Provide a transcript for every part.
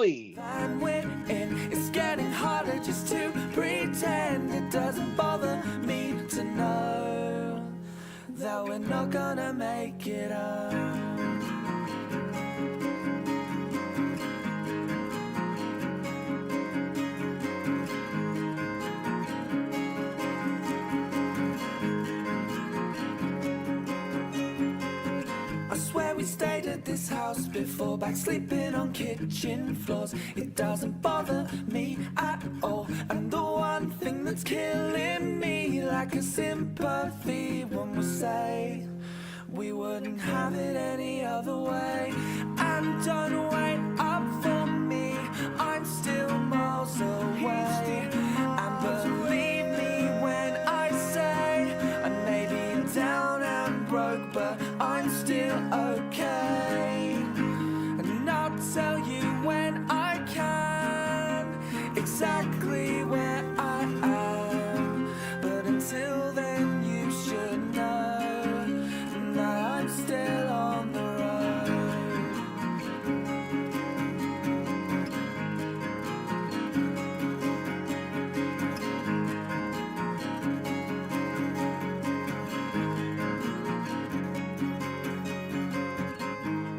silly. And we're in, it's getting harder just to pretend. It doesn't bother me to know that we're not gonna make it up. I swear we stayed at this house before, back sleeping on kitchen floors. It doesn't bother me at all, and the one thing that's killing me, like a sympathy, when we say we wouldn't have it any other way. And don't wait up for me, I'm still miles away. And believe me when I say I may be down and broke, but I'm still okay. And I'll tell you when I can exactly where I am. But until then you should know that I'm still on the road.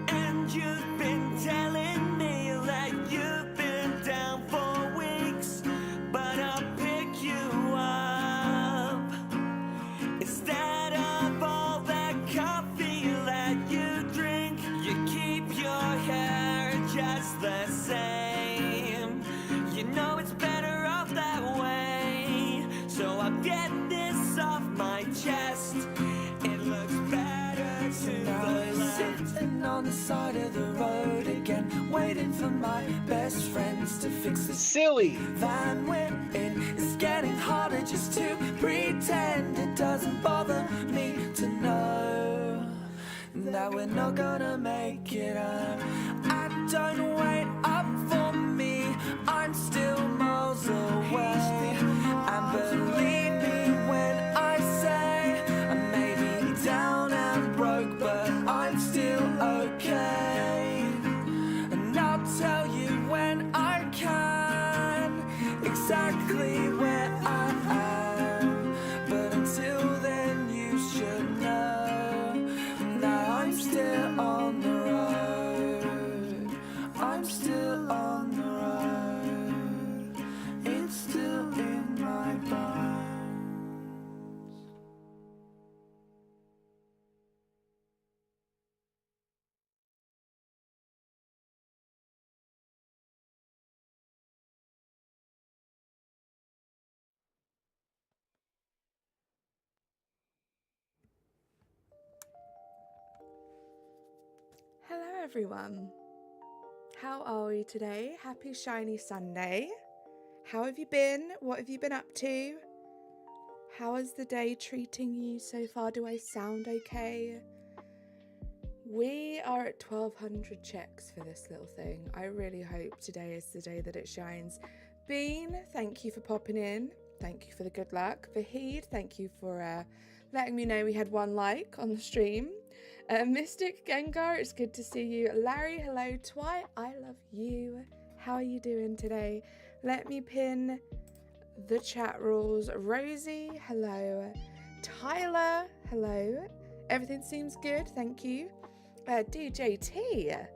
And you've been telling me that you've been down for weeks, but I'll pick you up. Instead of all that coffee that you drink, you keep your hair just the same. You know it's better off that way, so I'll get this off my chest. It looks better to the left. Sitting on the side of the road again, waiting for my best friends to fix this Silly. van we're in. It's getting harder just to pretend. It doesn't bother me to know that we're not gonna make it up. And don't wait up for me, I'm still miles away. And believe me when I say I may be down and broke, but I'm still okay. And I'll tell you when I can exactly where I am. But until then you should know that I'm still on the road. I'm still on the road. It's still in my bones. Hello everyone. How are we today? Happy shiny Sunday. How have you been? What have you been up to? How is the day treating you so far? Do I sound okay? We are at 1200 checks for this little thing. I really hope today is the day that it shines. Bean, thank you for popping in. Thank you for the good luck. Vahid, thank you for letting me know we had one like on the stream. Mystic Gengar, it's good to see you. Larry, hello. Twy, I love you. How are you doing today? Let me pin the chat rules. Rosie, hello. Tyler, hello. Everything seems good, thank you. DJT,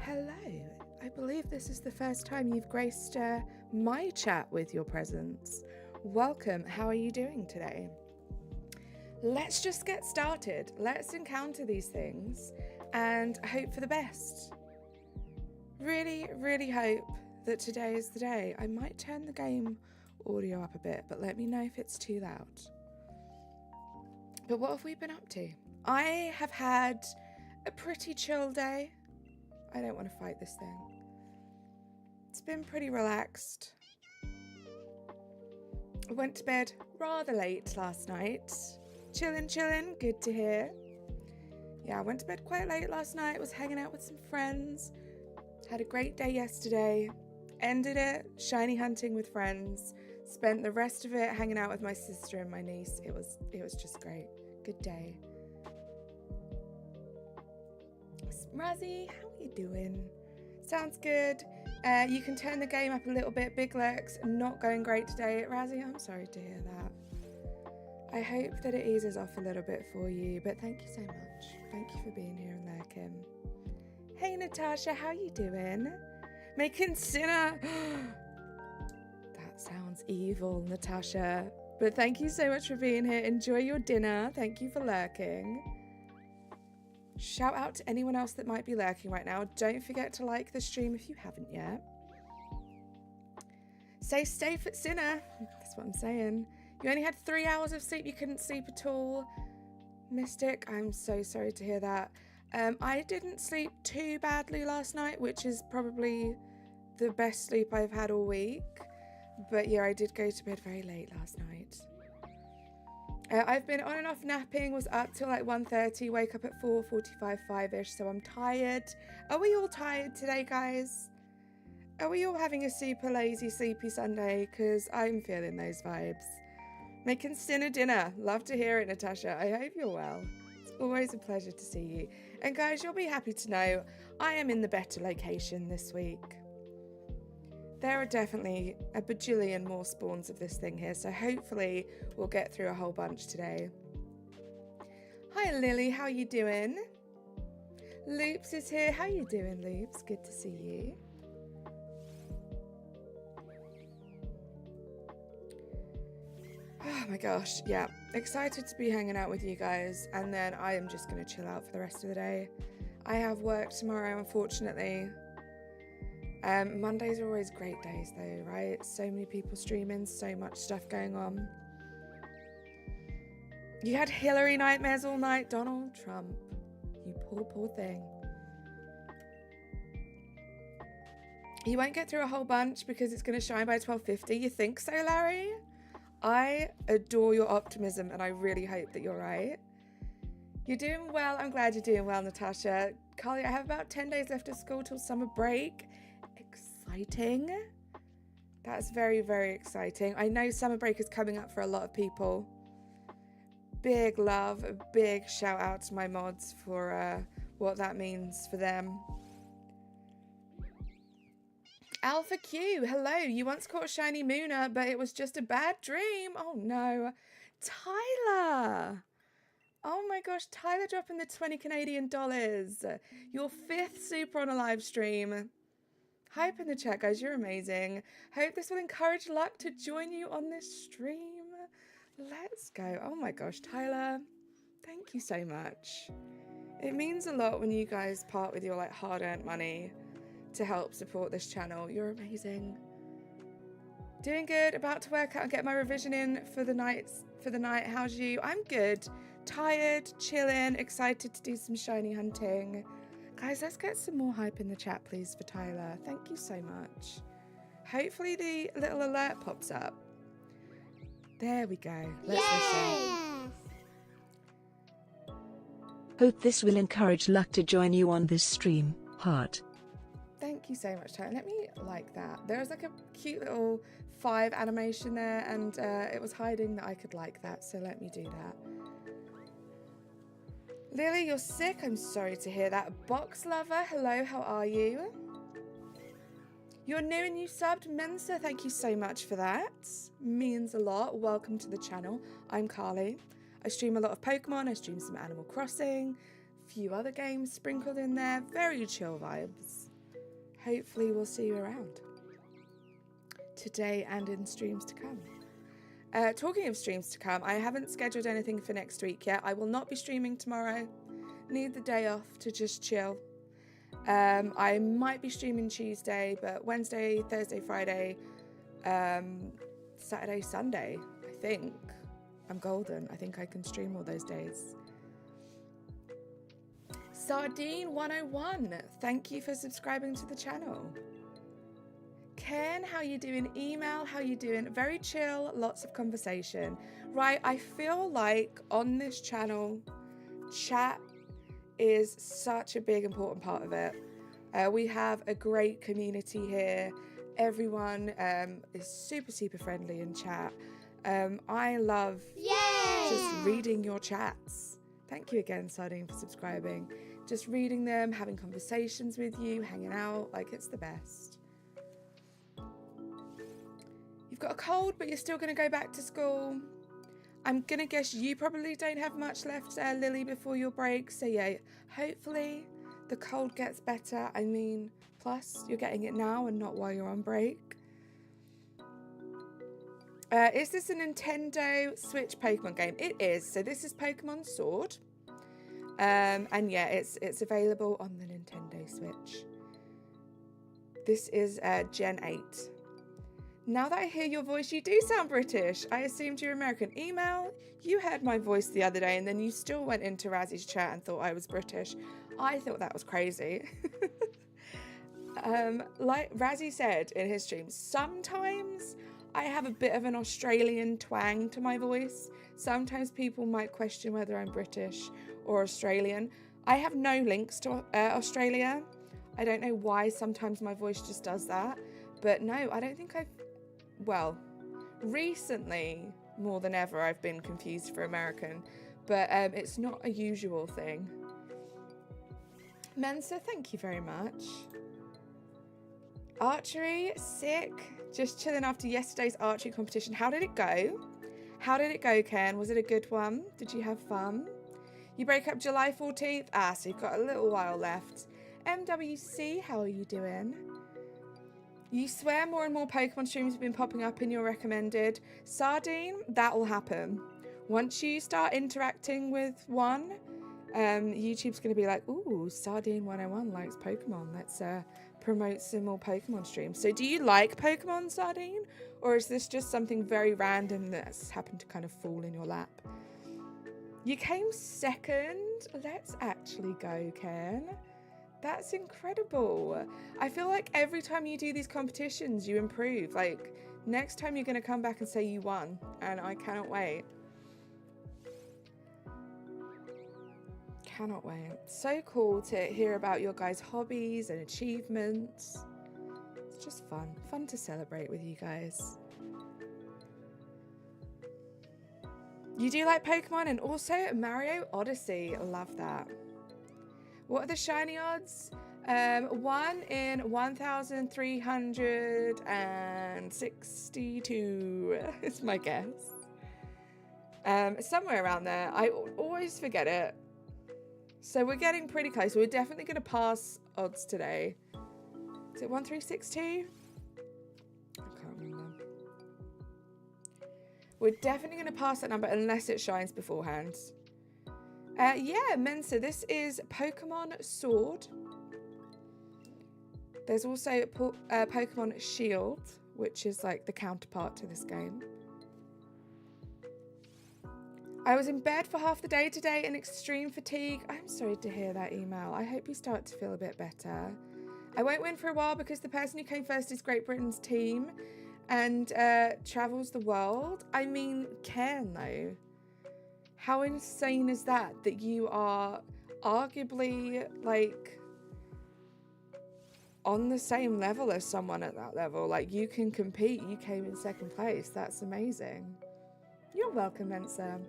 hello. I believe this is the first time you've graced my chat with your presence. Welcome. How are you doing today? Let's just get started. Let's encounter these things and hope for the best. Really, really hope that today is the day. I might turn the game audio up a bit, but let me know if it's too loud. But what have we been up to? I have had a pretty chill day. I don't want to fight this thing. It's been pretty relaxed. I went to bed rather late last night. Chillin', good to hear. Yeah, I went to bed quite late last night, was hanging out with some friends. Had a great day yesterday. Ended it shiny hunting with friends. Spent the rest of it hanging out with my sister and my niece. It was just great. Good day. Razzie, how are you doing? Sounds good. You can turn the game up a little bit. Big Lex, not going great today. Razzie, I'm sorry to hear that. I hope that it eases off a little bit for you, but thank you so much. Thank you for being here and lurking. Hey Natasha, how you doing? Making sinner. That sounds evil, Natasha. But thank you so much for being here. Enjoy your dinner. Thank you for lurking. Shout out to anyone else that might be lurking right now. Don't forget to like the stream if you haven't yet. Stay safe at Sinner. That's what I'm saying. You only had 3 hours of sleep. You couldn't sleep at all. Mystic, I'm so sorry to hear that. I didn't sleep too badly last night, which is probably the best sleep I've had all week. But yeah, I did go to bed very late last night. I've been on and off napping, was up till like 1:30, wake up at 4:45, 5-ish, so I'm tired. Are we all tired today, guys? Are we all having a super lazy, sleepy Sunday? Because I'm feeling those vibes. Making Sinner dinner. Love to hear it, Natasha. I hope you're well. It's always a pleasure to see you. And guys, you'll be happy to know I am in the better location this week. There are definitely a bajillion more spawns of this thing here, so hopefully we'll get through a whole bunch today. Hi Lily, how you doing? Loops is here. How you doing, Loops? Good to see you. Oh my gosh, yeah. Excited to be hanging out with you guys, and then I am just going to chill out for the rest of the day. I have work tomorrow, unfortunately. Mondays are always great days though, right? So many people streaming, so much stuff going on. You had Hillary nightmares all night, Donald Trump. You poor thing. You won't get through a whole bunch because it's going to shine by 12:50. You think so, Larry? I adore your optimism and I really hope that you're right. You're doing well. I'm glad you're doing well, Natasha. Carly, I have about 10 days left of school till summer break. Exciting. That's very, very exciting. I know summer break is coming up for a lot of people. Big love, a big shout out to my mods for what that means for them. Alpha Q, hello. You once caught a shiny MUNNA, but it was just a bad dream. Oh no. Tyler. Oh my gosh, Tyler dropping the 20 Canadian dollars. Your 5th super on a live stream. Hype in the chat, guys. You're amazing. Hope this will encourage luck to join you on this stream. Let's go. Oh my gosh, Tyler. Thank you so much. It means a lot when you guys part with your like hard-earned money to help support this channel. You're amazing. Doing good. About to work out and get my revision in for the night. How's you? I'm good. Tired, chilling, excited to do some shiny hunting. Guys, let's get some more hype in the chat, please, for Tyler. Thank you so much. Hopefully the little alert pops up. There we go. Let's listen. Hope this will encourage luck to join you on this stream. Heart. Thank you so much, Tyler. Let me like that. There was like a cute little 5 animation there, and it was hiding that I could like that, so let me do that. Lily, you're sick. I'm sorry to hear that. Box lover, hello, how are you? You're new and you subbed. Mensa, thank you so much for that. Means a lot. Welcome to the channel. I'm Carly. I stream a lot of Pokemon. I stream some Animal Crossing. A few other games sprinkled in there. Very chill vibes. Hopefully we'll see you around today and in streams to come. Talking of streams to come, I haven't scheduled anything for next week yet. I will not be streaming tomorrow. Need the day off to just chill. I might be streaming Tuesday, but Wednesday, Thursday, Friday, Saturday, Sunday, I think. I'm golden. I think I can stream all those days. Sardine 101, thank you for subscribing to the channel. Ken, how you doing? Email, how you doing? Very chill, lots of conversation. Right, I feel like on this channel, chat is such a big, important part of it. We have a great community here. Everyone is super, super friendly in chat. I love just reading your chats. Thank you again, Sardine, for subscribing. Just reading them, having conversations with you, hanging out, like it's the best. You've got a cold, but you're still going to go back to school. I'm going to guess you probably don't have much left, Lily, before your break. So yeah, hopefully the cold gets better. I mean, plus you're getting it now and not while you're on break. Is this a Nintendo Switch Pokemon game? It is. So this is Pokemon Sword. And yeah, it's available on the Nintendo Switch. This is Gen 8. Now that I hear your voice, you do sound British. I assumed you're American. Email, you heard my voice the other day and then you still went into Razzy's chat and thought I was British. I thought that was crazy. Like Razzy said in his stream, sometimes I have a bit of an Australian twang to my voice. Sometimes people might question whether I'm British or Australian. I have no links to Australia. I don't know why sometimes my voice just does that. But no, I don't think well, recently, more than ever, I've been confused for American, but it's not a usual thing. Mensa, thank you very much. Archery, sick. Just chilling after yesterday's archery competition. How did it go? How did it go, Ken? Was it a good one? Did you have fun? You break up July 14th? Ah, so you've got a little while left. MWC, how are you doing? You swear more and more Pokemon streams have been popping up in your recommended. Sardine, that will happen. Once you start interacting with one, YouTube's going to be like, ooh, Sardine 101 likes Pokemon. Let's promote some more Pokemon streams. So do you like Pokemon, Sardine? Or is this just something very random that's happened to kind of fall in your lap? You came second. Let's actually go, Ken. That's incredible. I feel like every time you do these competitions, you improve. Like, next time you're going to come back and say you won, and I cannot wait. Cannot wait. So cool to hear about your guys' hobbies and achievements. It's just fun. Fun to celebrate with you guys. You do like Pokemon and also Mario Odyssey. Love that. What are the shiny odds? 1 in 1,362 is my guess. Somewhere around there. I always forget it. So we're getting pretty close. We're definitely going to pass odds today. Is it 1,362? I can't remember. We're definitely going to pass that number unless it shines beforehand. Yeah, Mensa, this is Pokemon Sword. There's also Pokemon Shield, which is like the counterpart to this game. I was in bed for half the day today in extreme fatigue. I'm sorry to hear that, email. I hope you start to feel a bit better. I won't win for a while because the person who came first is Great Britain's team and travels the world. I mean, Ken, though. How insane is that you are arguably, like, on the same level as someone at that level? Like, you can compete. You came in second place. That's amazing. You're welcome, Mensa.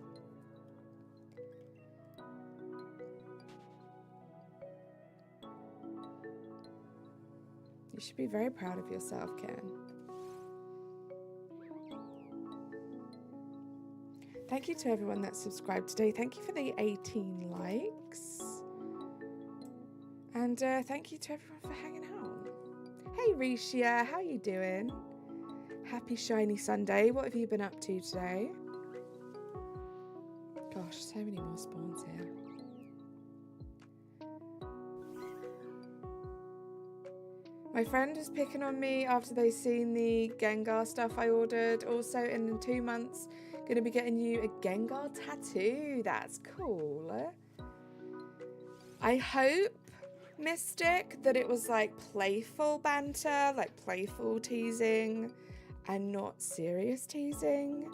You should be very proud of yourself, Ken. Thank you to everyone that subscribed today. Thank you for the 18 likes. And thank you to everyone for hanging out. Hey, Risha, how you doing? Happy shiny Sunday. What have you been up to today? Gosh, so many more spawns here. My friend is picking on me after they've seen the Gengar stuff I ordered. Also, in 2 months, going to be getting you a Gengar tattoo. That's cool. I hope, Mystic, that it was like playful banter, like playful teasing, and not serious teasing,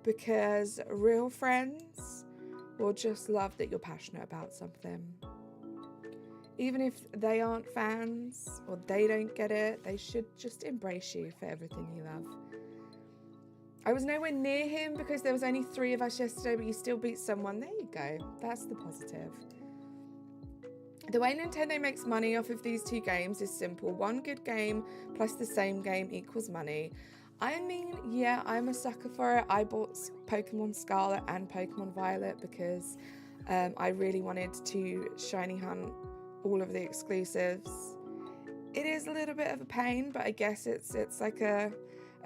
because real friends will just love that you're passionate about something. Even if they aren't fans or they don't get it, they should just embrace you for everything you love. I was nowhere near him because there was only 3 of us yesterday, but you still beat someone. There you go. That's the positive. The way Nintendo makes money off of these 2 games is simple. 1 good game plus the same game equals money. I mean, yeah, I'm a sucker for it. I bought Pokemon Scarlet and Pokemon Violet because I really wanted to shiny hunt all of the exclusives. It is a little bit of a pain, but I guess it's like a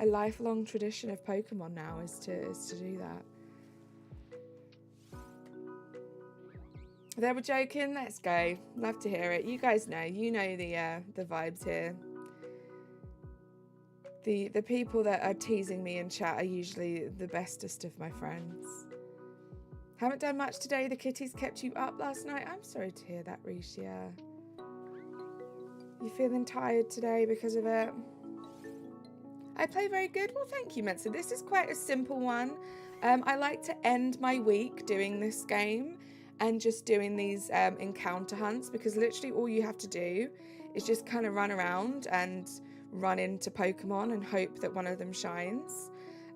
lifelong tradition of Pokemon now is to do that. They were joking. Let's go. Love to hear it. You guys know. You know the vibes here. The people that are teasing me in chat are usually the bestest of my friends. Haven't done much today. The kitties kept you up last night. I'm sorry to hear that, Risha. You feeling tired today because of it? I play very good. Well, thank you, Mensa. This is quite a simple one. I like to end my week doing this game and just doing these encounter hunts, because literally all you have to do is just kind of run around and run into Pokemon and hope that one of them shines.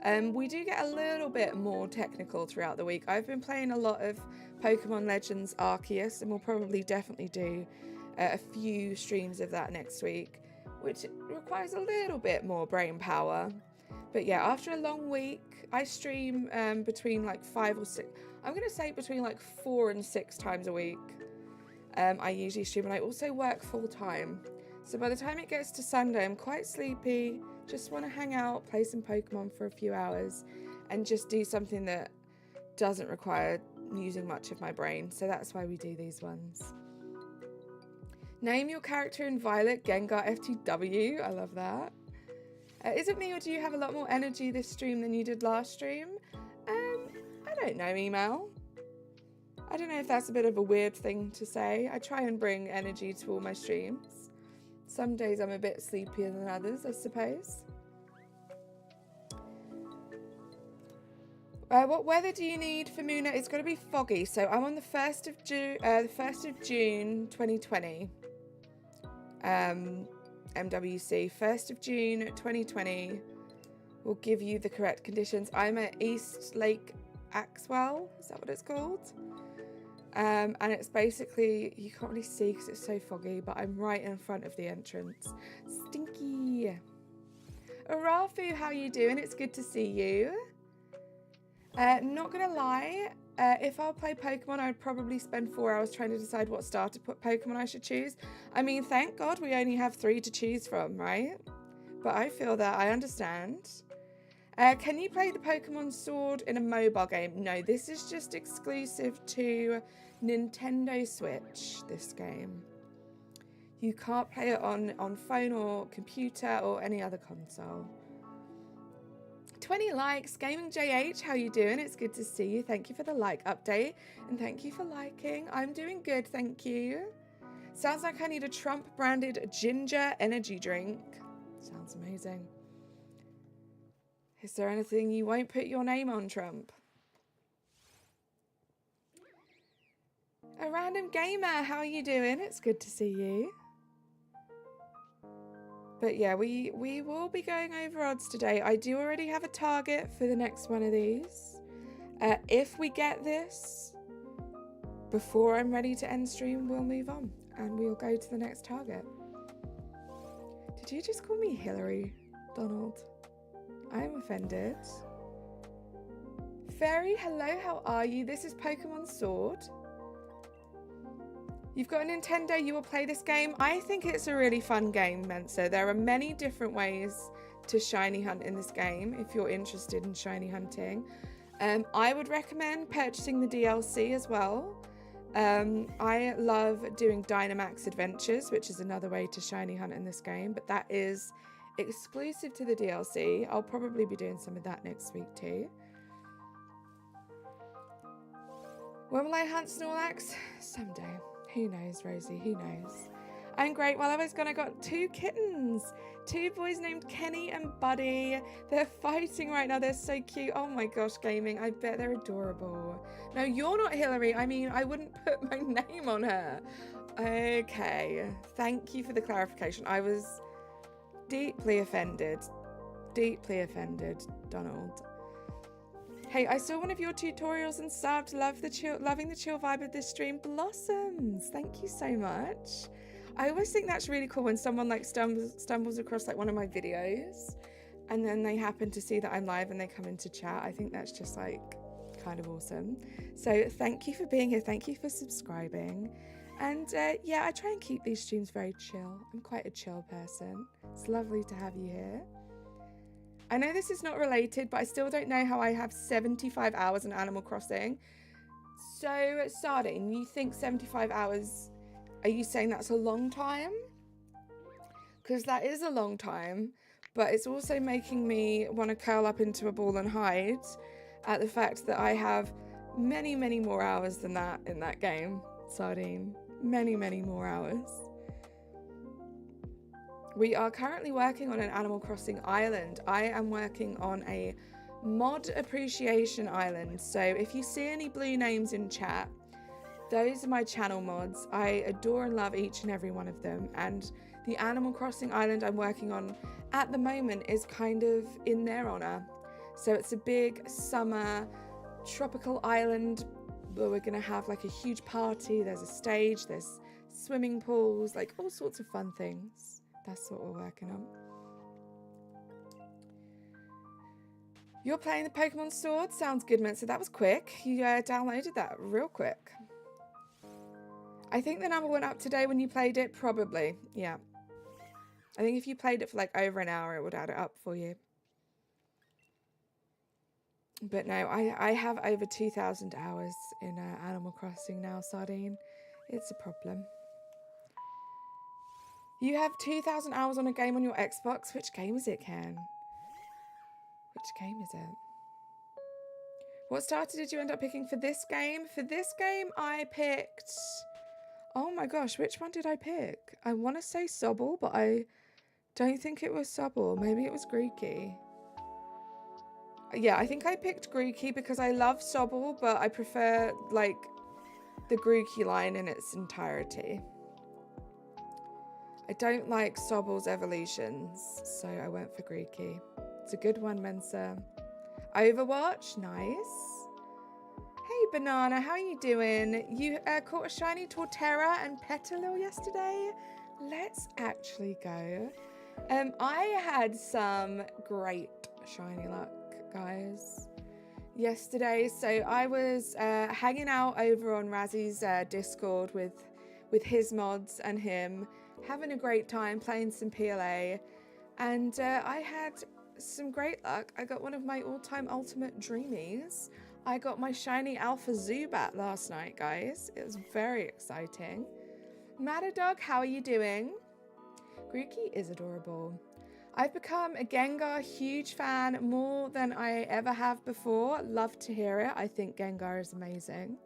We do get a little bit more technical throughout the week. I've been playing a lot of Pokemon Legends Arceus, and we'll probably definitely do a few streams of that next week, which requires a little bit more brain power. But yeah, after a long week, I stream between like 5 or 6, I'm going to say between like 4 and 6 times a week. I usually stream, and I also work full time. So by the time it gets to Sunday, I'm quite sleepy, just want to hang out, play some Pokemon for a few hours, and just do something that doesn't require using much of my brain. So that's why we do these ones. Name your character in Violet, Gengar FTW. I love that. Is it me, or do you have a lot more energy this stream than you did last stream? I don't know, email. I don't know if that's a bit of a weird thing to say. I try and bring energy to all my streams. Some days I'm a bit sleepier than others, I suppose. What weather do you need for MUNNA? It's got to be foggy. So I'm on the 1st of June 2020. MWC 1st of June 2020 will give you the correct conditions. I'm at East Lake Axwell, is that what it's called? And it's basically, you can't really see because it's so foggy, but I'm right in front of the entrance. Stinky. Arafu, how you doing? It's good to see you. Not gonna lie, if I'll play Pokemon, I'd probably spend 4 hours trying to decide what starter Pokemon I should choose. I mean, thank God we only have 3 to choose from, right? But I feel that I understand. Can you play the Pokemon Sword in a mobile game? No, this is just exclusive to Nintendo Switch, this game. You can't play it on phone or computer or any other console. 20 likes. Gaming JH, how you doing? It's good to see you. Thank you for the like update, and thank you for liking. I'm doing good, thank you. Sounds like I need a Trump branded ginger energy drink. Sounds amazing. Is there anything you won't put your name on, Trump? A random gamer, how are you doing? It's good to see you. But yeah, we will be going over odds today. I do already have a target for the next one of these. If we get this before I'm ready to end stream, we'll move on and we'll go to the next target. Did you just call me Hillary, Donald? I'm offended. Fairy, hello, how are you? This is Pokemon Sword. You've got a Nintendo, you will play this game. I think it's a really fun game, Mensa. There are many different ways to shiny hunt in this game if you're interested in shiny hunting. I would recommend purchasing the DLC as well. I love doing Dynamax Adventures, which is another way to shiny hunt in this game, but that is exclusive to the DLC. I'll probably be doing some of that next week too. When will I hunt Snorlax? Someday. Who knows, Rosie? Who knows? I'm great. While I was gone, I got 2 kittens. 2 boys named Kenny and Buddy. They're fighting right now. They're so cute. Oh my gosh, gaming. I bet they're adorable. No, you're not Hillary. I mean, I wouldn't put my name on her. Okay. Thank you for the clarification. I was deeply offended. Deeply offended, Donald. Hey, I saw one of your tutorials and subbed. Loving the chill vibe of this stream. Blossoms, thank you so much. I always think that's really cool when someone like stumbles across like one of my videos and then they happen to see that I'm live and they come into chat. I think that's just like kind of awesome. So thank you for being here. Thank you for subscribing. And yeah, I try and keep these streams very chill. I'm quite a chill person. It's lovely to have you here. I know this is not related, but I still don't know how I have 75 hours in Animal Crossing. So, Sardine, you think 75 hours, are you saying that's a long time? Because that is a long time, but it's also making me want to curl up into a ball and hide at the fact that I have many, many more hours than that in that game, Sardine. Many, many more hours. We are currently working on an Animal Crossing island. I am working on a mod appreciation island. So if you see any blue names in chat, those are my channel mods. I adore and love each and every one of them. And the Animal Crossing island I'm working on at the moment is kind of in their honor. So it's a big summer tropical island where we're gonna have like a huge party. There's a stage, there's swimming pools, like all sorts of fun things. That's what we're working on. You're playing the Pokemon Sword? Sounds good, man. So that was quick. You downloaded that real quick. I think the number went up today when you played it. Probably, yeah. I think if you played it for like over an hour, it would add it up for you. But no, I have over 2,000 hours in Animal Crossing now, Sardine. It's a problem. You have 2,000 hours on a game on your Xbox. Which game is it, Ken? Which game is it? What starter did you end up picking for this game? For this game, I picked... Oh my gosh, which one did I pick? I want to say Sobble, but I don't think it was Sobble. Maybe it was Greeky. Yeah, I think I picked Greeky because I love Sobble, but I prefer, like, the Greeky line in its entirety. I don't like Sobble's evolutions, so I went for Greeky. It's a good one, Mensa. Overwatch, nice. Hey, Banana, how are you doing? You caught a shiny Torterra and Petalil yesterday? Let's actually go. I had some great shiny luck, guys, yesterday. So I was hanging out over on Razzy's Discord with his mods and him, having a great time playing some PLA, and I had some great luck. I got one of my all-time ultimate dreamies. I got my shiny Alpha Zubat last night, guys. It was very exciting. Matadog, how are you doing? Greeky is adorable. I've become a Gengar huge fan, more than I ever have before. Love to hear it. I think Gengar is amazing.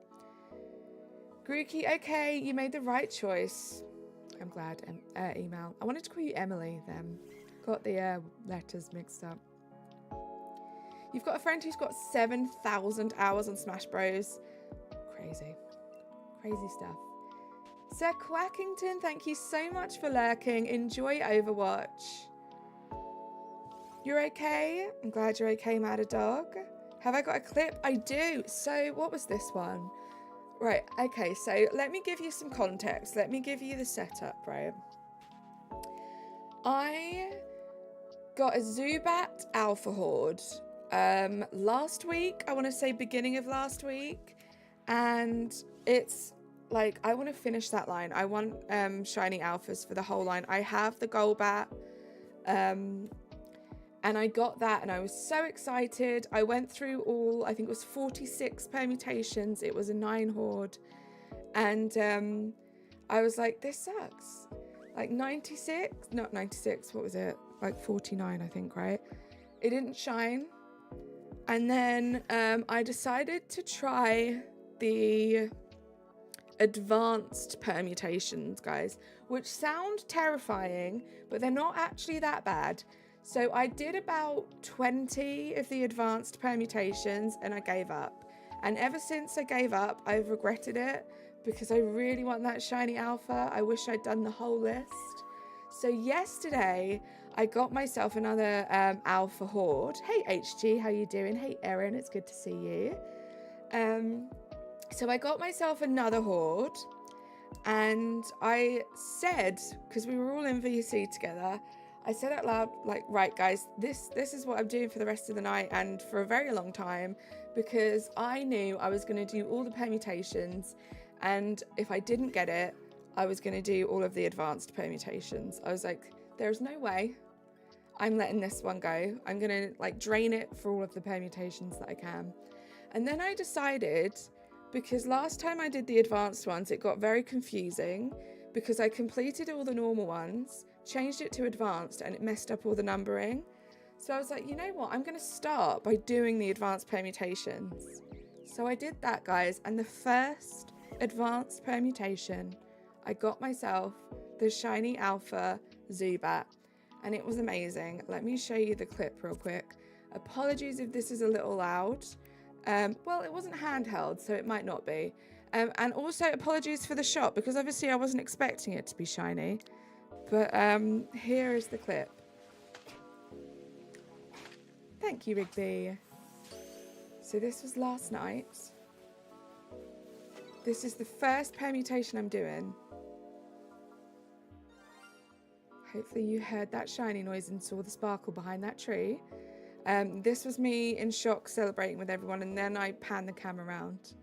Greeky, okay, you made the right choice. I'm glad. Email. I wanted to call you Emily then. Got the letters mixed up. You've got a friend who's got 7,000 hours on Smash Bros. Crazy. Crazy stuff. Sir Quackington, thank you so much for lurking. Enjoy Overwatch. You're okay? I'm glad you're okay, Matadog. Have I got a clip? I do. So what was this one? Right, okay, so let me give you some context. Let me give you the setup, right? I got a Zubat Alpha Horde last week. I want to say beginning of last week. And it's like, I want to finish that line. I want shiny alphas for the whole line. I have the Golbat. And I got that and I was so excited. I went through all, I think it was 46 permutations. It was a 9 horde. And I was like, this sucks. Like 96, not 96, what was it? Like 49, I think, right? It didn't shine. And then I decided to try the advanced permutations, guys, which sound terrifying, but they're not actually that bad. So I did about 20 of the advanced permutations and I gave up. And ever since I gave up, I've regretted it because I really want that shiny alpha. I wish I'd done the whole list. So yesterday, I got myself another alpha horde. Hey HG, how you doing? Hey Erin, it's good to see you. So I got myself another horde and I said, because we were all in VC together, I said out loud, like, right, guys, this is what I'm doing for the rest of the night and for a very long time, because I knew I was going to do all the permutations, and if I didn't get it, I was going to do all of the advanced permutations. I was like, there's no way I'm letting this one go. I'm going to like drain it for all of the permutations that I can. And then I decided, because last time I did the advanced ones, it got very confusing because I completed all the normal ones, changed it to advanced, and it messed up all the numbering. So I was like, you know what? I'm going to start by doing the advanced permutations. So I did that, guys. And the first advanced permutation, I got myself the shiny alpha Zubat, and it was amazing. Let me show you the clip real quick. Apologies if this is a little loud. Well, it wasn't handheld, so it might not be. And also apologies for the shot, because obviously I wasn't expecting it to be shiny. But here is the clip. Thank you, Rigby. So this was last night. This is the first permutation I'm doing. Hopefully you heard that shiny noise and saw the sparkle behind that tree. This was me in shock celebrating with everyone, and then I panned the camera around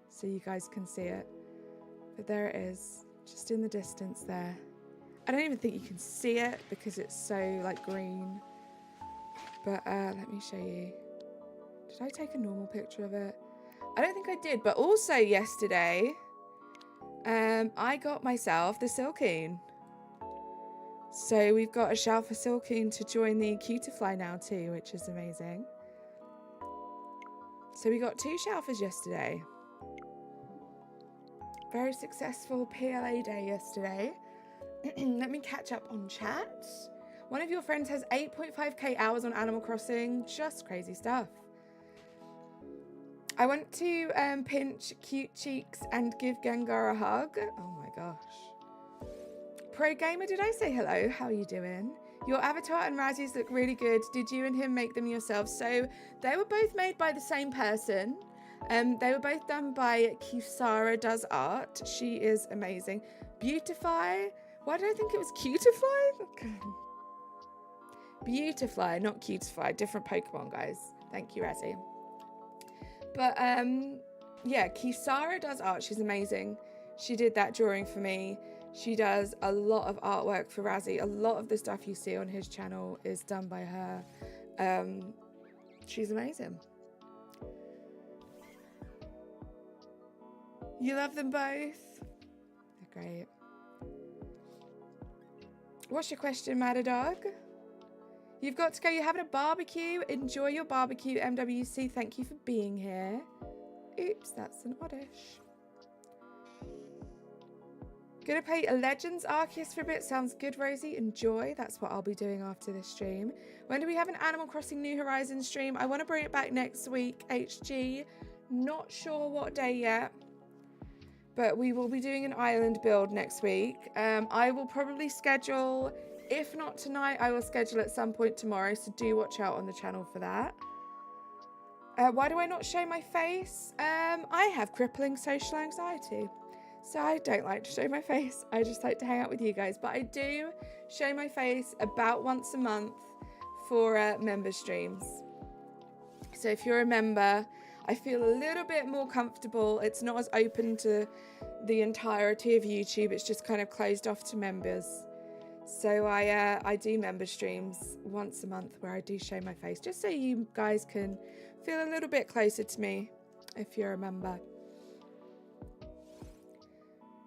so you guys can see it. But there it is, just in the distance there. I don't even think you can see it because it's so like green. But let me show you. Did I take a normal picture of it? I don't think I did, but also yesterday, I got myself the Silcoon. So we've got a Shalfa Silcoon to join the Cutiefly now too, which is amazing. So we got 2 Shalfas yesterday. Very successful PLA day yesterday. Let me catch up on chat. One of your friends has 8.5k hours on Animal Crossing. Just crazy stuff. I went to pinch Cute Cheeks and give Gengar a hug. Oh my gosh. Pro Gamer, did I say hello? How are you doing? Your avatar and Razzies look really good. Did you and him make them yourself? So they were both made by the same person. They were both done by Kisara Does Art. She is amazing. Beautify. Why did I think it was Cutiefly? Beautifly, not Cutiefly. Different Pokemon, guys. Thank you, Razzie. But yeah, Kisara Does Art. She's amazing. She did that drawing for me. She does a lot of artwork for Razzie. A lot of the stuff you see on his channel is done by her. She's amazing. You love them both? They're great. What's your question, Matadog? You've got to go. You're having a barbecue. Enjoy your barbecue, MWC. Thank you for being here. Oops, that's an oddish. Gonna play a Legends Arceus for a bit. Sounds good, Rosie. Enjoy. That's what I'll be doing after this stream. When do we have an Animal Crossing New Horizons stream? I want to bring it back next week, HG. Not sure what day yet, but we will be doing an island build next week. I will probably schedule, if not tonight, I will schedule at some point tomorrow, so do watch out on the channel for that. Why do I not show my face? I have crippling social anxiety. So I don't like to show my face. I just like to hang out with you guys. But I do show my face about once a month for member streams. So if you're a member, I feel a little bit more comfortable. It's not as open to the entirety of YouTube. It's just kind of closed off to members. So I do member streams once a month where I do show my face, just so you guys can feel a little bit closer to me if you're a member.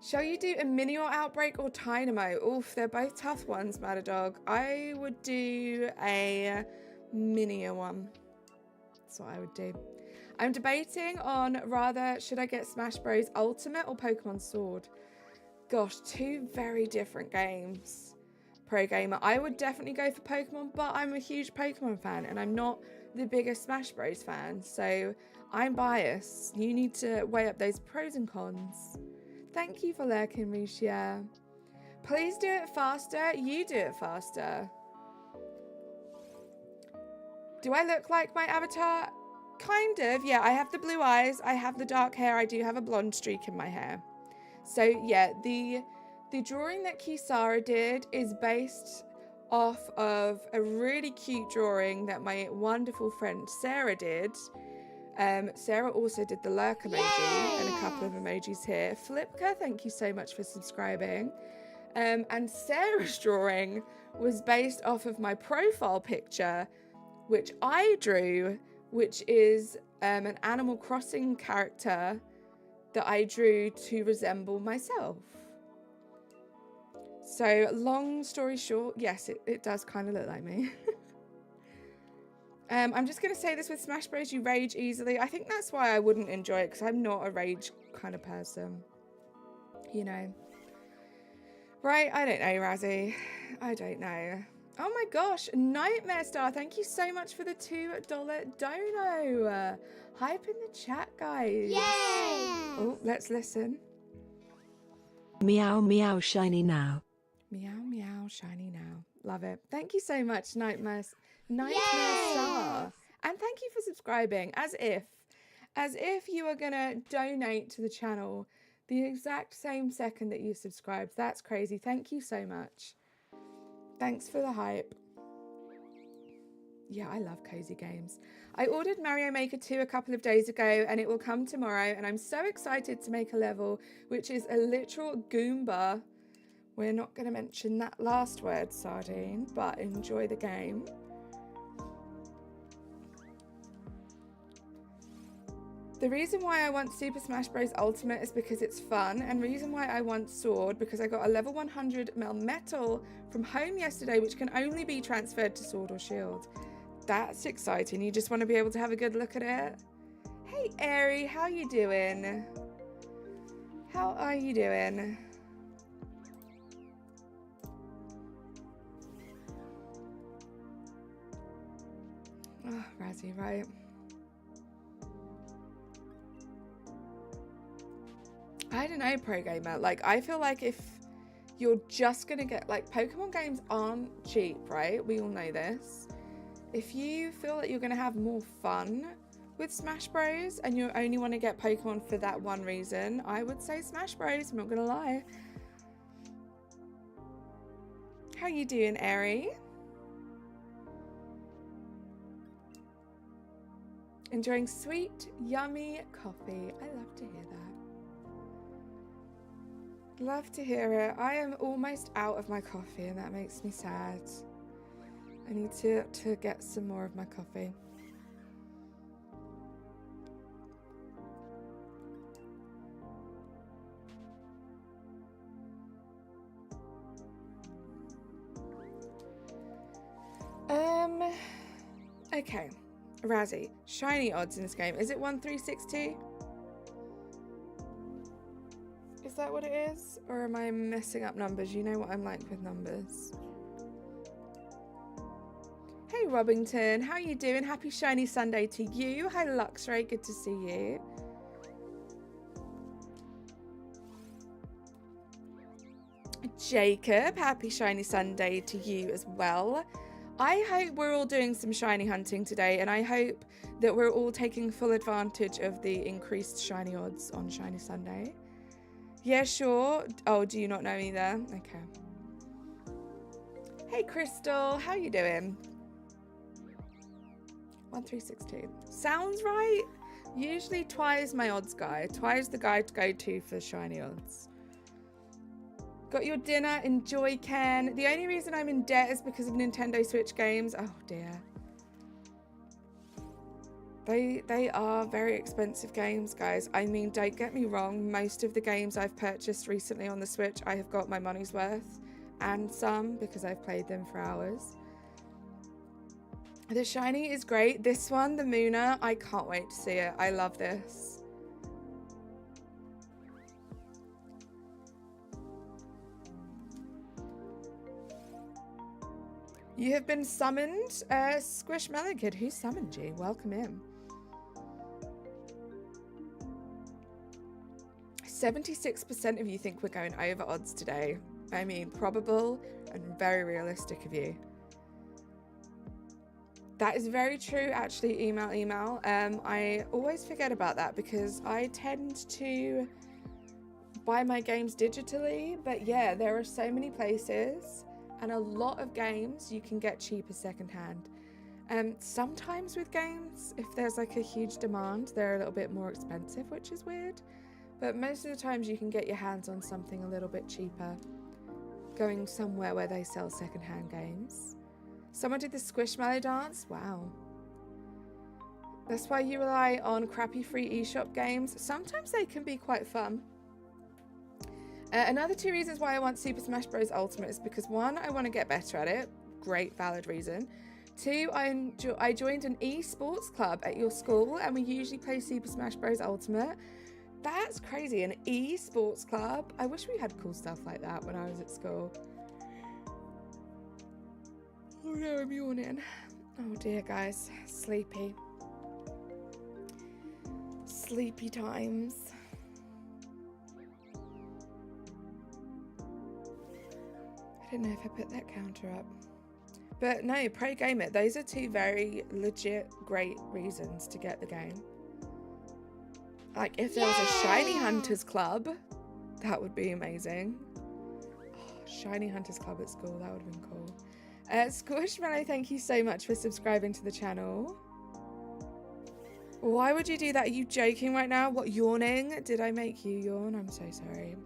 Shall you do a Mini or Outbreak or Dynamo? Oof, they're both tough ones, Matadog. I would do a Mini one. That's what I would do. I'm debating on rather should I get Smash Bros Ultimate or Pokemon Sword? Gosh, 2 very different games. Pro Gamer. I would definitely go for Pokemon, but I'm a huge Pokemon fan and I'm not the biggest Smash Bros fan, so I'm biased. You need to weigh up those pros and cons. Thank you for lurking, Risha. Please do it faster. You do it faster. Do I look like my avatar? Kind of, yeah. I have the blue eyes. I have the dark hair. I do have a blonde streak in my hair. So, yeah, the drawing that Kisara did is based off of a really cute drawing that my wonderful friend Sarah did. Sarah also did the lurk emoji and a couple of emojis here. Flipka, thank you so much for subscribing. And Sarah's drawing was based off of my profile picture, which I drew, which is an Animal Crossing character that I drew to resemble myself. So long story short, yes, it does kind of look like me. I'm just going to say this with Smash Bros. You rage easily. I think that's why I wouldn't enjoy it, because I'm not a rage kind of person. You know. Right, I don't know, Razzie. I don't know. Oh my gosh, Nightmare Star, thank you so much for the $2 dono. Hype in the chat, guys. Yay! Oh, let's listen. Meow meow shiny now. Meow meow shiny now. Love it. Thank you so much, Nightmare Star. And thank you for subscribing. As if you were gonna donate to the channel the exact same second that you subscribed. That's crazy. Thank you so much. Thanks for the hype. Yeah, I love cozy games. I ordered Mario Maker 2 a couple of days ago and it will come tomorrow, and I'm so excited to make a level which is a literal Goomba. We're not going to mention that last word, Sardine, but enjoy the game. The reason why I want Super Smash Bros. Ultimate is because it's fun, and the reason why I want Sword because I got a level 100 Melmetal from home yesterday, which can only be transferred to Sword or Shield. That's exciting. You just want to be able to have a good look at it. Hey, Airy, how you doing? How are you doing? Oh, Razzie, right. I don't know, Pro Gamer. Like, I feel like if you're just going to get, like, Pokemon games aren't cheap, right? We all know this. If you feel that you're going to have more fun with Smash Bros. And you only want to get Pokemon for that one reason, I would say Smash Bros. I'm not going to lie. How you doing, Airy? Enjoying sweet, yummy coffee. I love to hear that. Love to hear it. I am almost out of my coffee and that makes me sad. I need to get some more of my coffee. Okay. Razzie, shiny odds in this game. Is it 1/360? Is that what it is? Or am I messing up numbers? You know what I'm like with numbers. Hey Robbington, how you doing? Happy shiny Sunday to you. Hi Luxray, good to see you. Jacob, happy shiny Sunday to you as well. I hope we're all doing some shiny hunting today, and I hope that we're all taking full advantage of the increased shiny odds on Shiny Sunday. Yeah, sure. Oh, do you not know me there? Okay. Hey, Crystal. How you doing? 1/360. Sounds right. Usually Twi's my odds guy. Twi's the guy to go to for shiny odds. Got your dinner? Enjoy, Ken. The only reason I'm in debt is because of Nintendo Switch games. Oh, dear. They are very expensive games, guys. I mean, don't get me wrong. Most of the games I've purchased recently on the Switch, I have got my money's worth. And some, because I've played them for hours. The shiny is great. This one, the MUNNA, I can't wait to see it. I love this. You have been summoned, Squishmallow Kid. Who summoned you? Welcome in. 76% of you think we're going over odds today. I mean, probable and very realistic of you. That is very true, actually, email. I always forget about that because I tend to buy my games digitally. But yeah, there are so many places and a lot of games you can get cheaper secondhand. Sometimes with games, if there's like a huge demand, they're a little bit more expensive, which is weird. But most of the times you can get your hands on something a little bit cheaper going somewhere where they sell secondhand games. Someone did the Squishmallow dance. Wow. That's why you rely on crappy free eShop games. Sometimes they can be quite fun. Another 2 reasons why I want Super Smash Bros. Ultimate is because 1, I want to get better at it. Great, valid reason. 2, I joined an esports club at your school and we usually play Super Smash Bros. Ultimate. That's crazy, an esports club. I wish we had cool stuff like that when I was at school. Oh no, I'm yawning. Oh dear, guys. Sleepy. Sleepy times. I don't know if I put that counter up. But no, pray game it. Those are 2 very legit great reasons to get the game. Like if there was a Shiny Hunters Club, that would be amazing. Oh, Shiny Hunters Club at school, that would have been cool. Squishmallow, thank you so much for subscribing to the channel. Why would you do that? Are you joking right now? What, yawning? Did I make you yawn? I'm so sorry.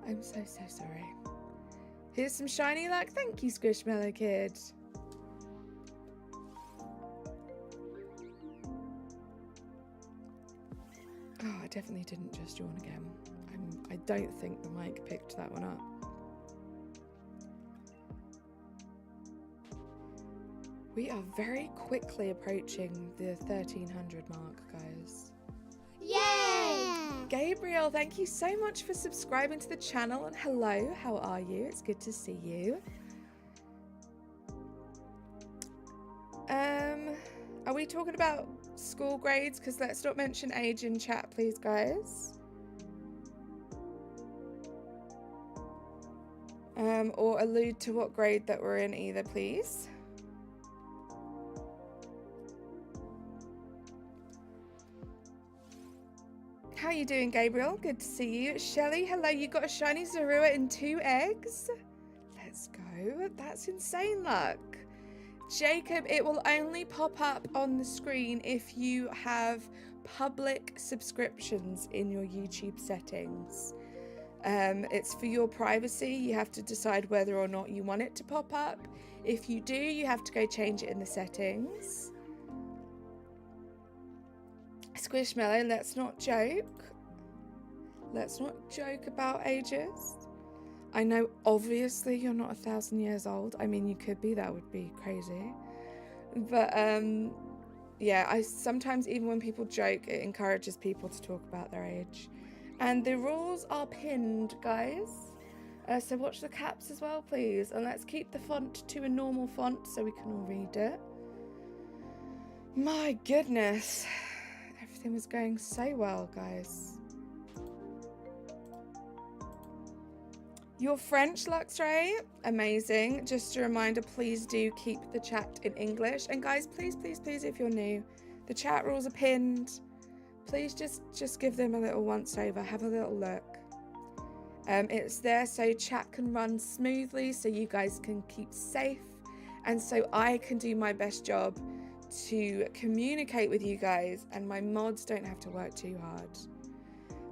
I'm so sorry. Here's some shiny luck. Thank you, Squishmallow Kid. Oh, I definitely didn't just yawn again. I don't think the mic picked that one up. We are very quickly approaching the 1300 mark, guys. Yay! Gabriel, thank you so much for subscribing to the channel, and hello, how are you? It's good to see you. Are we talking about school grades? Because let's not mention age in chat, please, guys. Or allude to what grade that we're in either, please. How are you doing, Gabriel? Good to see you. Shelly, hello. You got a shiny Zorua in 2 eggs? Let's go. That's insane luck. Jacob, it will only pop up on the screen if you have public subscriptions in your YouTube settings. It's for your privacy. You have to decide whether or not you want it to pop up. If you do, you have to go change it in the settings. Squishmallow, let's not joke. Let's not joke about ages. I know obviously you're not 1,000 years old. I mean, you could be, that would be crazy. But yeah, I sometimes, even when people joke, it encourages people to talk about their age. And the rules are pinned, guys. So watch the caps as well, please. And let's keep the font to a normal font so we can all read it. My goodness. Everything was going so well, guys. Your French, Luxray, amazing. Just a reminder, please do keep the chat in English. And guys, please, please, please, if you're new, the chat rules are pinned. Please just give them a little once over, have a little look. It's there so chat can run smoothly, so you guys can keep safe, and so I can do my best job to communicate with you guys, and my mods don't have to work too hard.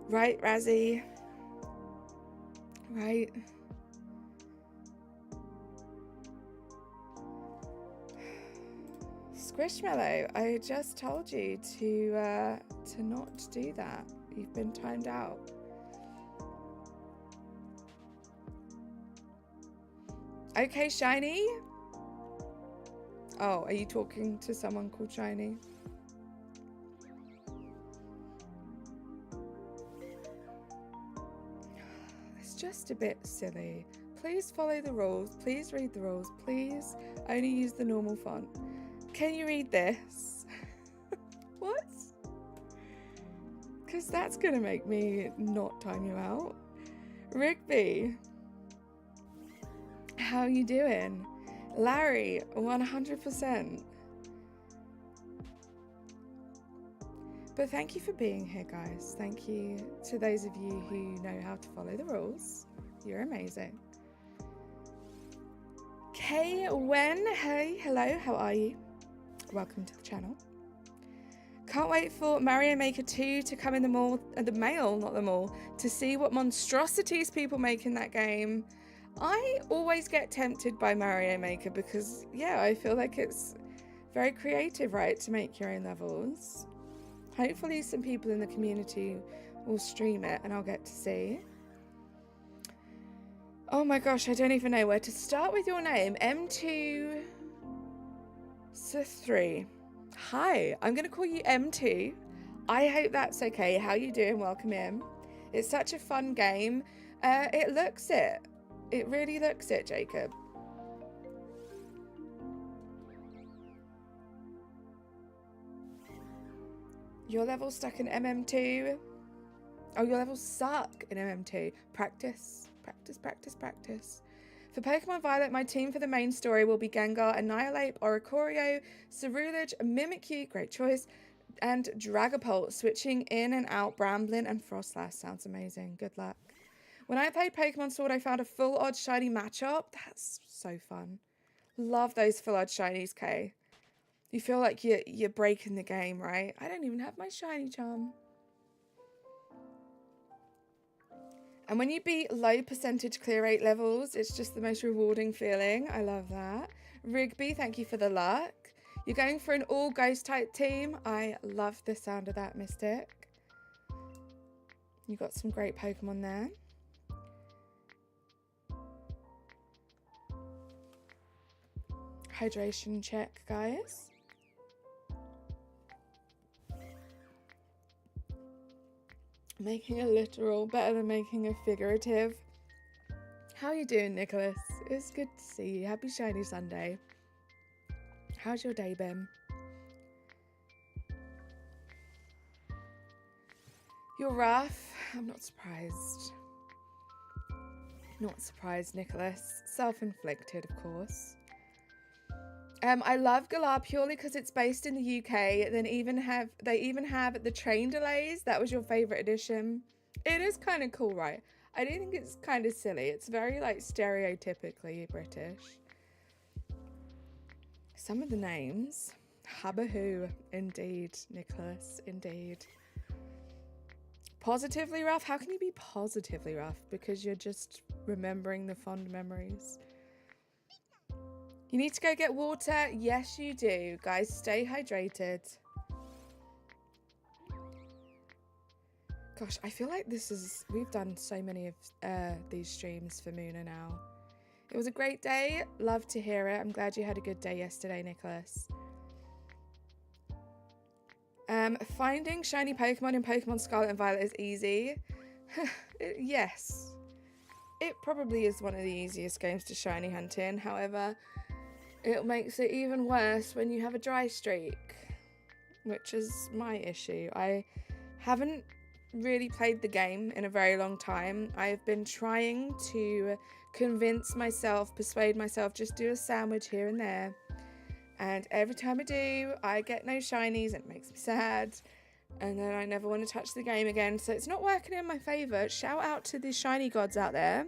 Right, Razzie? Right? Squishmallow, I just told you to not do that. You've been timed out. Okay, Shiny. Oh, are you talking to someone called Shiny? It's just a bit silly. Please follow the rules. Please read the rules. Please only use the normal font. Can you read this? What? Because that's going to make me not time you out. Rigby. How you doing? Larry, 100%. But thank you for being here, guys. Thank you to those of you who know how to follow the rules. You're amazing. Kay Wen, hey, hello, how are you? Welcome to the channel. Can't wait for Mario Maker 2 to come in the mail, not the mall, to see what monstrosities people make in that game. I always get tempted by Mario Maker because, yeah, I feel like it's very creative, right, to make your own levels. Hopefully some people in the community will stream it and I'll get to see. Oh my gosh, I don't even know where to start with your name. M2 3. Hi, I'm going to call you M2. I hope that's okay. How you doing? Welcome in. It's such a fun game. It looks it. It really looks it, Jacob. Your level's stuck in MM2. Oh, your levels suck in MM2. Practice. Practice, practice, practice. For Pokemon Violet, my team for the main story will be Gengar, Annihilate, Oricorio, Cerulege, Mimikyu, great choice, and Dragapult, switching in and out Bramblin and Frostlass. Sounds amazing. Good luck. When I played Pokemon Sword, I found a full odd shiny matchup. That's so fun. Love those full odd shinies, Kay. You feel like you're breaking the game, right? I don't even have my shiny charm. And when you beat low percentage clear rate levels, it's just the most rewarding feeling. I love that. Rigby, thank you for the luck. You're going for an all ghost type team. I love the sound of that, Mystic. You got some great Pokemon there. Hydration check, guys. Making a literal better than making a figurative. How are you doing, Nicholas? It's good to see you. Happy Shiny Sunday. How's your day been? You're rough. I'm not surprised. Not surprised, Nicholas. Self-inflicted, of course. I love Galar purely because it's based in the UK. Then they even have the train delays. That was your favorite edition. It is kind of cool, right? I do think it's kind of silly. It's very like stereotypically British. Some of the names. Habahoo, indeed, Nicholas, indeed. Positively rough? How can you be positively rough? Because you're just remembering the fond memories. You need to go get water. Yes, you do. Guys, stay hydrated. Gosh, I feel like we've done so many of these streams for MUNNA now. It was a great day. Love to hear it. I'm glad you had a good day yesterday, Nicholas. Finding shiny Pokemon in Pokemon Scarlet and Violet is easy. Yes. It probably is one of the easiest games to shiny hunt in. However, it makes it even worse when you have a dry streak, which is my issue. I haven't really played the game in a very long time. I've been trying to persuade myself, just do a sandwich here and there. And every time I do, I get no shinies and it makes me sad. And then I never want to touch the game again. So it's not working in my favour. Shout out to the shiny gods out there.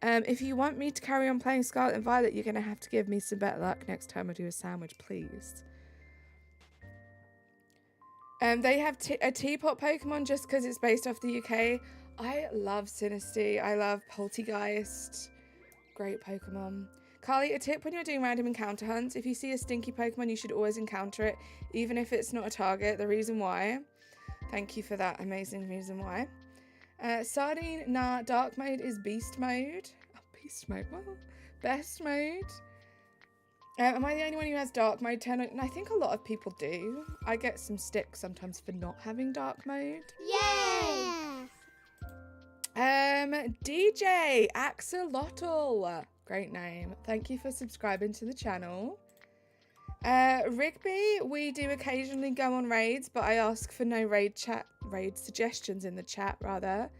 If you want me to carry on playing Scarlet and Violet, you're going to have to give me some better luck next time I do a sandwich, please. They have a teapot Pokemon just because it's based off the UK. I love Sinistea. I love Poltegeist. Great Pokemon. Carly, a tip when you're doing random encounter hunts. If you see a stinky Pokemon, you should always encounter it, even if it's not a target. The reason why. Thank you for that amazing reason why. Sardine, nah, dark mode is beast mode. Oh, beast mode, well, best mode. Am I the only one who has dark mode turned on? I think a lot of people do. I get some stick sometimes for not having dark mode. Yes! DJ Axolotl. Great name. Thank you for subscribing to the channel. Rigby, we do occasionally go on raids, but I ask for no raid suggestions in the chat, rather.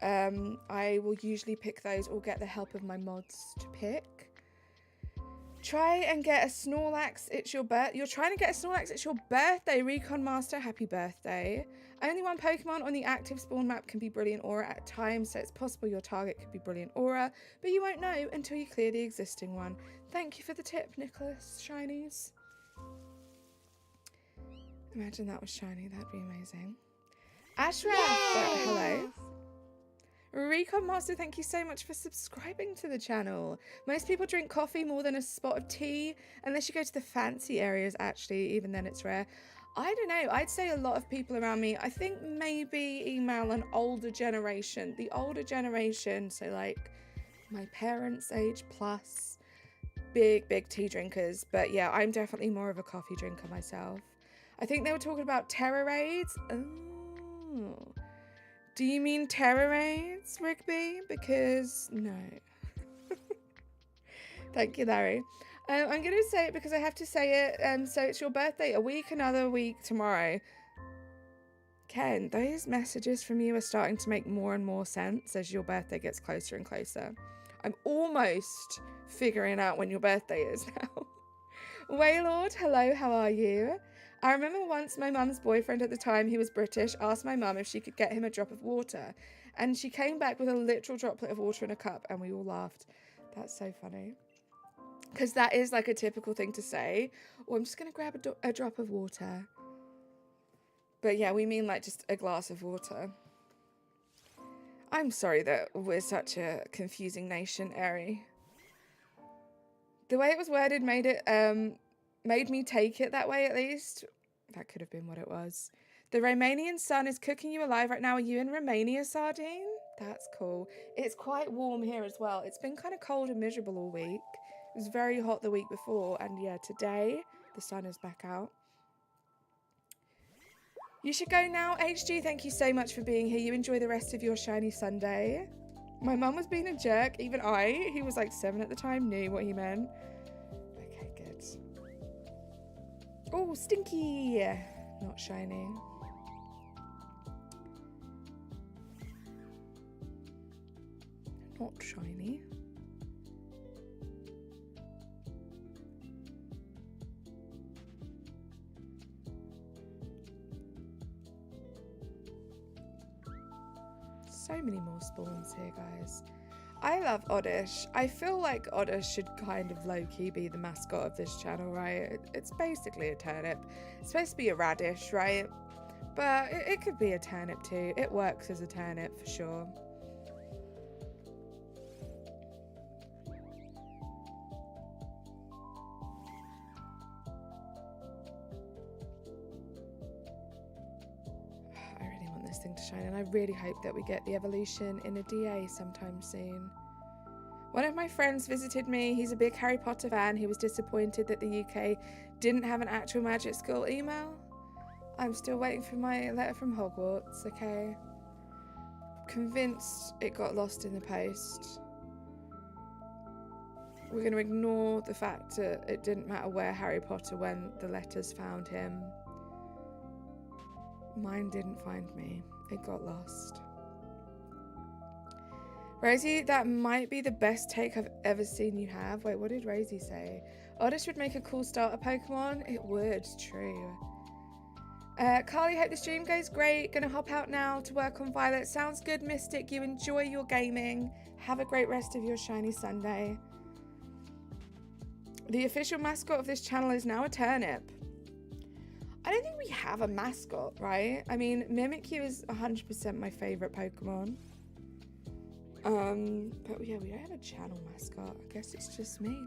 I will usually pick those or get the help of my mods to pick. Try and get a Snorlax. It's your You're trying to get a Snorlax. It's your birthday. Recon Master, happy birthday. Only one Pokemon on the active spawn map can be Brilliant Aura at a time, so it's possible your target could be Brilliant Aura, but you won't know until you clear the existing one. Thank you for the tip, Nicholas. Shinies. Imagine that was shiny. That'd be amazing. Ashraf, hello. Recon Master, thank you so much for subscribing to the channel. Most people drink coffee more than a spot of tea, unless you go to the fancy areas, actually, even then it's rare. I don't know, I'd say a lot of people around me, I think maybe email an older generation. The older generation, so like my parents' age plus, big tea drinkers. But yeah, I'm definitely more of a coffee drinker myself. I think they were talking about terror raids. Oh. Do you mean terror raids, Rigby? Because no. Thank you, Larry. I'm going to say it because I have to say it. So it's your birthday another week tomorrow. Ken, those messages from you are starting to make more and more sense as your birthday gets closer and closer. I'm almost figuring out when your birthday is now. Waylord, hello, how are you? I remember once my mum's boyfriend at the time, he was British, asked my mum if she could get him a drop of water. And she came back with a literal droplet of water in a cup and we all laughed. That's so funny. Because that is like a typical thing to say. Oh, I'm just going to grab a drop of water. But yeah, we mean like just a glass of water. I'm sorry that we're such a confusing nation, Eri. The way it was worded made me take it that way, at least. That could have been what it was. The Romanian sun is cooking you alive right now. Are you in Romania, Sardine? That's cool. It's quite warm here as well. It's been kind of cold and miserable all week. It was very hot the week before. And yeah, today the sun is back out. You should go now, HG. Thank you so much for being here. You enjoy the rest of your shiny Sunday. My mum was being a jerk. Even he was like 7 at the time, knew what he meant. Okay, good. Oh, stinky. Not shiny. Not shiny. So many more spawns here, guys. I love Oddish. I feel like Oddish should kind of low-key be the mascot of this channel, right? It's basically a turnip. It's supposed to be a radish, right? But it could be a turnip too. It works as a turnip for sure. This thing to shine, and I really hope that we get the evolution in a DA sometime soon. One of my friends visited me. He's a big Harry Potter fan. He was disappointed that the UK didn't have an actual magic school email. I'm still waiting for my letter from Hogwarts, okay? Convinced it got lost in the post. We're going to ignore the fact that it didn't matter where Harry Potter went, the letters found him. Mine didn't find me. It got lost. Rosie, that might be the best take I've ever seen you have. Wait, what did Rosie say? Oddish would make a cool starter Pokemon. It would, true. Carly, hope the stream goes great. Gonna hop out now to work on Violet. Sounds good, Mystic. You enjoy your gaming. Have a great rest of your shiny Sunday. The official mascot of this channel is now a turnip. I don't think we have a mascot, right? I mean, Mimikyu is 100% my favorite Pokemon. But yeah, we don't have a channel mascot. I guess it's just me.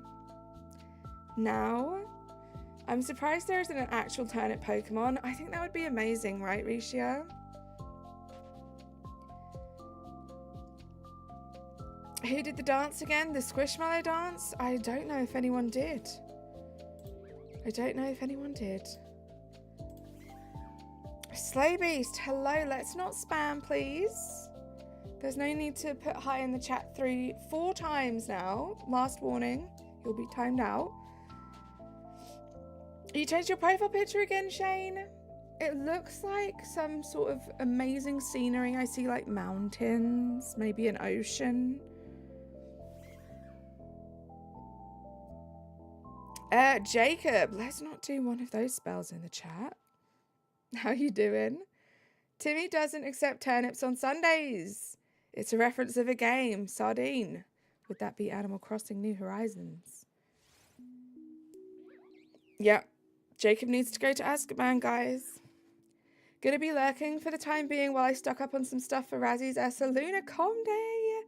Now, I'm surprised there isn't an actual turnip Pokemon. I think that would be amazing, right, Risha? Who did the dance again? The Squishmallow dance? I don't know if anyone did. Slay Beast, hello. Let's not spam, please. There's no need to put hi in the chat 4 times now. Last warning, you'll be timed out. You changed your profile picture again, Shane? It looks like some sort of amazing scenery. I see like mountains, maybe an ocean. Jacob, let's not do one of those spells in the chat. How you doing? Timmy doesn't accept turnips on Sundays. It's a reference of a game, Sardine. Would that be Animal Crossing New Horizons? Yep. Jacob needs to go to Azkaban, guys. Gonna be lurking for the time being while I stock up on some stuff for Razzie's Ursa Luna Com Day.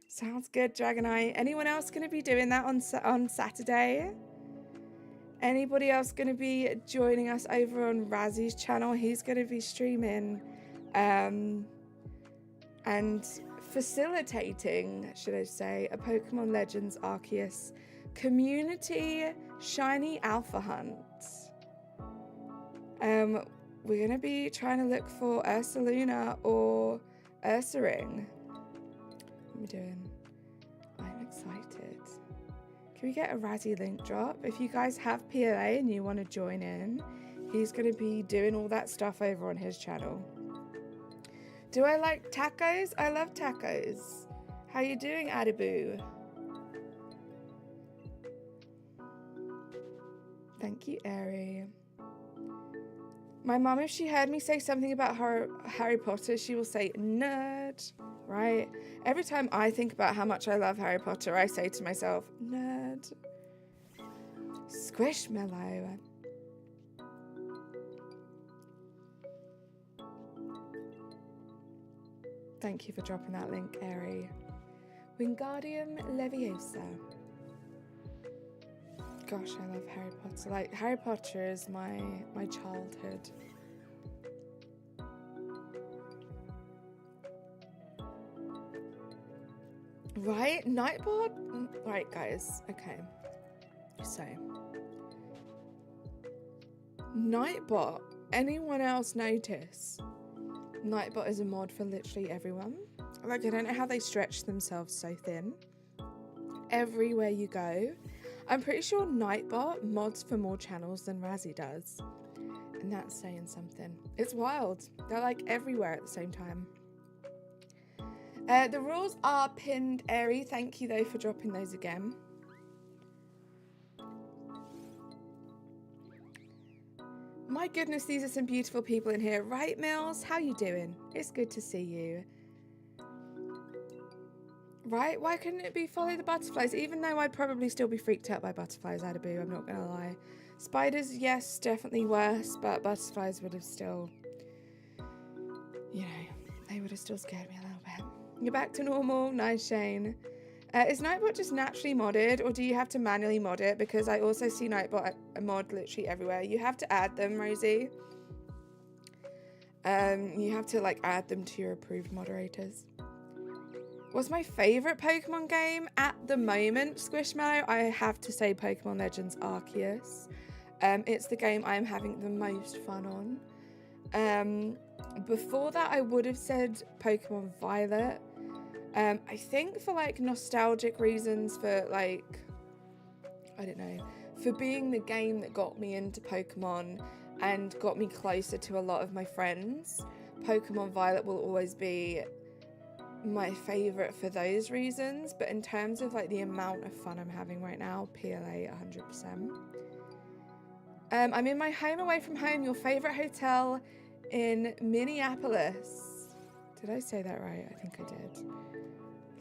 Sounds good, Dragonite. Anyone else gonna be doing that on Saturday? Anybody else gonna be joining us over on Razzie's channel? He's gonna be streaming and facilitating, should I say, a Pokemon Legends Arceus community shiny alpha hunt. We're going to be trying to look for Ursaluna or Ursaring. What are we doing? I'm excited. Can we get a Razzie link drop? If you guys have PLA and you want to join in, he's going to be doing all that stuff over on his channel. Do I like tacos? I love tacos. How you doing, Adibu? Thank you, Ari. My mum, if she heard me say something about Harry Potter, she will say, nerd, right? Every time I think about how much I love Harry Potter, I say to myself, nerd. Squishmallow. Thank you for dropping that link, Ari. Wingardium Leviosa. Gosh, I love Harry Potter. Like, Harry Potter is my childhood. Right? Nightbot? Right, guys. Okay. So. Nightbot. Anyone else notice? Nightbot is a mod for literally everyone. Like, I don't know how they stretch themselves so thin. Everywhere you go. I'm pretty sure Nightbot mods for more channels than Razzie does. And that's saying something. It's wild. They're like everywhere at the same time. The rules are pinned, Airy. Thank you though for dropping those again. My goodness, these are some beautiful people in here. Right, Mills? How you doing? It's good to see you. Right? Why couldn't it be follow the butterflies? Even though I'd probably still be freaked out by butterflies, Adaboo, I'm not going to lie. Spiders, yes, definitely worse, but butterflies would have still, you know, they would have still scared me a little bit. You're back to normal. Nice, Shane. Is Nightbot just naturally modded, or do you have to manually mod it? Because I also see Nightbot mod literally everywhere. You have to add them, Rosie. You have to, like, add them to your approved moderators. What's my favourite Pokemon game at the moment, Squishmallow? I have to say Pokemon Legends Arceus. It's the game I'm having the most fun on. Before that, I would have said Pokemon Violet. I think for, like, nostalgic reasons, for, like, I don't know, for being the game that got me into Pokemon and got me closer to a lot of my friends, Pokemon Violet will always be my favourite for those reasons. But in terms of, like, the amount of fun I'm having right now, PLA 100%. I'm in my home away from home, your favourite hotel in Minneapolis. Did I say that right? I think I did.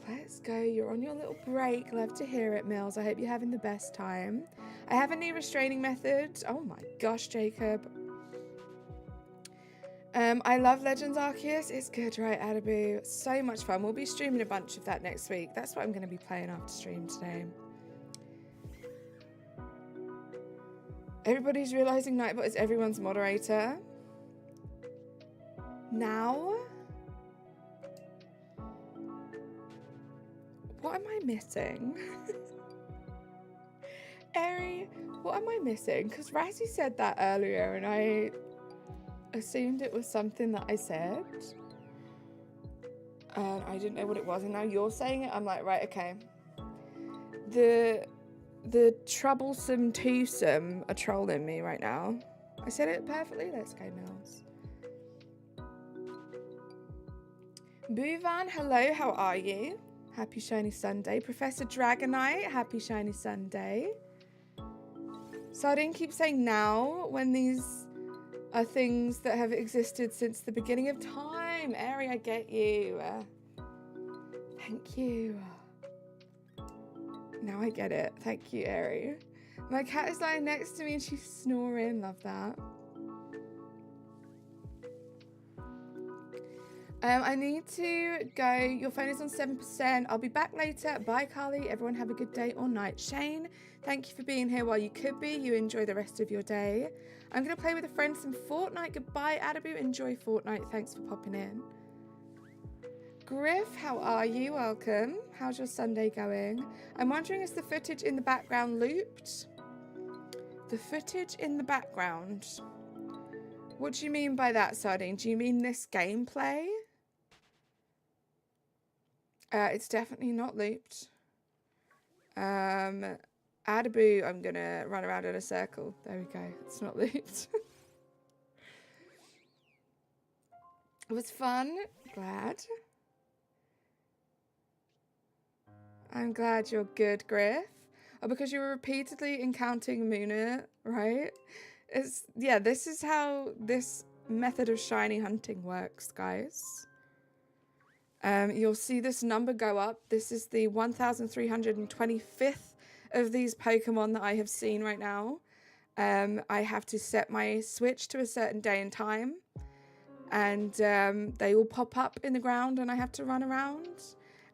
Let's go. You're on your little break. Love to hear it, Mills. I hope you're having the best time. I have a new restraining method. Oh my gosh, Jacob. I love Legends Arceus. It's good, right, Adaboo? So much fun. We'll be streaming a bunch of that next week. That's what I'm going to be playing after stream today. Everybody's realising Nightbot is everyone's moderator. Now? What am I missing? Eri, what am I missing? Because Razzie said that earlier and I assumed it was something that I said. And I didn't know what it was. And now you're saying it. I'm like, right, okay. The troublesome twosome are trolling me right now. I said it perfectly. Let's go, Mills. Bhuvan, hello, how are you? Happy Shiny Sunday. Professor Dragonite, happy Shiny Sunday. Sardine keeps saying now when these are things that have existed since the beginning of time. Ari, I get you. Thank you. Now I get it. Thank you, Ari. My cat is lying next to me and she's snoring. Love that. I need to go. Your phone is on 7%. I'll be back later. Bye, Carly. Everyone have a good day or night. Shane, thank you for being here while you could be. You enjoy the rest of your day. I'm going to play with a friend some Fortnite. Goodbye, Adabu. Enjoy Fortnite. Thanks for popping in. Griff, how are you? Welcome. How's your Sunday going? I'm wondering, is the footage in the background looped? The footage in the background. What do you mean by that, Sardine? Do you mean this gameplay? It's definitely not looped. Adabu, I'm gonna run around in a circle. There we go. It's not looped. It was fun. Glad. I'm glad you're good, Griff. Oh, because you were repeatedly encountering MUNNA, right? Yeah, this is how this method of shiny hunting works, guys. You'll see this number go up. This is the 1325th of these Pokemon that I have seen right now. I have to set my Switch to a certain day and time. And they all pop up in the ground and I have to run around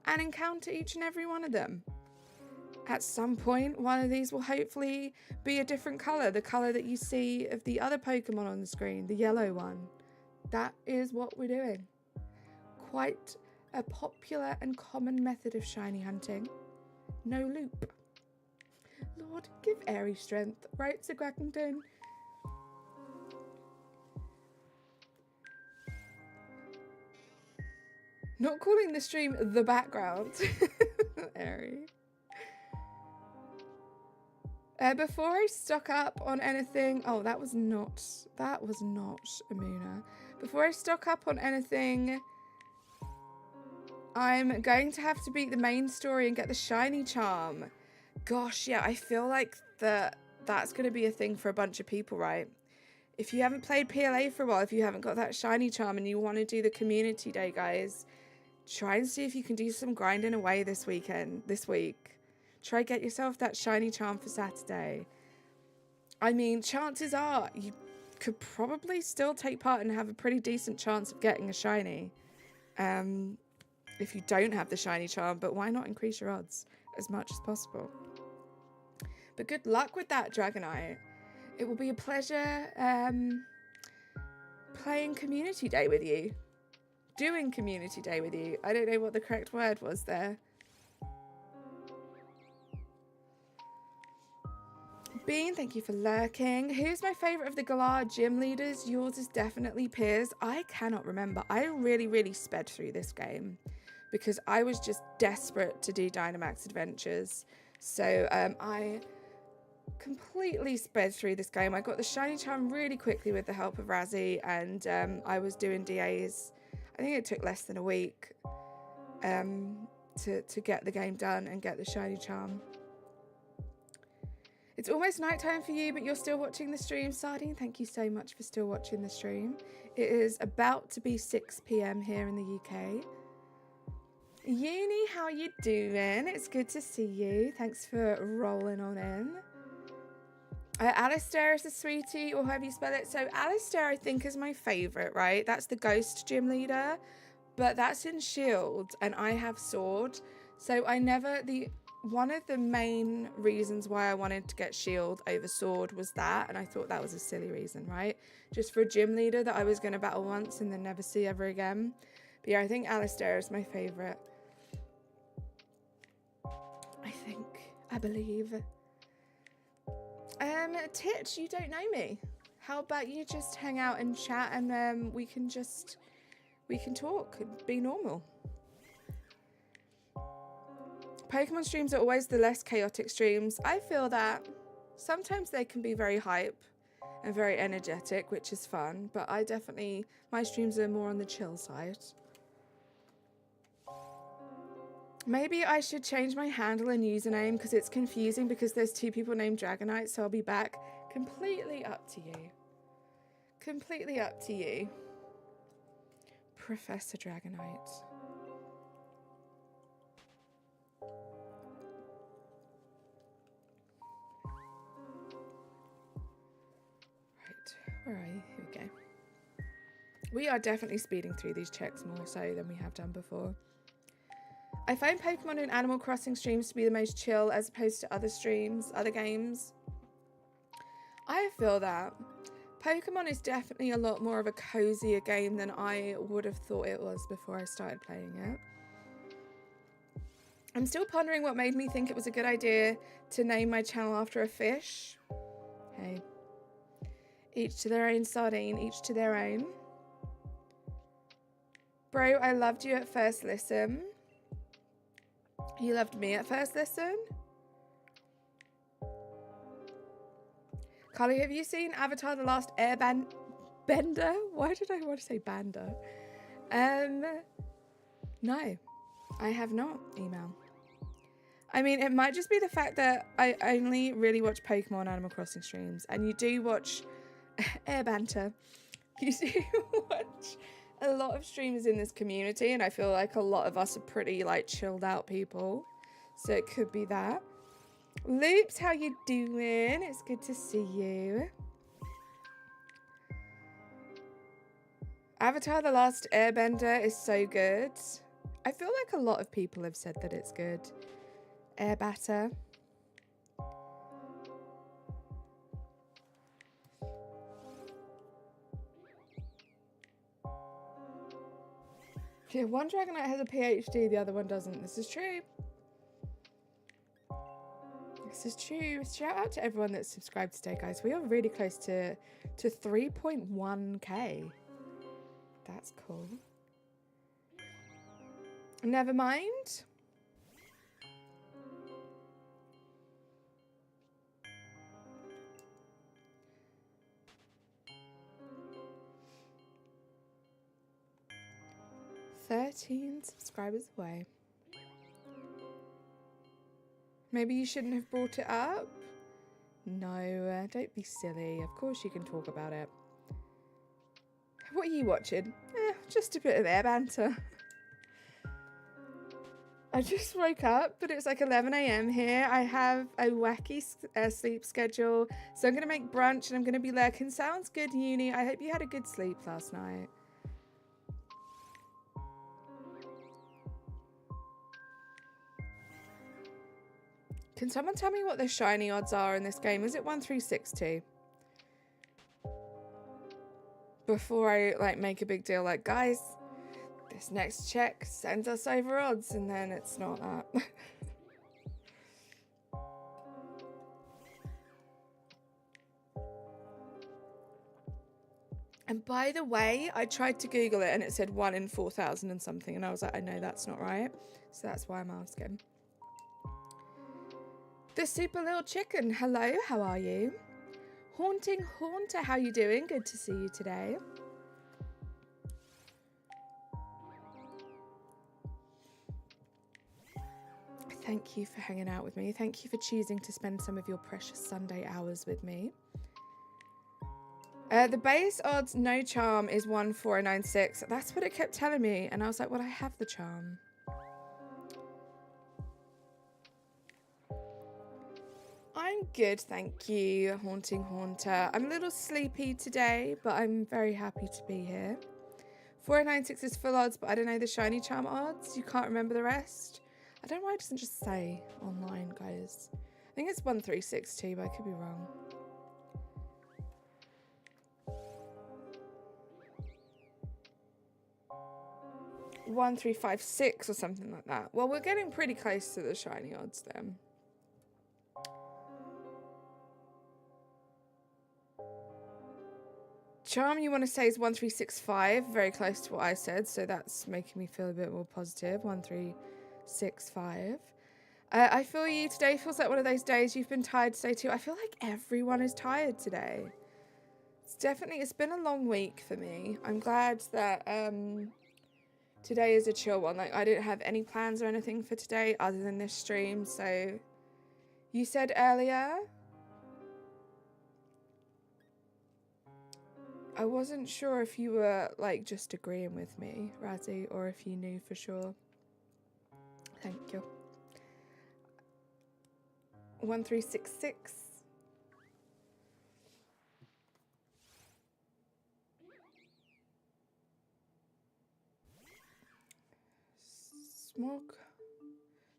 and encounter each and every one of them. At some point, one of these will hopefully be a different colour. The colour that you see of the other Pokemon on the screen, the yellow one. That is what we're doing. Quite a popular and common method of shiny hunting. No loop. Lord, give Airy strength. Right, Sir Quackington? Not calling the stream the background. Airy. Before I stock up on anything... Oh, that was not Amuna. Before I stock up on anything... I'm going to have to beat the main story and get the shiny charm. Gosh, yeah, I feel like that's going to be a thing for a bunch of people, right? If you haven't played PLA for a while, if you haven't got that shiny charm and you want to do the community day, guys, try and see if you can do some grinding away this week. Try get yourself that shiny charm for Saturday. I mean, chances are you could probably still take part and have a pretty decent chance of getting a shiny. If you don't have the shiny charm, but why not increase your odds as much as possible? But good luck with that, Dragonite. It will be a pleasure playing Community Day with you. Doing Community Day with you. I don't know what the correct word was there. Bean, thank you for lurking. Who's my favourite of the Galar gym leaders? Yours is definitely Piers. I cannot remember. I really sped through this game because I was just desperate to do Dynamax Adventures. So I completely sped through this game. I got the shiny charm really quickly with the help of Razzie, and I was doing DAs. I think it took less than a week to get the game done and get the shiny charm. It's almost nighttime for you, but you're still watching the stream. Sardine, thank you so much for still watching the stream. It is about to be 6 p.m. here in the UK. Uni, how you doing? It's good to see you. Thanks for rolling on in. Alistair is a sweetie, or however you spell it. So Alistair, I think, is my favourite, right? That's the ghost gym leader, but that's in Shield, and I have Sword. So one of the main reasons why I wanted to get Shield over Sword was that, and I thought that was a silly reason, right? Just for a gym leader that I was going to battle once and then never see ever again. But yeah, I think Alistair is my favourite. I believe. Titch, you don't know me. How about you just hang out and chat, and we can talk and be normal. Pokemon streams are always the less chaotic streams. I feel that sometimes they can be very hype and very energetic, which is fun, but my streams are more on the chill side. Maybe I should change my handle and username because it's confusing because there's 2 people named Dragonite, so I'll be back. Completely up to you. Completely up to you. Professor Dragonite. Right, where are you? Here we go. We are definitely speeding through these checks more so than we have done before. I find Pokemon and Animal Crossing streams to be the most chill as opposed to other streams, other games. I feel that. Pokemon is definitely a lot more of a cozier game than I would have thought it was before I started playing it. I'm still pondering what made me think it was a good idea to name my channel after a fish. Hey. Each to their own sardine, each to their own. Bro, I loved you at first listen. You loved me at first listen? Carly, have you seen Avatar The Last Airbender? Why did I want to say Banda? No, I have not. Email. I mean, it might just be the fact that I only really watch Pokemon Animal Crossing streams, and you do watch Airbender. You do watch a lot of streamers in this community, and I feel like a lot of us are pretty like chilled out people, so it could be that. Loops, how you doing? It's good to see you. Avatar The Last Airbender is so good. I feel like a lot of people have said that it's good. Airbatter. Yeah, one Dragonite has a PhD, the other one doesn't. This is true. This is true. Shout out to everyone that's subscribed today, guys. We are really close to 3.1k. That's cool. Never mind. "13 subscribers away. Maybe you shouldn't have brought it up? No, don't be silly. Of course you can talk about it. What are you watching? Just a bit of air banter. I just woke up, but it's like 11 AM here. I have a wacky sleep schedule, so I'm going to make brunch and I'm going to be lurking. Sounds good, Uni. I hope you had a good sleep last night. Can someone tell me what the shiny odds are in this game? Is it 1362? Before I like make a big deal like, guys, this next check sends us over odds, and then it's not that. And by the way, I tried to Google it and it said 1 in 4,000 and something, and I was like, I know that's not right. So that's why I'm asking. The super little chicken, hello, how are you? Haunting Haunter, how you doing? Good to see you today. Thank you for hanging out with me. Thank you for choosing to spend some of your precious Sunday hours with me. The base odds no charm is 14096. That's what it kept telling me, and I was like, well, I have the charm. I'm good, thank you, Haunting Haunter. I'm a little sleepy today, but I'm very happy to be here. 4096 is full odds, but I don't know the shiny charm odds. You can't remember the rest. I don't know why it doesn't just say online, guys. I think it's 1362, but I could be wrong. $1356 or something like that. Well, we're getting pretty close to the shiny odds then. Charm you want to say is 1365, very close to what I said, so that's making me feel a bit more positive. 1365. I feel you today feels like one of those days you've been tired today too. I feel like everyone is tired today. It's been a long week for me. I'm glad that today is a chill one. Like, I didn't have any plans or anything for today other than this stream. So you said earlier, I wasn't sure if you were like just agreeing with me, Razzie, or if you knew for sure. Thank you. 1366.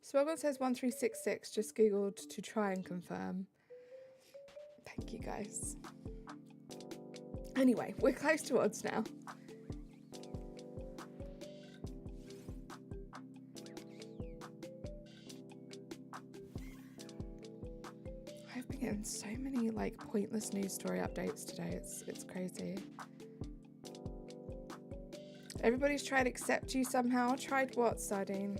Smog says 1366. Just googled to try and confirm. Thank you guys. Anyway, we're close to odds now. I've been getting so many like pointless news story updates today. It's crazy. Everybody's tried to accept you somehow. Tried what, Sardine?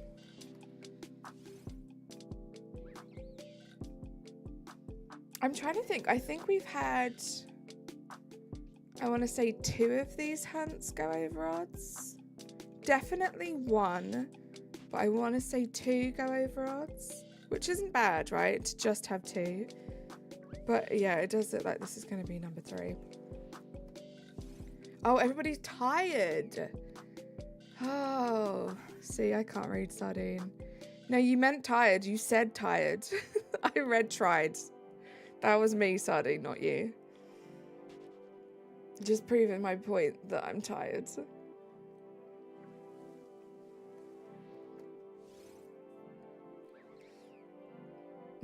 I'm trying to think. I think we've had, I want to say 2 of these hunts go over odds. Definitely 1, but I want to say 2 go over odds, which isn't bad, right? To just have 2. But yeah, it does look like this is going to be number 3. Oh, everybody's tired. Oh, see, I can't read, Sardine. No, you meant tired. You said tired. I read tried. That was me, Sardine, not you. Just proving my point that I'm tired.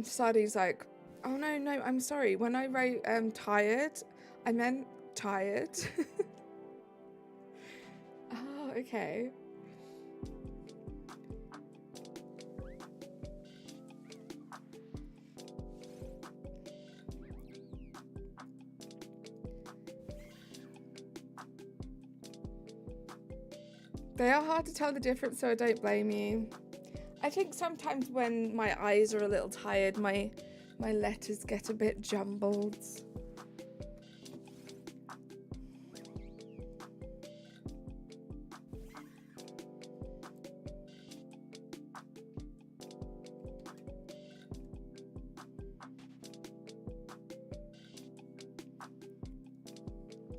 Sardi's like, oh no, I'm sorry. When I wrote tired, I meant tired. Oh, okay. They are hard to tell the difference, so I don't blame you. I think sometimes when my eyes are a little tired, my letters get a bit jumbled.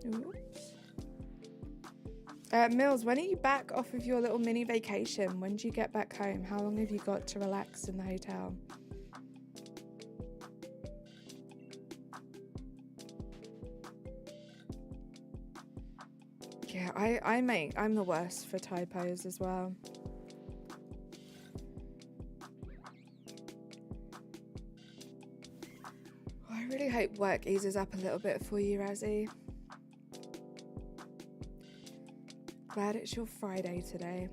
Oops. Mills, when are you back off of your little mini vacation? When do you get back home? How long have you got to relax in the hotel? Yeah, I'm the worst for typos as well. I really hope work eases up a little bit for you, Razzie. Glad it's your Friday today.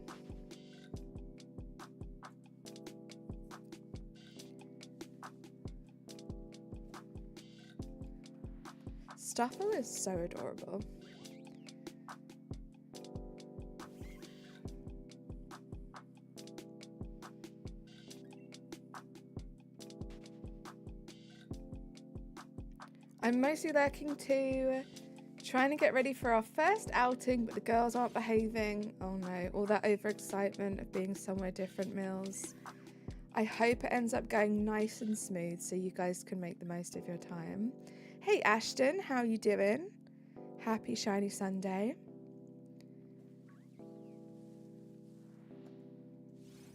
Stuffle is so adorable. I'm mostly lurking too. Trying to get ready for our first outing, but the girls aren't behaving. Oh no, all that overexcitement of being somewhere different, Mills. I hope it ends up going nice and smooth so you guys can make the most of your time. Hey Ashton, how you doing? Happy shiny Sunday.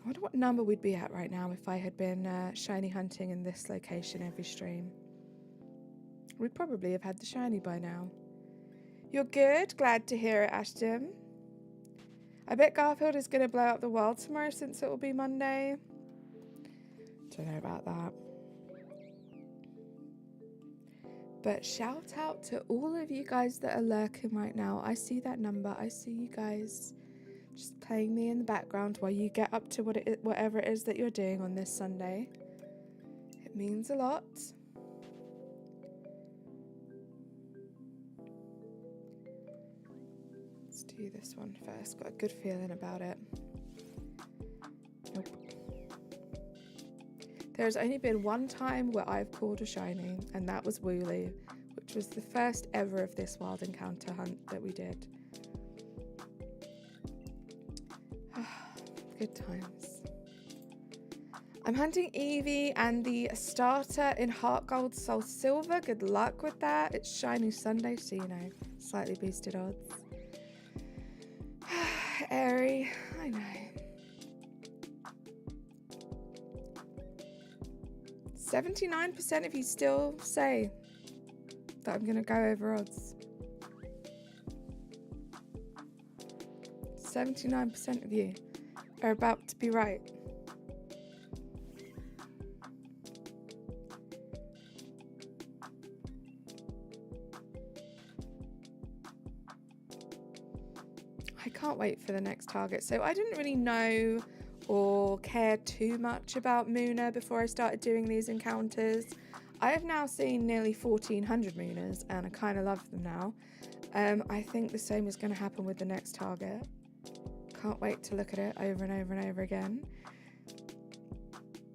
I wonder what number we'd be at right now if I had been shiny hunting in this location every stream. We'd probably have had the shiny by now. You're good? Glad to hear it, Ashton. I bet Garfield is going to blow up the world tomorrow since it will be Monday. Don't know about that. But shout out to all of you guys that are lurking right now. I see that number. I see you guys just playing me in the background while you get up to whatever it is that you're doing on this Sunday. It means a lot. Let's do this one first. Got a good feeling about it. Nope. There's only been one time where I've called a shiny, and that was Wooloo, which was the first ever of this wild encounter hunt that we did. Good times. I'm hunting Eevee and the starter in Heart Gold Soul Silver. Good luck with that. It's Shiny Sunday, so you know, slightly boosted odds. Airy, I know. 79% of you still say that I'm going to go over odds. 79% of you are about to be right. I can't wait for the next target. So I didn't really know or care too much about MUNNA before I started doing these encounters. I have now seen nearly 1,400 MUNNAs and I kind of love them now. I think the same is going to happen with the next target. Can't wait to look at it over and over and over again.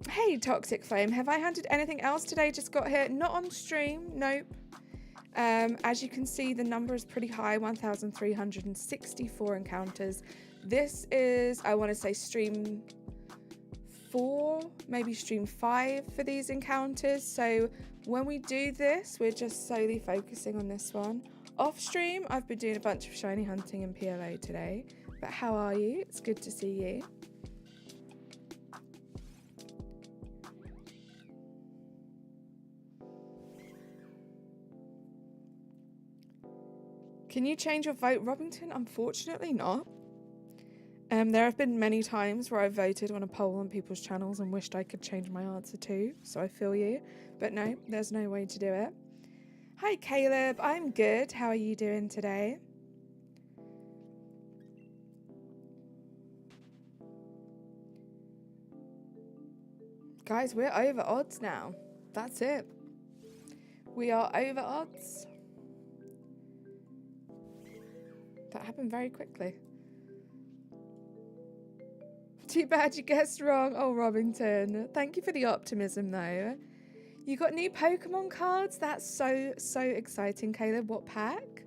Hey, Toxic Flame, have I hunted anything else today? Just got here. Not on stream, nope. As you can see, the number is pretty high, 1,364 encounters. This is, I want to say, stream 4, maybe stream 5 for these encounters. So when we do this, we're just solely focusing on this one. Off stream, I've been doing a bunch of shiny hunting and PLA today. But how are you? It's good to see you. Can you change your vote, Robington? Unfortunately not. There have been many times where I've voted on a poll on people's channels and wished I could change my answer too, so I feel you. But no, there's no way to do it. Hi Caleb, I'm good. How are you doing today? Guys, we're over odds now. That's it. We are over odds. That happened very quickly. Too bad you guessed wrong. Oh, Robington. Thank you for the optimism, though. You got new Pokemon cards? That's so exciting, Caleb. What pack?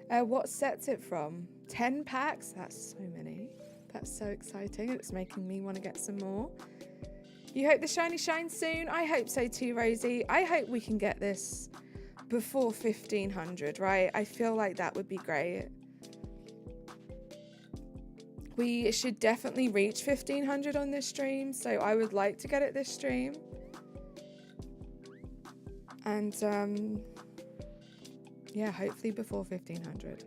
What set's it from? 10 packs? That's so many. That's so exciting. It's making me want to get some more. You hope the shiny shines soon? I hope so too, Rosie. I hope we can get this before 1,500, right? I feel like that would be great. We should definitely reach 1,500 on this stream, so I would like to get it this stream. And yeah, hopefully before 1,500.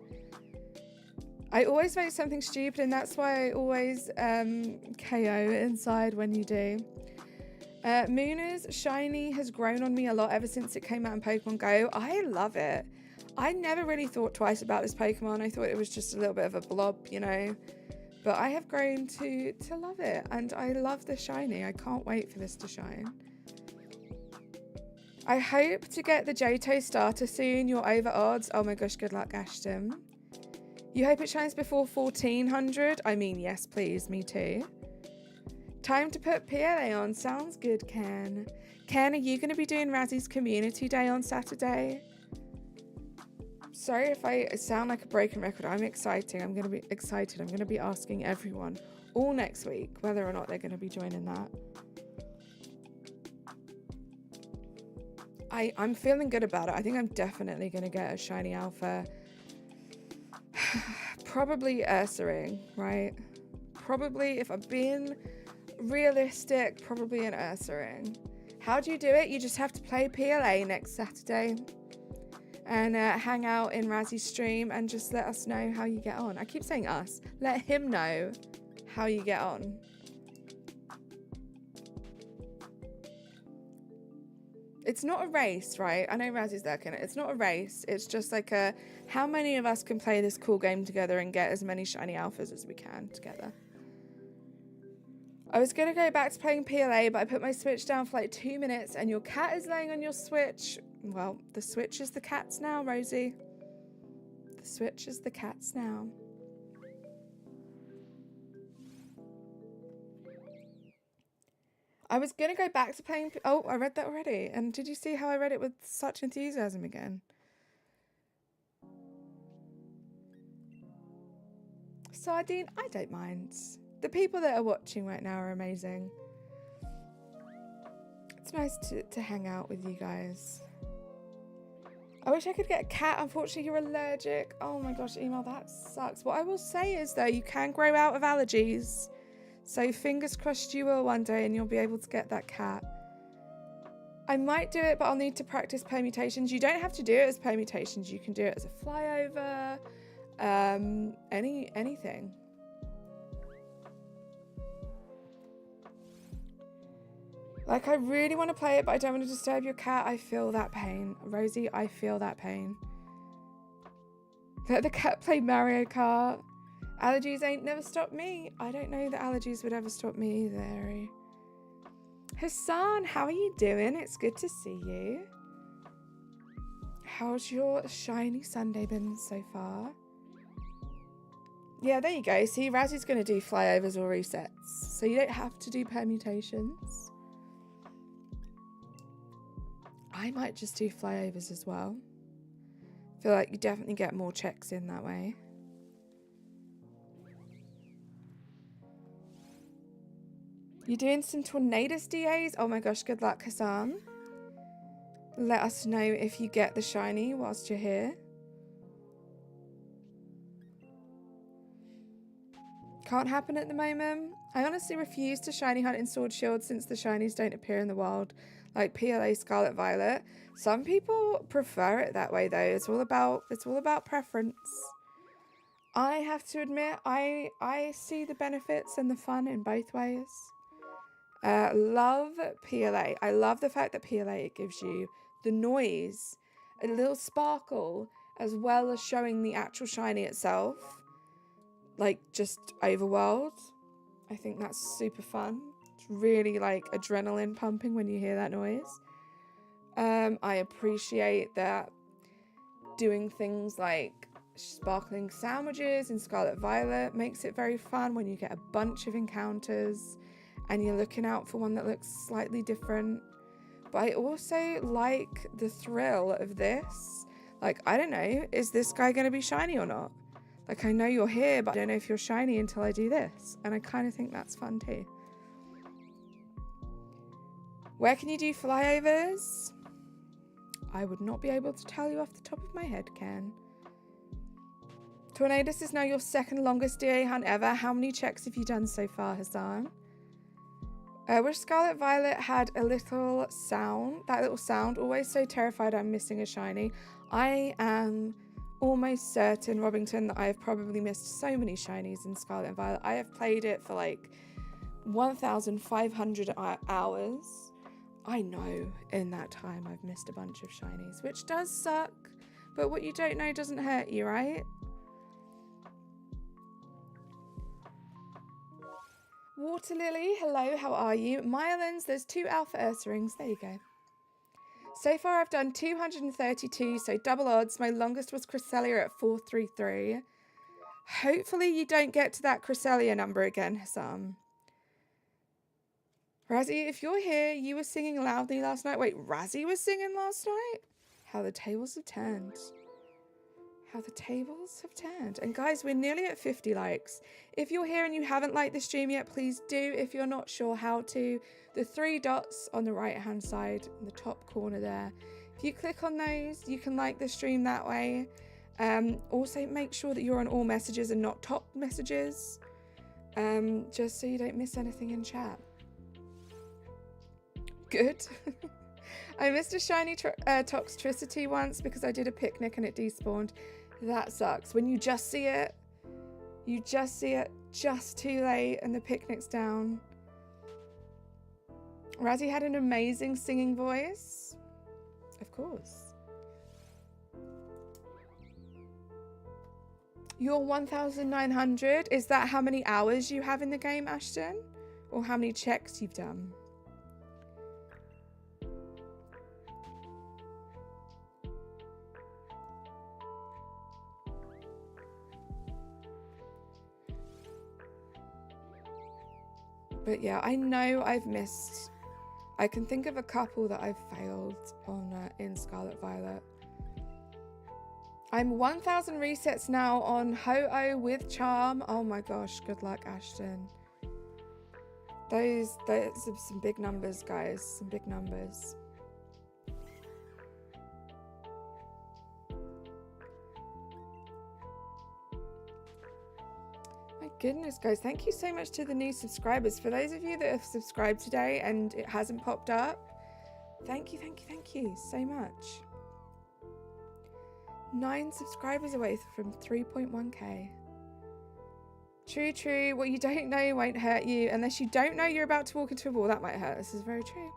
I always vote something stupid, and that's why I always KO inside when you do. MUNNA's shiny has grown on me a lot ever since it came out in Pokemon Go. I love it. I never really thought twice about this Pokemon. I thought it was just a little bit of a blob, you know. But I have grown to love it, and I love the shiny. I can't wait for this to shine. I hope to get the Johto starter soon. You're over odds. Oh my gosh, good luck, Ashton. You hope it shines before 1,400? I mean, yes, please. Me too. Time to put PLA on. Sounds good, Ken. Ken, are you going to be doing Razzie's Community Day on Saturday? Sorry if I sound like a broken record. I'm excited. I'm going to be excited. I'm going to be asking everyone all next week whether or not they're going to be joining that. I'm feeling good about it. I think I'm definitely going to get a shiny alpha. Probably Ursaring, right? Probably, if I'm being realistic, probably an Ursaring. How do you do it? You just have to play PLA next Saturday and hang out in Razzie's stream and just let us know how you get on. I keep saying us. Let him know how you get on. It's not a race, right? I know Razzie's lurking it. It's not a race. It's just like a, how many of us can play this cool game together and get as many shiny alphas as we can together. I was going to go back to playing PLA, but I put my Switch down for like 2 minutes and your cat is laying on your Switch. Well, the Switch is the cat's now, Rosie. The Switch is the cat's now. I was going to go back to playing... Oh, I read that already. And did you see how I read it with such enthusiasm again? Sardine, I don't mind. the people that are watching right now are amazing. It's nice to hang out with you guys. I wish I could get a cat. Unfortunately, you're allergic. Oh my gosh, email, that sucks. What I will say is, though, you can grow out of allergies. So fingers crossed you will one day and you'll be able to get that cat. I might do it, but I'll need to practice permutations. You don't have to do it as permutations. You can do it as a flyover, anything. Like, I really want to play it, but I don't want to disturb your cat. I feel that pain. Rosie, I feel that pain. Let the cat play Mario Kart. Allergies ain't never stopped me. I don't know that allergies would ever stop me either, Ari. Hassan, how are you doing? It's good to see you. How's your shiny Sunday been so far? Yeah, there you go. See, Razzy's going to do flyovers or resets. So you don't have to do permutations. I might just do flyovers as well. Feel like you definitely get more checks in that way. You're doing some Tornadus DAs? Oh my gosh, good luck, Hassan. Let us know if you get the shiny whilst you're here. Can't happen at the moment. I honestly refuse to shiny hunt in Sword Shield since the shinies don't appear in the wild, like PLA Scarlet Violet. Some people prefer it that way though. It's all about preference. I have to admit, I see the benefits and the fun in both ways. Love PLA. I love the fact that PLA, it gives you the noise, a little sparkle, as well as showing the actual shiny itself, like just overworld. I think that's super fun. It's really like adrenaline pumping when you hear that noise. I appreciate that doing things like sparkling sandwiches in Scarlet Violet makes it very fun when you get a bunch of encounters and you're looking out for one that looks slightly different. But I also like the thrill of this. Like, I don't know, is this guy going to be shiny or not? Like, I know you're here, but I don't know if you're shiny until I do this. And I kind of think that's fun too. Where can you do flyovers? I would not be able to tell you off the top of my head, Ken. Tornadus is now your second longest DA hunt ever. How many checks have you done so far, Hassan? Wish Scarlet Violet had a little sound. That little sound, always so terrified I'm missing a shiny. I am almost certain, Robbington, that I have probably missed so many shinies in Scarlet and Violet. I have played it for like 1,500 hours. I know in that time I've missed a bunch of shinies, which does suck, but what you don't know doesn't hurt you, right? Water Lily, hello, how are you? Mylands, there's 2 Alpha Ursa rings. There you go. So far I've done 232, so double odds. My longest was Cresselia at 433. Hopefully you don't get to that Cresselia number again, Hassan. Razzie, if you're here, you were singing loudly last night. Wait, Razzie was singing last night? How the tables have turned. How the tables have turned. And guys, we're nearly at 50 likes. If you're here and you haven't liked the stream yet, please do. If you're not sure how to, the 3 dots on the right hand side in the top corner there. If you click on those, you can like the stream that way. Also make sure that you're on all messages and not top messages. Just so you don't miss anything in chat. Good. I missed a shiny Toxtricity once because I did a picnic and it despawned. That sucks. When you just see it just too late and the picnic's down. Razzie had an amazing singing voice. Of course. You're 1,900. Is that how many hours you have in the game, Ashton? Or how many checks you've done? But yeah, I know I've missed. I can think of a couple that I've failed on in Scarlet Violet. I'm 1,000 resets now on Ho-Oh with Charm. Oh my gosh, good luck, Ashton. Those are some big numbers, guys. Some big numbers. My goodness, guys. Thank you so much to the new subscribers. For those of you that have subscribed today and it hasn't popped up, thank you so much. 9 subscribers away from 3.1k. True. What you don't know won't hurt you. Unless you don't know you're about to walk into a wall, that might hurt. This is very true.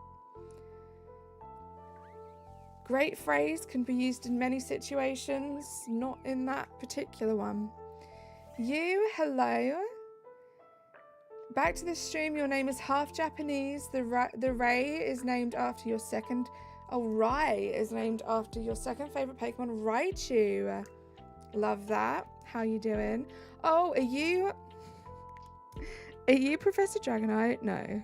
Great phrase, can be used in many situations, not in that particular one. You, hello. Back to the stream, your name is half Japanese. The Ray is named after your second... Oh, Rai is named after your second favourite Pokemon, Raichu. Love that. How you doing? Oh, are you Professor Dragonite? No.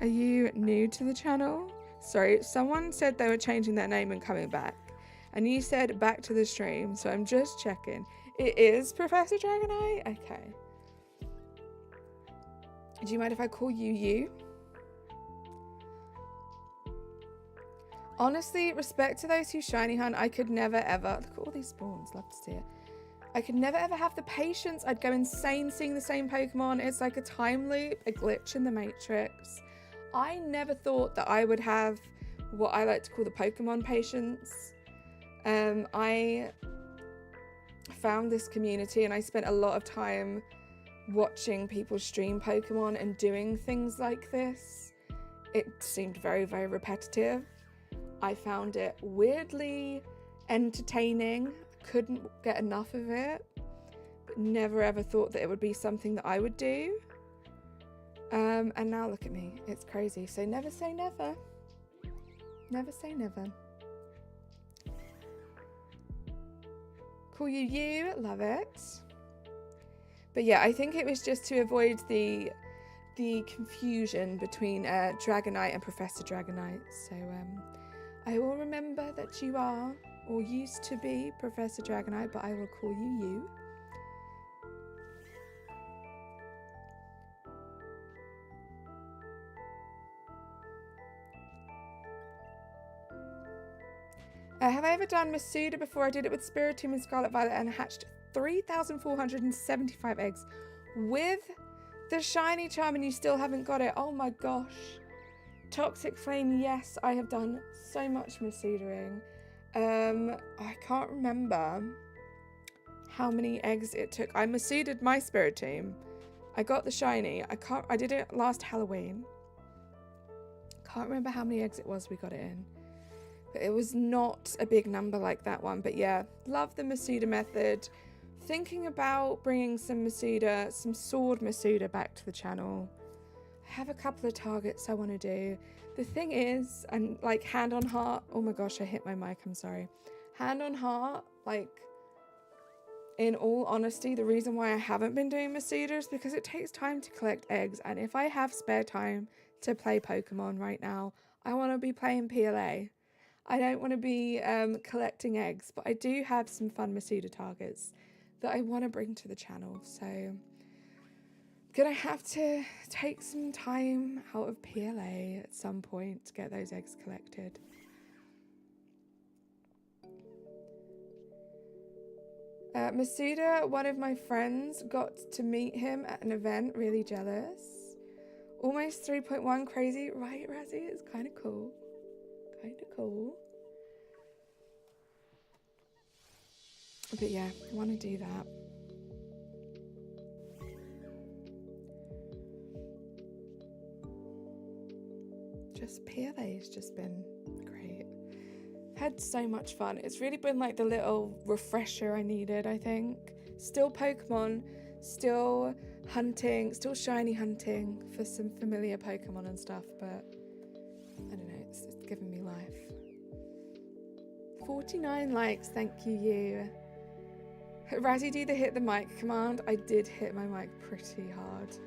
Are you new to the channel? Sorry, someone said they were changing their name and coming back. And you said back to the stream, so I'm just checking. It is Professor Dragonite? Okay. Do you mind if I call you? Honestly, respect to those who shiny hunt. I could never ever... Look at all these spawns. Love to see it. I could never ever have the patience. I'd go insane seeing the same Pokemon. It's like a time loop, a glitch in the Matrix. I never thought that I would have what I like to call the Pokemon patience. I found this community and I spent a lot of time watching people stream Pokemon and doing things like this. It seemed very, very repetitive. I found it weirdly entertaining. Couldn't get enough of it, but never ever thought that it would be something that I would do. And now look at me. It's crazy. So never say never. Never say never. Call you. Love it. But yeah, I think it was just to avoid the confusion between Dragonite and Professor Dragonite. So I will remember that you are, or used to be, Professor Dragonite, but I will call you. Have I ever done Masuda before? I did it with Spiritomb and Scarlet Violet and hatched 3,475 eggs with the shiny charm, and you still haven't got it. Oh my gosh. Toxic Flame, yes, I have done so much Masudering. I can't remember how many eggs it took. I Masuded my Spiritomb. I got the shiny. I did it last Halloween. Can't remember how many eggs it was we got it in. But it was not a big number like that one. But yeah, love the Masuda method. Thinking about bringing some sword Masuda back to the channel. I have a couple of targets I want to do. The thing is, and like hand on heart, oh my gosh, I hit my mic, I'm sorry. Hand on heart, like in all honesty, the reason why I haven't been doing Masuda is because it takes time to collect eggs. And if I have spare time to play Pokemon right now, I want to be playing PLA. I don't want to be collecting eggs, but I do have some fun Masuda targets that I want to bring to the channel. So gonna have to take some time out of PLA at some point to get those eggs collected. Masuda, one of my friends, got to meet him at an event. Really jealous. Almost 3.1, crazy, right, Razzie? It's kind of cool. But yeah, I want to do that. Just PLA's just been great. Had so much fun. It's really been like the little refresher I needed, I think. Still Pokemon, still hunting, still shiny hunting for some familiar Pokemon and stuff, but I don't know, it's given me life. 49 likes, thank you. Razzie, do the hit the mic command. I did hit my mic pretty hard.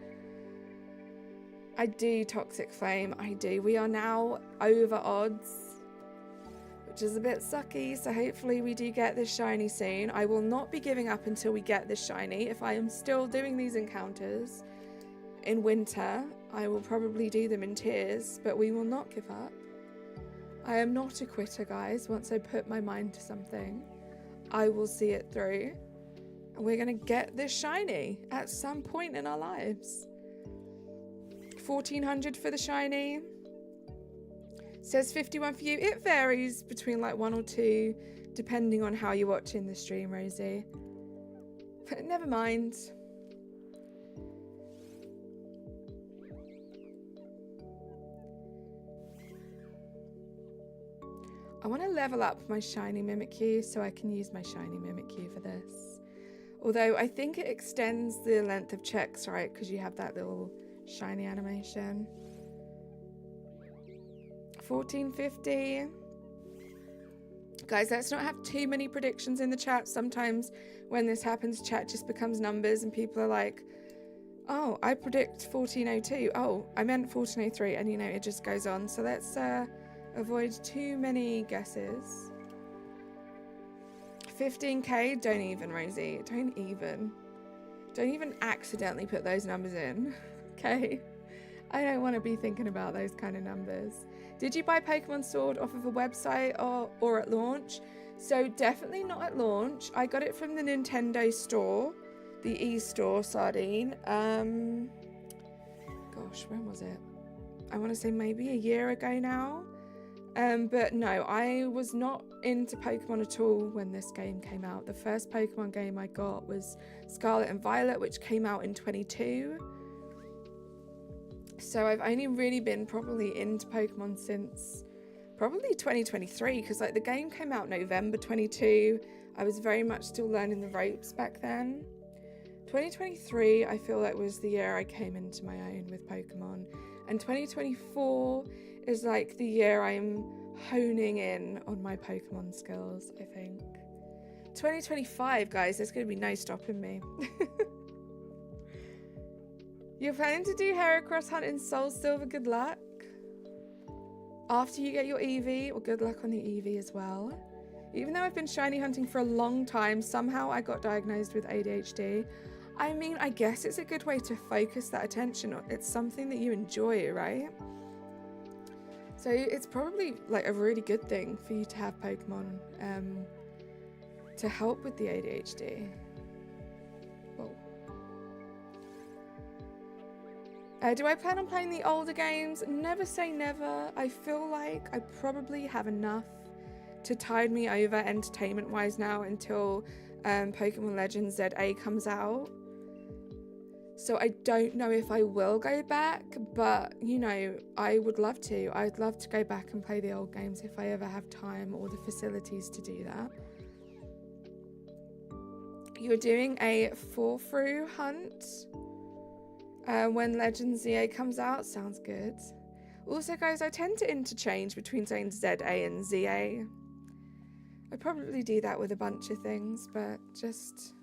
I do Toxic Flame, I do. We are now over odds, which is a bit sucky, so hopefully we do get this shiny soon. I will not be giving up until we get this shiny. If I am still doing these encounters in winter, I will probably do them in tiers, but we will not give up. I am not a quitter, guys. Once I put my mind to something, I will see it through. And we're going to get this shiny at some point in our lives. 1400 for the shiny. Says 51 for you. It varies between like 1 or 2, depending on how you're watching the stream, Rosie. But never mind. I want to level up my shiny Mimikyu so I can use my shiny Mimikyu for this. Although I think it extends the length of checks, right? Because you have that little shiny animation. 1450. Guys, let's not have too many predictions in the chat. Sometimes when this happens, chat just becomes numbers and people are like, oh, I predict 1402. Oh, I meant 1403. And, you know, it just goes on. So let's avoid too many guesses. 15k, don't even, Rosie. Don't even accidentally put those numbers in. Okay? I don't want to be thinking about those kind of numbers. Did you buy Pokemon Sword off of a website or at launch? So definitely not at launch. I got it from the Nintendo store, the e-store, Sardine. Gosh, when was it? I want to say maybe a year ago now. But no, I was not into Pokemon at all when this game came out. The first Pokemon game I got was Scarlet and Violet, which came out in 22. So I've only really been probably into Pokemon since probably 2023, because like the game came out November 22. I was very much still learning the ropes back then. 2023 I feel like was the year I came into my own with Pokemon, and 2024 is like the year I'm honing in on my Pokemon skills, I think. 2025, guys, there's going to be no stopping me. You're planning to do Heracross Hunt in Soul Silver, good luck. After you get your EV, or good luck on the EV as well. Even though I've been shiny hunting for a long time, somehow I got diagnosed with ADHD. I mean, I guess it's a good way to focus that attention. It's something that you enjoy, right? So it's probably like a really good thing for you to have Pokemon to help with the ADHD. Whoa. Do I plan on playing the older games? Never say never. I feel like I probably have enough to tide me over entertainment-wise now until Pokemon Legends ZA comes out. So I don't know if I will go back, but, you know, I would love to. I'd love to go back and play the old games if I ever have time or the facilities to do that. You're doing a fall-through hunt when Legends ZA comes out. Sounds good. Also, guys, I tend to interchange between saying ZA and ZA. I probably do that with a bunch of things, but just...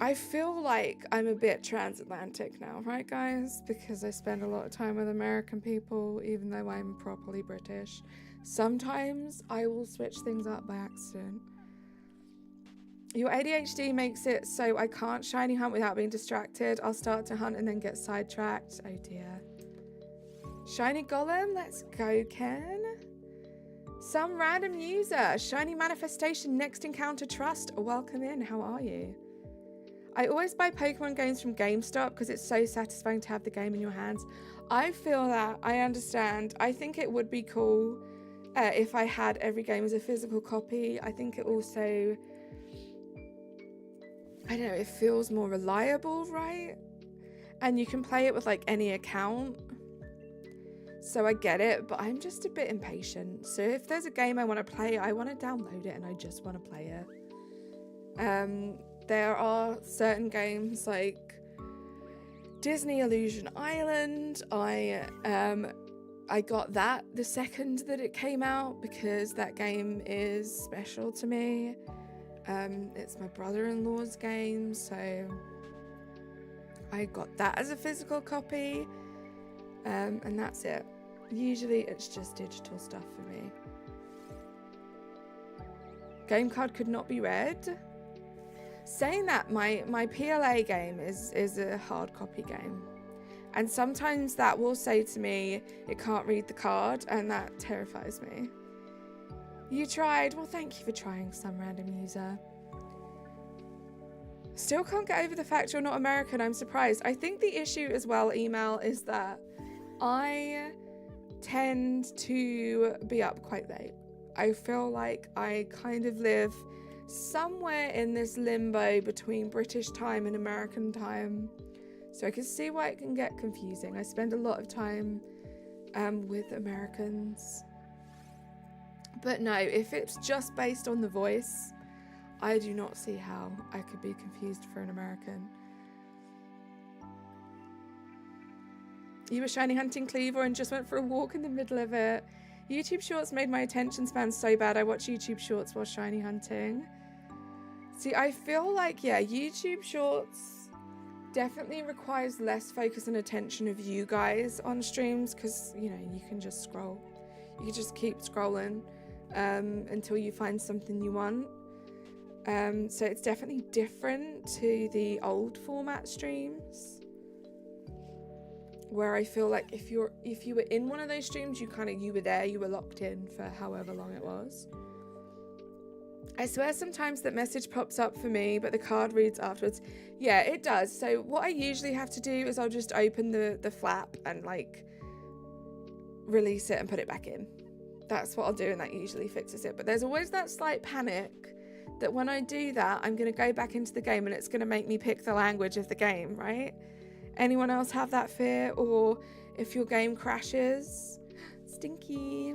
I feel like I'm a bit transatlantic now, right, guys? Because I spend a lot of time with American people, even though I'm properly British. Sometimes I will switch things up by accident. Your ADHD makes it so I can't shiny hunt without being distracted. I'll start to hunt and then get sidetracked. Oh dear. Shiny Golem, let's go, Ken. Some random user, shiny manifestation, next encounter trust. Welcome in, how are you? I always buy Pokemon games from GameStop because it's so satisfying to have the game in your hands. I feel that, I understand. I think it would be cool if I had every game as a physical copy. I think it also, I don't know, it feels more reliable, right? And you can play it with like any account. So I get it, but I'm just a bit impatient. So if there's a game I want to play, I want to download it and I just want to play it. There are certain games like Disney Illusion Island. I got that the second that it came out because that game is special to me. It's my brother-in-law's game, so I got that as a physical copy. And that's it. Usually it's just digital stuff for me. Game card could not be read. Saying that, my PLA game is a hard copy game. And sometimes that will say to me, it can't read the card, and that terrifies me. You tried. Well, thank you for trying, some random user. Still can't get over the fact you're not American. I'm surprised. I think the issue as well, email, is that I tend to be up quite late. I feel like I kind of live somewhere in this limbo between British time and American time. So I can see why it can get confusing. I spend a lot of time with Americans. But no, if it's just based on the voice, I do not see how I could be confused for an American. You were shiny hunting Cleaver and just went for a walk in the middle of it. YouTube Shorts made my attention span so bad I watch YouTube Shorts while shiny hunting. See, I feel like, yeah, YouTube Shorts definitely requires less focus and attention of you guys on streams because, you know, you can just scroll. You can just keep scrolling until you find something you want. So it's definitely different to the old format streams where I feel like if you were in one of those streams, you were there, you were locked in for however long it was. I swear sometimes that message pops up for me, but the card reads afterwards. Yeah, it does. So what I usually have to do is I'll just open the flap and like release it and put it back in. That's what I'll do, and that usually fixes it. But there's always that slight panic that when I do that, I'm going to go back into the game and it's going to make me pick the language of the game, right? Anyone else have that fear? Or if your game crashes, Stinky,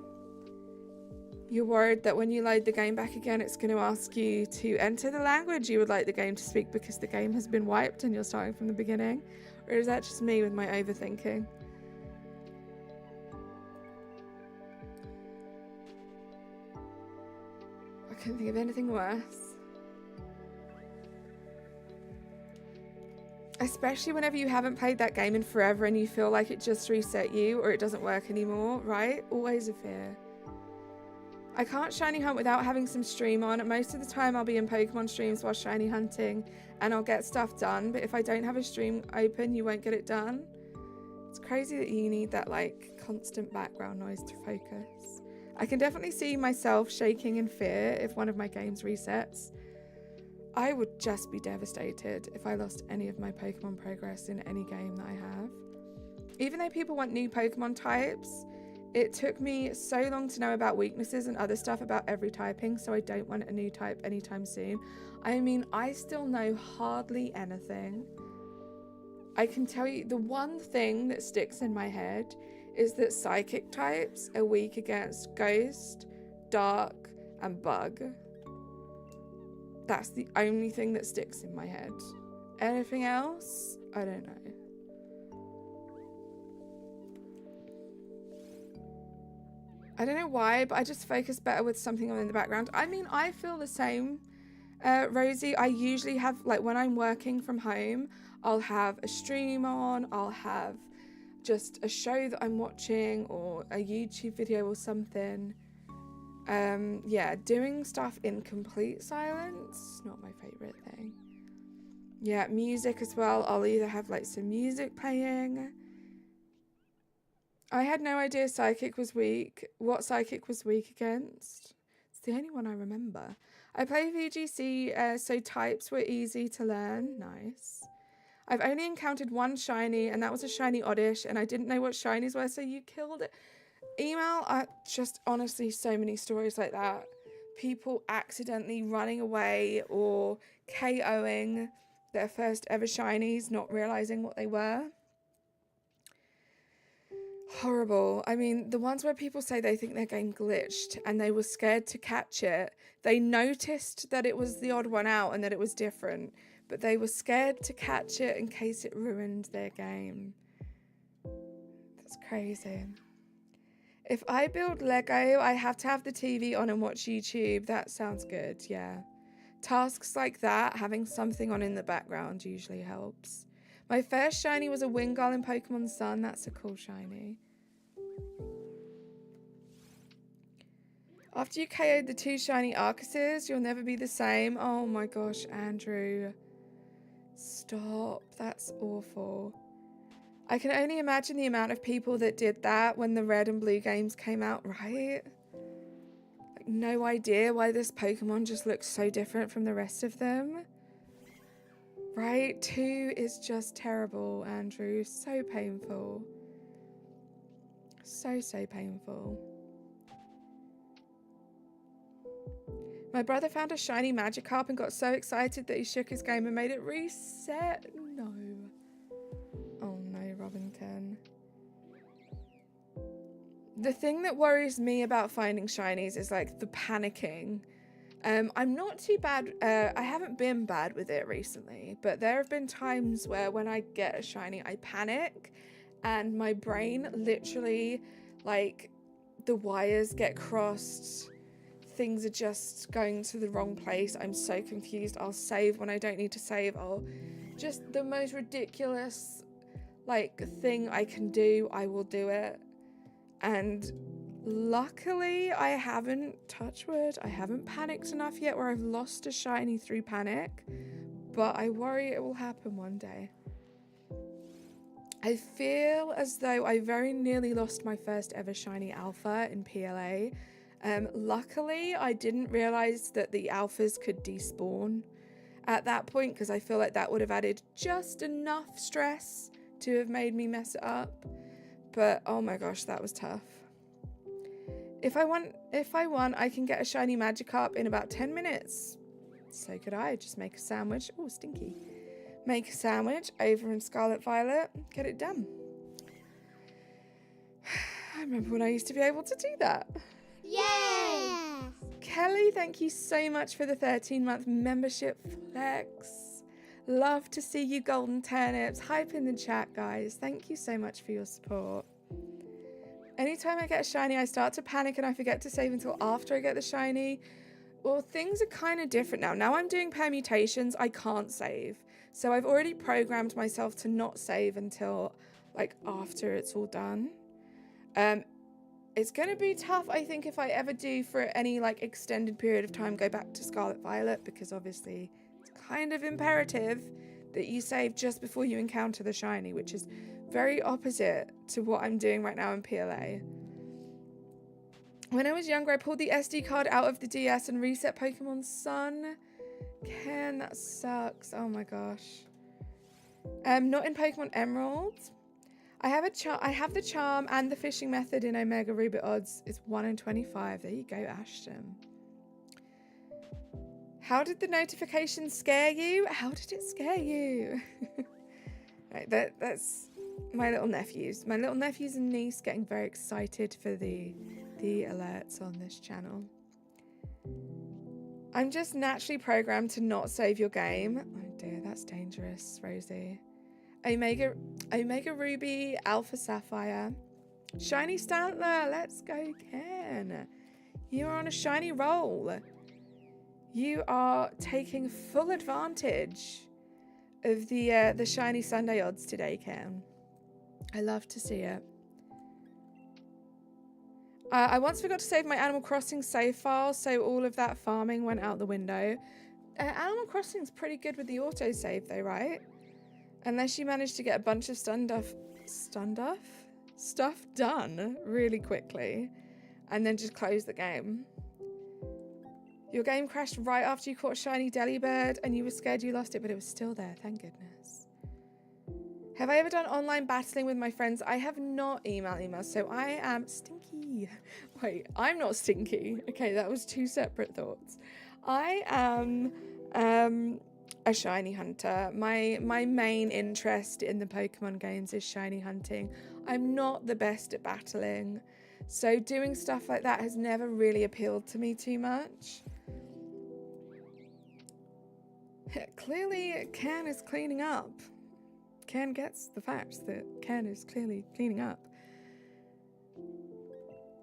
you're worried that when you load the game back again, it's going to ask you to enter the language you would like the game to speak because the game has been wiped and you're starting from the beginning? Or is that just me with my overthinking? I couldn't think of anything worse. Especially whenever you haven't played that game in forever and you feel like it just reset you or it doesn't work anymore, right? Always a fear. I can't shiny hunt without having some stream on. Most of the time I'll be in Pokemon streams while shiny hunting and I'll get stuff done. But if I don't have a stream open, you won't get it done. It's crazy that you need that like constant background noise to focus. I can definitely see myself shaking in fear if one of my games resets. I would just be devastated if I lost any of my Pokemon progress in any game that I have. Even though people want new Pokemon types, it took me so long to know about weaknesses and other stuff about every typing, so I don't want a new type anytime soon. I mean, I still know hardly anything. I can tell you the one thing that sticks in my head is that psychic types are weak against Ghost, Dark, and Bug. That's the only thing that sticks in my head. Anything else? I don't know. I don't know why, but I just focus better with something on in the background. I mean, I feel the same, Rosie. I usually have, like, when I'm working from home, I'll have a stream on, I'll have just a show that I'm watching or a YouTube video or something. Yeah, doing stuff in complete silence, not my favorite thing. Yeah, music as well. I'll either have like some music playing. I had no idea Psychic was weak. What Psychic was weak against? It's the only one I remember. I play VGC, so types were easy to learn. Nice. I've only encountered one shiny, and that was a shiny Oddish, and I didn't know what shinies were, so you killed it. Email, just honestly so many stories like that. People accidentally running away or KOing their first ever shinies, not realizing what they were. Horrible. I mean, the ones where people say they think their game glitched and they were scared to catch it. They noticed that it was the odd one out and that it was different, but they were scared to catch it in case it ruined their game. That's crazy. If I build Lego, I have to have the TV on and watch YouTube. That sounds good, yeah. Tasks like that, having something on in the background usually helps. My first shiny was a Wingull in Pokemon Sun. That's a cool shiny. After you KO'd the 2 shiny Arcuses, you'll never be the same. Oh my gosh, Andrew. Stop. That's awful. I can only imagine the amount of people that did that when the red and blue games came out, right? Like, no idea why this Pokemon just looks so different from the rest of them. Right? 2 is just terrible, Andrew. So painful. So painful. My brother found a shiny Magikarp and got so excited that he shook his game and made it reset. No. Oh no, Robinton. The thing that worries me about finding shinies is like the panicking. I'm not too bad. I haven't been bad with it recently, but there have been times where when I get a shiny, I panic and my brain literally, like, the wires get crossed. Things are just going to the wrong place. I'm so confused. I'll save when I don't need to save. I'll just the most ridiculous like thing I can do, I will do it. And luckily I haven't, touch wood, I haven't panicked enough yet where I've lost a shiny through panic, but I worry it will happen one day. I feel as though I very nearly lost my first ever shiny alpha in PLA. Luckily, I didn't realise that the alphas could despawn at that point because I feel like that would have added just enough stress to have made me mess it up. But oh my gosh, that was tough. If I won, I can get a shiny Magikarp in about 10 minutes. So could I. Just make a sandwich. Oh, stinky. Make a sandwich over in Scarlet Violet. Get it done. I remember when I used to be able to do that. Yay! Kelly, thank you so much for the 13-month membership flex. Love to see you, Golden Turnips. Hype in the chat, guys. Thank you so much for your support. Anytime I get a shiny, I start to panic and I forget to save until after I get the shiny. Well, things are kind of different now. Now I'm doing permutations, I can't save. So I've already programmed myself to not save until like after it's all done. It's going to be tough, I think, if I ever do for any like extended period of time go back to Scarlet Violet, because obviously it's kind of imperative that you save just before you encounter the shiny, which is very opposite to what I'm doing right now in PLA. When I was younger, I pulled the SD card out of the DS and reset Pokemon Sun. Ken, that sucks. Oh my gosh. Not in Pokemon Emerald. I have the charm and the fishing method in Omega Ruby odds. It's 1 in 25. There you go, Ashton. How did the notification scare you? How did it scare you? Right, that's my little nephews. My little nephews and niece getting very excited for the alerts on this channel. I'm just naturally programmed to not save your game. Oh dear, that's dangerous, Rosie. Omega Ruby, Alpha Sapphire. Shiny Stantler, let's go, Ken. You are on a shiny roll. You are taking full advantage of the shiny Sunday odds today, Ken. I love to see it. I once forgot to save my Animal Crossing save file, so all of that farming went out the window. Animal Crossing's pretty good with the autosave though, right? Unless you manage to get a bunch of stuff done really quickly and then just close the game. Your game crashed right after you caught a shiny Delibird and you were scared you lost it, but it was still there, thank goodness. Have I ever done online battling with my friends? I have not email, so I am stinky. Wait, I'm not stinky. Okay, that was 2 separate thoughts. I am a shiny hunter. My main interest in the Pokemon games is shiny hunting. I'm not the best at battling, so doing stuff like that has never really appealed to me too much. Clearly, Ken is cleaning up. Ken gets the fact that Ken is clearly cleaning up.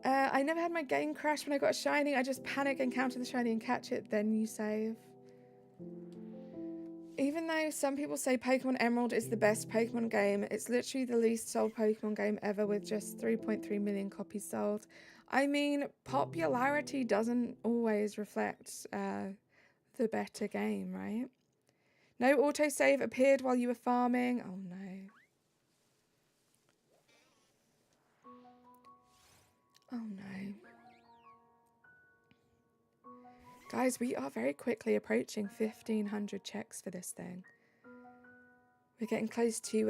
I never had my game crash when I got a shiny. I just panic, encounter the shiny and catch it, then you save. Even though some people say Pokemon Emerald is the best Pokemon game, it's literally the least sold Pokemon game ever with just 3.3 million copies sold. I mean, popularity doesn't always reflect the better game, right? No autosave appeared while you were farming. Oh no. Oh no. Guys, we are very quickly approaching 1,500 checks for this thing. We're getting close to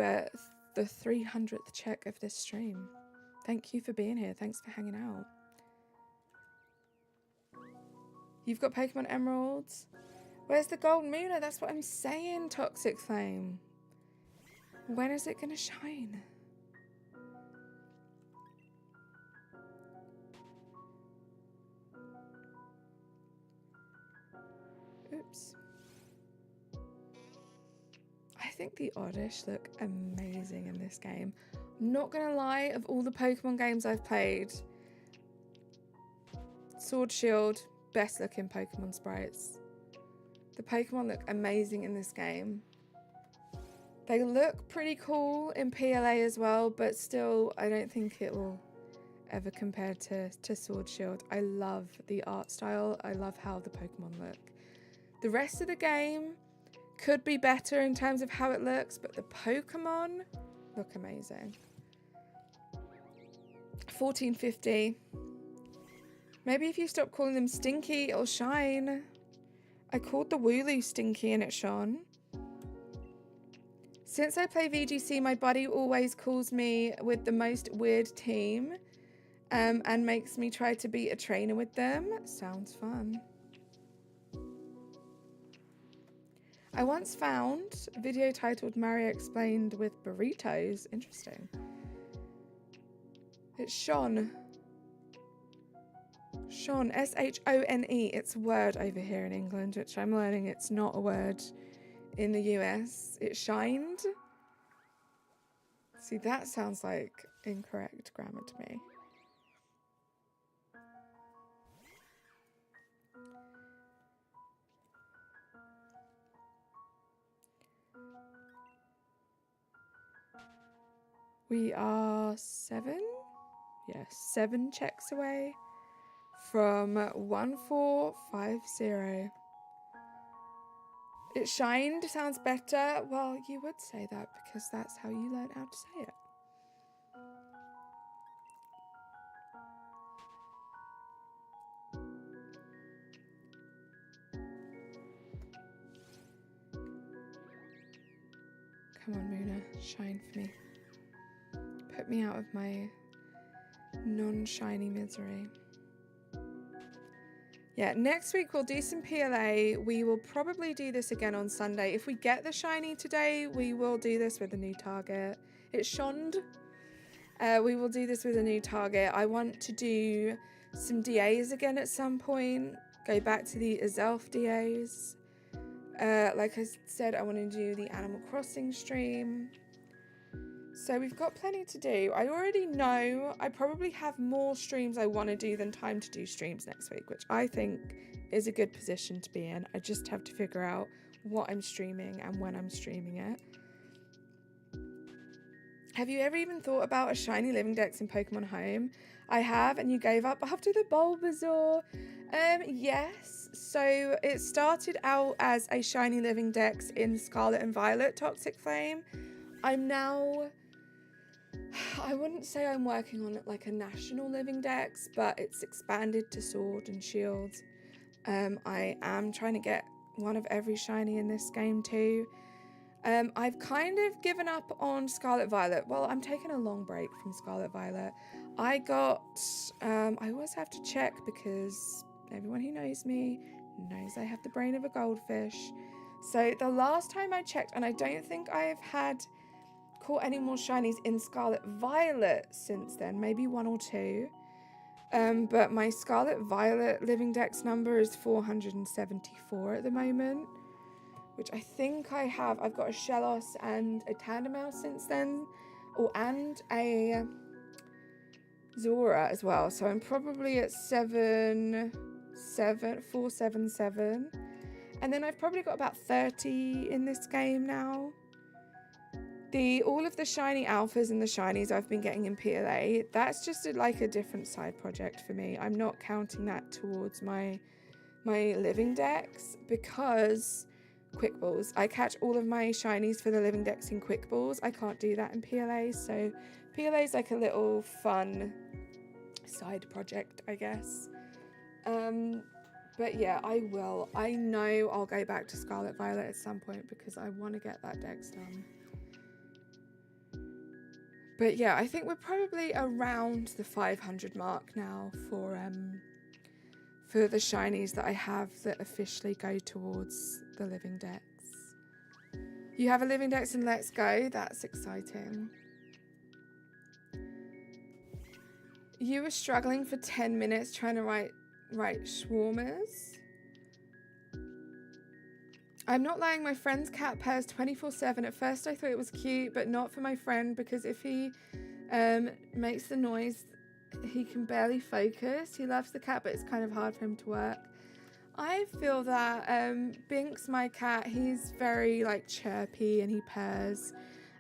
the 300th check of this stream. Thank you for being here. Thanks for hanging out. You've got Pokemon Emeralds. Where's the gold MUNNA? That's what I'm saying, Toxic Flame. When is it going to shine? Oops. I think the Oddish look amazing in this game. I'm not going to lie, of all the Pokemon games I've played, Sword Shield, best looking Pokemon sprites. The Pokemon look amazing in this game. They look pretty cool in PLA as well, but still, I don't think it will ever compare to Sword Shield. I love the art style. I love how the Pokemon look. The rest of the game could be better in terms of how it looks, but the Pokemon look amazing. 1450. Maybe if you stop calling them Stinky, it'll shine. I called the Wooloo Stinky and it shone. Since I play VGC, my buddy always calls me with the most weird team and makes me try to beat a trainer with them. Sounds fun. I once found a video titled Mario Explained with Burritos. Interesting. It's Shone. Shone, S-H-O-N-E. It's a word over here in England, which I'm learning it's not a word in the US. It shined. See, that sounds like incorrect grammar to me. We are 7 checks away from 1450. It shined sounds better. Well, you would say that because that's how you learn how to say it. Come on, MUNNA, shine for me. Put me out of my non-shiny misery. Yeah, next week we'll do some PLA. We will probably do this again on Sunday. If we get the shiny today, we will do this with a new target. It's shoned. We will do this with a new target. I want to do some DAs again at some point. Go back to the Azelf DAs. Like I said, I want to do the Animal Crossing stream. So we've got plenty to do. I already know I probably have more streams I want to do than time to do streams next week, which I think is a good position to be in. I just have to figure out what I'm streaming and when I'm streaming it. Have you ever even thought about a shiny living dex in Pokemon Home? I have, and you gave up after the Bulbasaur. Yes. So it started out as a shiny living dex in Scarlet and Violet Toxic Flame. I'm now... I wouldn't say I'm working on it like a national living dex, but it's expanded to Sword and Shield. I am trying to get one of every shiny in this game too. I've kind of given up on Scarlet Violet. Well, I'm taking a long break from Scarlet Violet. I always have to check because everyone who knows me knows I have the brain of a goldfish. So the last time I checked, and I don't think I've caught any more shinies in Scarlet Violet since then, maybe 1 or 2. But my Scarlet Violet living dex number is 474 at the moment, which I think I've got a Shellos and a Tandemail since then, and a Zora as well. So I'm probably at 477. And then I've probably got about 30 in this game now. All of the shiny alphas and the shinies I've been getting in PLA, that's just like a different side project for me. I'm not counting that towards my living dex because quick balls. I catch all of my shinies for the living dex in quick balls. I can't do that in PLA, so PLA is like a little fun side project, I guess. But yeah, I will. I know I'll go back to Scarlet Violet at some point because I want to get that dex done. But yeah, I think we're probably around the 500 mark now for the shinies that I have that officially go towards the living dex. You have a living dex and let's go. That's exciting. You were struggling for 10 minutes trying to write Schwarmers. I'm not lying, my friend's cat purrs 24/7. At first I thought it was cute, but not for my friend because if he makes the noise, he can barely focus. He loves the cat, but it's kind of hard for him to work. I feel that Binks, my cat, he's very like chirpy and he purrs.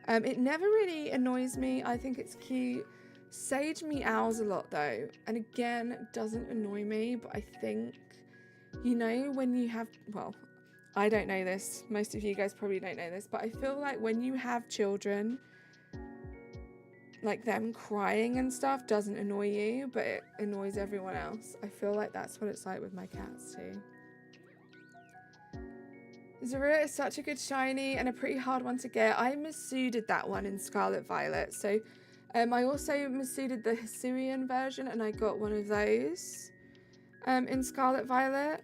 It never really annoys me. I think it's cute. Sage meows a lot though, and again, doesn't annoy me, but I think, you know, when you have, well, I don't know this, most of you guys probably don't know this, but I feel like when you have children, like them crying and stuff doesn't annoy you, but it annoys everyone else. I feel like that's what it's like with my cats too. Zorua is such a good shiny and a pretty hard one to get. I Masudded that one in Scarlet Violet, so I also Masudded the Hisuian version and I got one of those in Scarlet Violet.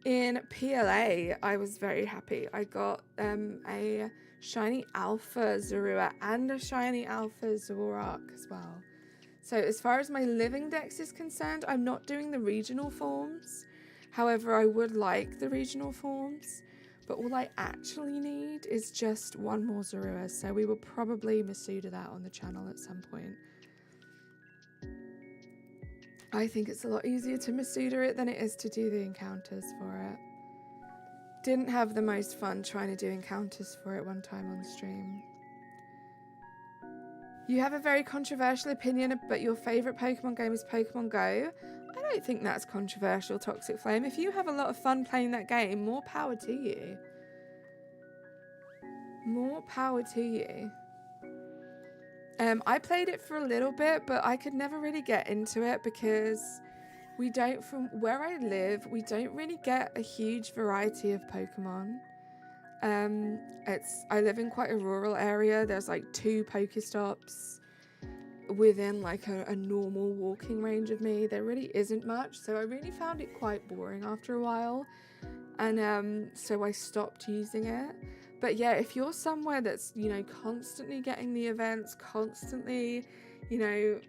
In PLA, I was very happy. I got a shiny alpha Zorua and a shiny alpha Zoroark as well. So as far as my living dex is concerned, I'm not doing the regional forms. However, I would like the regional forms. But all I actually need is just one more Zorua. So we will probably Masuda that on the channel at some point. I think it's a lot easier to Masuda it than it is to do the encounters for it. Didn't have the most fun trying to do encounters for it one time on stream. You have a very controversial opinion, but your favourite Pokemon game is Pokemon Go. I don't think that's controversial, Toxic Flame. If you have a lot of fun playing that game, more power to you. More power to you. I played it for a little bit, but I could never really get into it because we don't, from where I live, we don't really get a huge variety of Pokemon. I live in quite a rural area. There's like 2 Pokestops within like a normal walking range of me. There really isn't much, so I really found it quite boring after a while, and so I stopped using it. But yeah, if you're somewhere that's, you know, constantly getting the events, constantly, you know,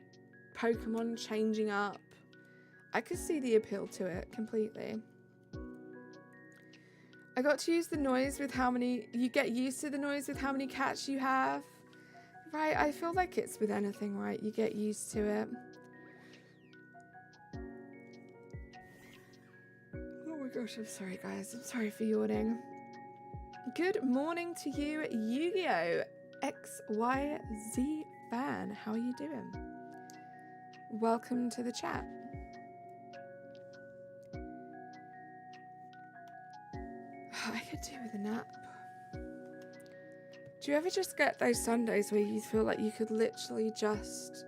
Pokemon changing up, I could see the appeal to it completely. I got to use the noise with how many, you get used to the noise with how many cats you have. Right, I feel like it's with anything, right? You get used to it. Oh my gosh, I'm sorry guys, I'm sorry for yawning. Good morning to you, Yu-Gi-Oh! XYZ fan. How are you doing? Welcome to the chat. I could do with a nap. Do you ever just get those Sundays where you feel like you could literally just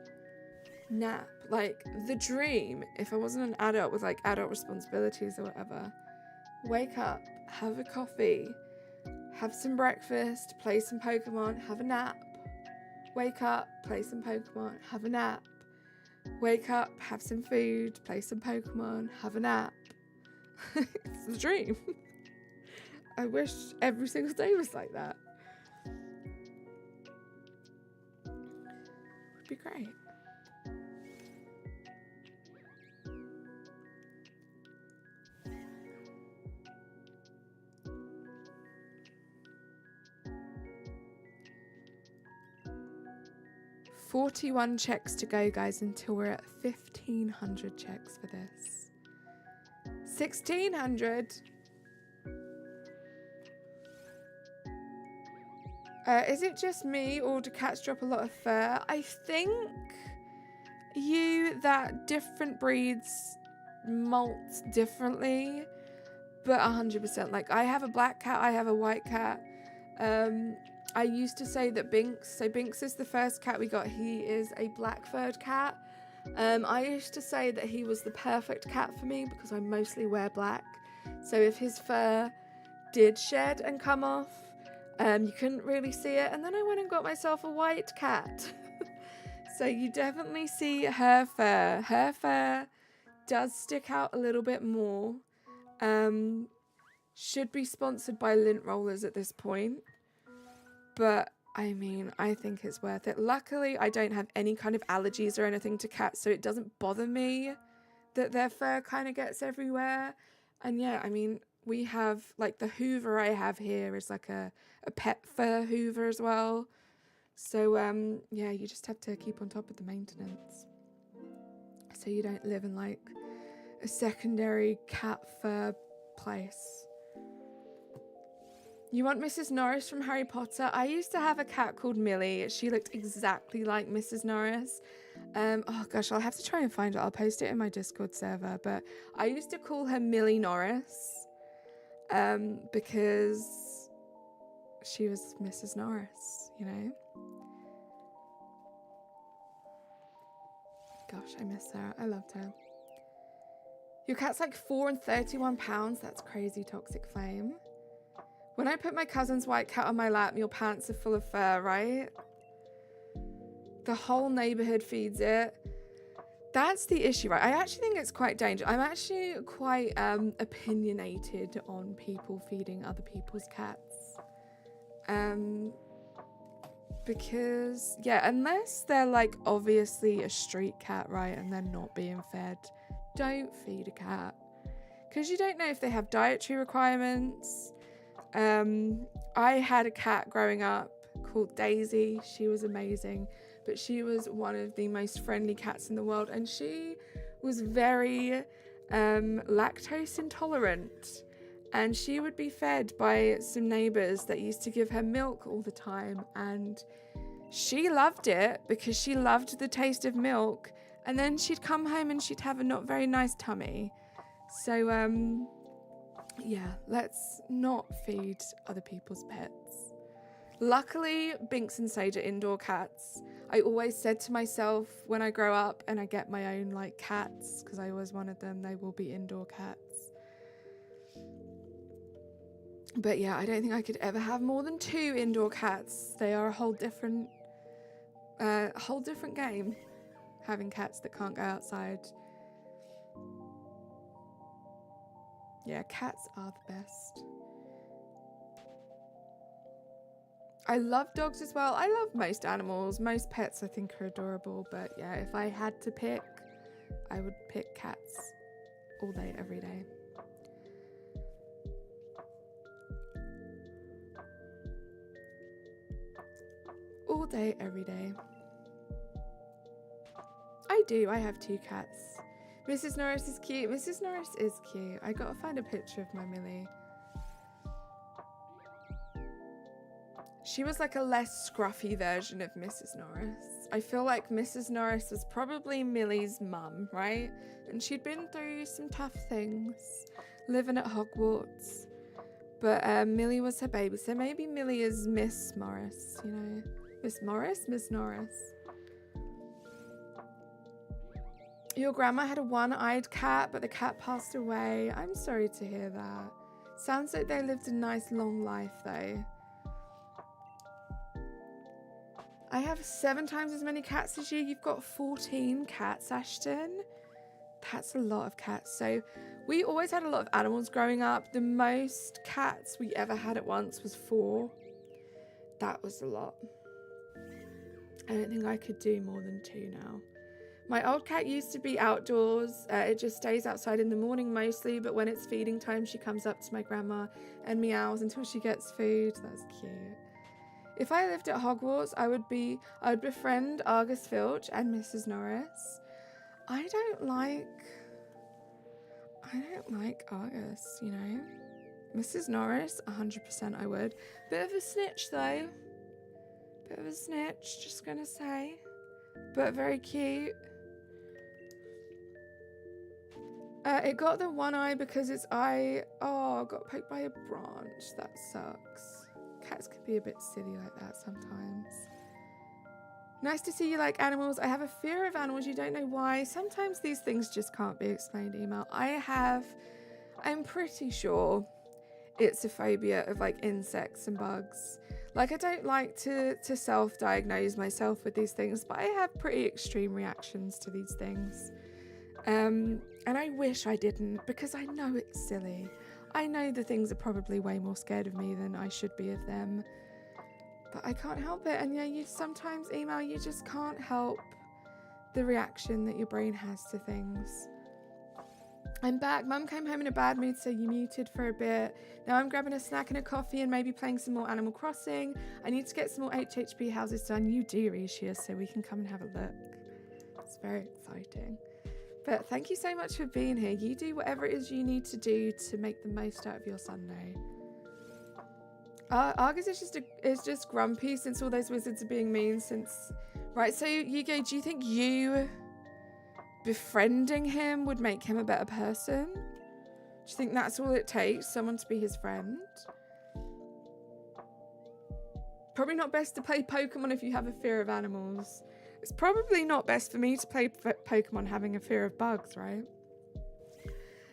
nap? Like the dream, if I wasn't an adult with like adult responsibilities or whatever, wake up, have a coffee, have some breakfast, play some Pokemon, have a nap. Wake up, play some Pokemon, have a nap. Wake up, have some food, play some Pokemon, have a nap. It's the dream. I wish every single day was like that. Would be great. $41 checks to go, guys, until we're at 1,500 checks for this. 1,600. Is it just me, or do cats drop a lot of fur? I think that different breeds molt differently, but 100%. Like, I have a black cat, I have a white cat. I used to say that Binks is the first cat we got. He is a black furred cat. I used to say that he was the perfect cat for me because I mostly wear black. So if his fur did shed and come off, you couldn't really see it. And then I went and got myself a white cat. So you definitely see her fur. Her fur does stick out a little bit more. Should be sponsored by lint rollers at this point. But I mean, I think it's worth it. Luckily, I don't have any kind of allergies or anything to cats, so it doesn't bother me that their fur kind of gets everywhere. And yeah, I mean, we have, like, the Hoover I have here is like a pet fur Hoover as well. So, yeah, you just have to keep on top of the maintenance, so you don't live in, like, a secondary cat fur place. You want Mrs. Norris from Harry Potter? I used to have a cat called Millie. She looked exactly like Mrs. Norris. Oh gosh, I'll have to try and find it. I'll post it in my Discord server. But I used to call her Millie Norris, because she was Mrs. Norris, you know? Gosh, I miss her. I loved her. Your cat's like 4 and 31 pounds. That's crazy, Toxic Flame. When I put my cousin's white cat on my lap, your pants are full of fur, right? The whole neighborhood feeds it. That's the issue, right? I actually think it's quite dangerous. I'm actually quite opinionated on people feeding other people's cats. Because, yeah, unless they're, like, obviously a street cat, right, and they're not being fed, don't feed a cat. Because you don't know if they have dietary requirements. I had a cat growing up called Daisy. She was amazing, but she was one of the most friendly cats in the world, and she was very lactose intolerant, and she would be fed by some neighbors that used to give her milk all the time, and she loved it because she loved the taste of milk, and then she'd come home and she'd have a not very nice tummy. So yeah, let's not feed other people's pets. Luckily, Binks and Sage are indoor cats. I always said to myself, when I grow up and I get my own, like, cats, because I always wanted them, they will be indoor cats. But yeah, I don't think I could ever have more than 2 indoor cats. They are a whole different game, having cats that can't go outside. Yeah, cats are the best. I love dogs as well. I love most animals. Most pets I think are adorable. But yeah, if I had to pick, I would pick cats all day, every day. All day, every day. I do. I have 2 cats. Mrs. Norris is cute. Mrs. Norris is cute. I gotta find a picture of my Millie. She was like a less scruffy version of Mrs. Norris. I feel like Mrs. Norris was probably Millie's mum, right? And she'd been through some tough things, living at Hogwarts. But Millie was her baby, so maybe Millie is Miss Morris, you know? Miss Morris? Miss Norris. Your grandma had a one-eyed cat, but the cat passed away. I'm sorry to hear that. Sounds like they lived a nice long life, though. I have 7 times as many cats as you. You've got 14 cats, Ashton. That's a lot of cats. So we always had a lot of animals growing up. The most cats we ever had at once was 4. That was a lot. I don't think I could do more than 2 now. My old cat used to be outdoors. It just stays outside in the morning mostly, but when it's feeding time, she comes up to my grandma and meows until she gets food. That's cute. If I lived at Hogwarts, I would befriend Argus Filch and Mrs. Norris. I don't like Argus, you know. Mrs. Norris, 100% I would. Bit of a snitch though. Bit of a snitch, just gonna say. But very cute. It got the one eye because its eye, got poked by a branch. That sucks. Cats can be a bit silly like that sometimes. Nice to see you like animals. I have a fear of animals. You don't know why. Sometimes these things just can't be explained. Email. I'm pretty sure it's a phobia of like insects and bugs. Like, I don't like to self-diagnose myself with these things, but I have pretty extreme reactions to these things. And I wish I didn't, because I know it's silly. I know the things are probably way more scared of me than I should be of them. But I can't help it. And yeah, you sometimes email, you just can't help the reaction that your brain has to things. I'm back. Mum came home in a bad mood, so you muted for a bit. Now I'm grabbing a snack and a coffee and maybe playing some more Animal Crossing. I need to get some more HHP houses done. You do, Risha, so we can come and have a look. It's very exciting. But thank you so much for being here. You do whatever it is you need to do to make the most out of your Sunday. Argus is just grumpy since all those wizards are being mean since... Right, so Yugo, do you think you befriending him would make him a better person? Do you think that's all it takes? Someone to be his friend? Probably not best to play Pokemon if you have a fear of animals. It's probably not best for me to play Pokemon having a fear of bugs, right?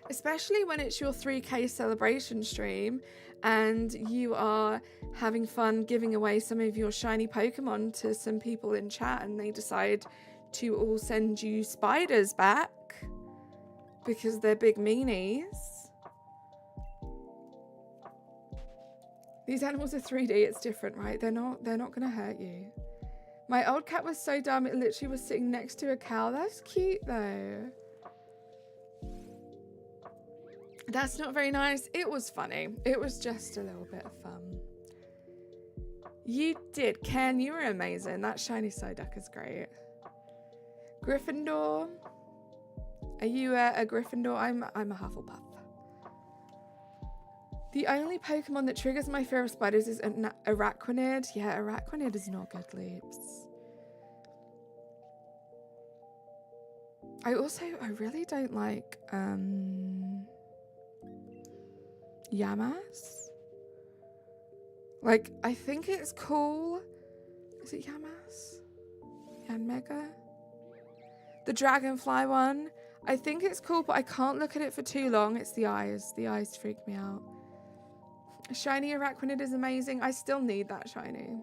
Especially when it's your 3K celebration stream and you are having fun giving away some of your shiny Pokemon to some people in chat and they decide to all send you spiders back because they're big meanies. These animals are 3D, it's different, right? They're not gonna hurt you. My old cat was so dumb, it literally was sitting next to a cow. That's cute though. That's not very nice. It was funny. It was just a little bit of fun. You did, Ken, you were amazing. That shiny Psyduck is great. Gryffindor. Are you a Gryffindor? I'm a Hufflepuff. The only Pokemon that triggers my fear of spiders is Araquanid. Yeah, Araquanid is not good, Leaps. I really don't like Yamas. Like, I think it's cool. Is it Yamas? Yanmega? The dragonfly one. I think it's cool, but I can't look at it for too long. It's the eyes. The eyes freak me out. Shiny Araquanid is amazing. I still need that shiny.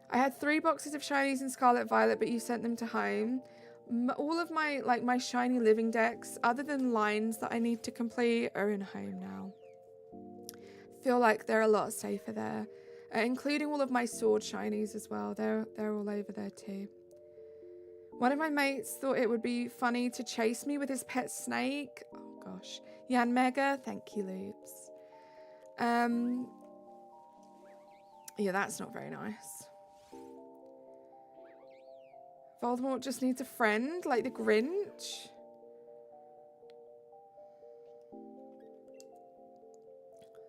I had 3 boxes of shinies in Scarlet Violet, but you sent them to home. All of my shiny living decks, other than lines that I need to complete, are in home now. Feel like they're a lot safer there, including all of my sword shinies as well. They're all over there too. One of my mates thought it would be funny to chase me with his pet snake. Oh gosh, Yanmega, thank you, Loops. Yeah, that's not very nice. Voldemort just needs a friend, like the Grinch.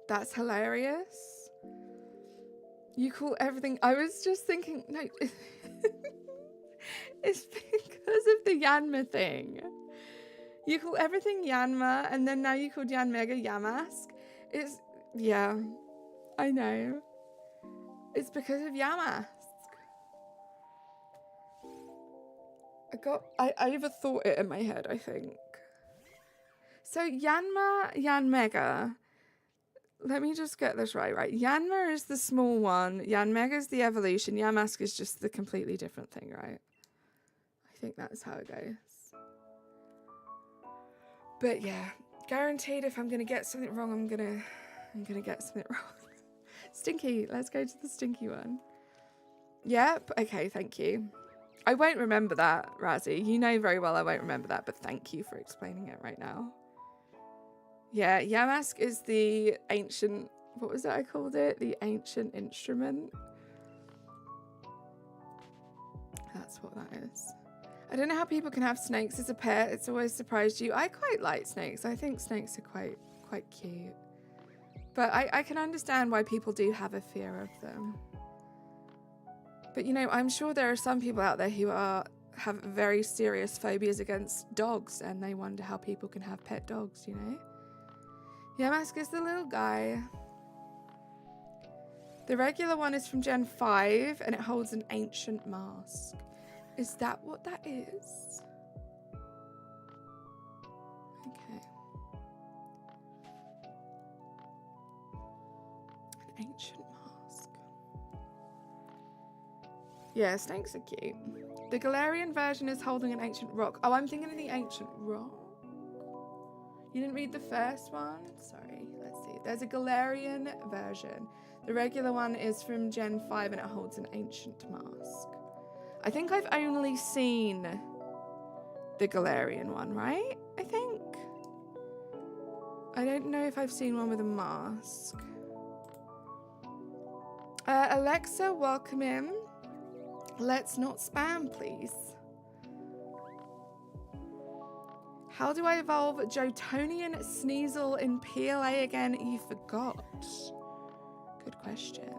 That's hilarious. You call everything... I was just thinking... No. It's because of the Yanma thing. You call everything Yanma, and then now you called Yanmega Yamask. It's... Yeah. I know. It's because of Yamask. I overthought it in my head, I think. So Yanmega. Let me just get this right. Yanma is the small one. Yanmega is the evolution. Yamask is just the completely different thing, right? I think that's how it goes. But yeah, guaranteed if I'm gonna get something wrong, I'm gonna get something wrong. Stinky, let's go to the stinky one. Yep, okay, thank you. I won't remember that, Razzie. You know very well I won't remember that, but thank you for explaining it right now. Yeah, Yamask is the ancient... What was it I called it? The ancient instrument. That's what that is. I don't know how people can have snakes as a pet. It's always surprised you. I quite like snakes. I think snakes are quite cute. But I can understand why people do have a fear of them. But, you know, I'm sure there are some people out there who have very serious phobias against dogs, and they wonder how people can have pet dogs, you know? Yamask is the little guy. The regular one is from Gen 5, and it holds an ancient mask. Is that what that is? Okay. An ancient mask. Yeah, snakes are cute. The Galarian version is holding an ancient rock. Oh, I'm thinking of the ancient rock. You didn't read the first one? Sorry, let's see. There's a Galarian version. The regular one is from Gen 5 and it holds an ancient mask. I think I've only seen the Galarian one, right? I think. I don't know if I've seen one with a mask. Alexa, welcome in. Let's not spam, please. How do I evolve Jotonian Sneasel in PLA again? You forgot. Good question.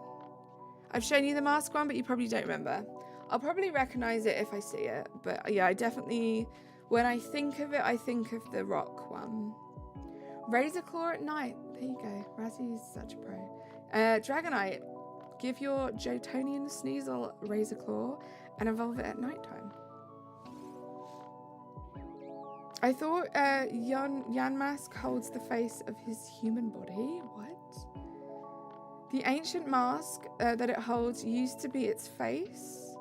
I've shown you the mask one, but you probably don't remember. I'll probably recognize it if I see it. But yeah, I definitely, when I think of it, I think of the rock one. Razor Claw at night. There you go. Razzie's such a pro. Dragonite. Give your Jotonian Sneasel Razor Claw and evolve it at nighttime. I thought Yanmask holds the face of his human body. What? The ancient mask that it holds used to be its face.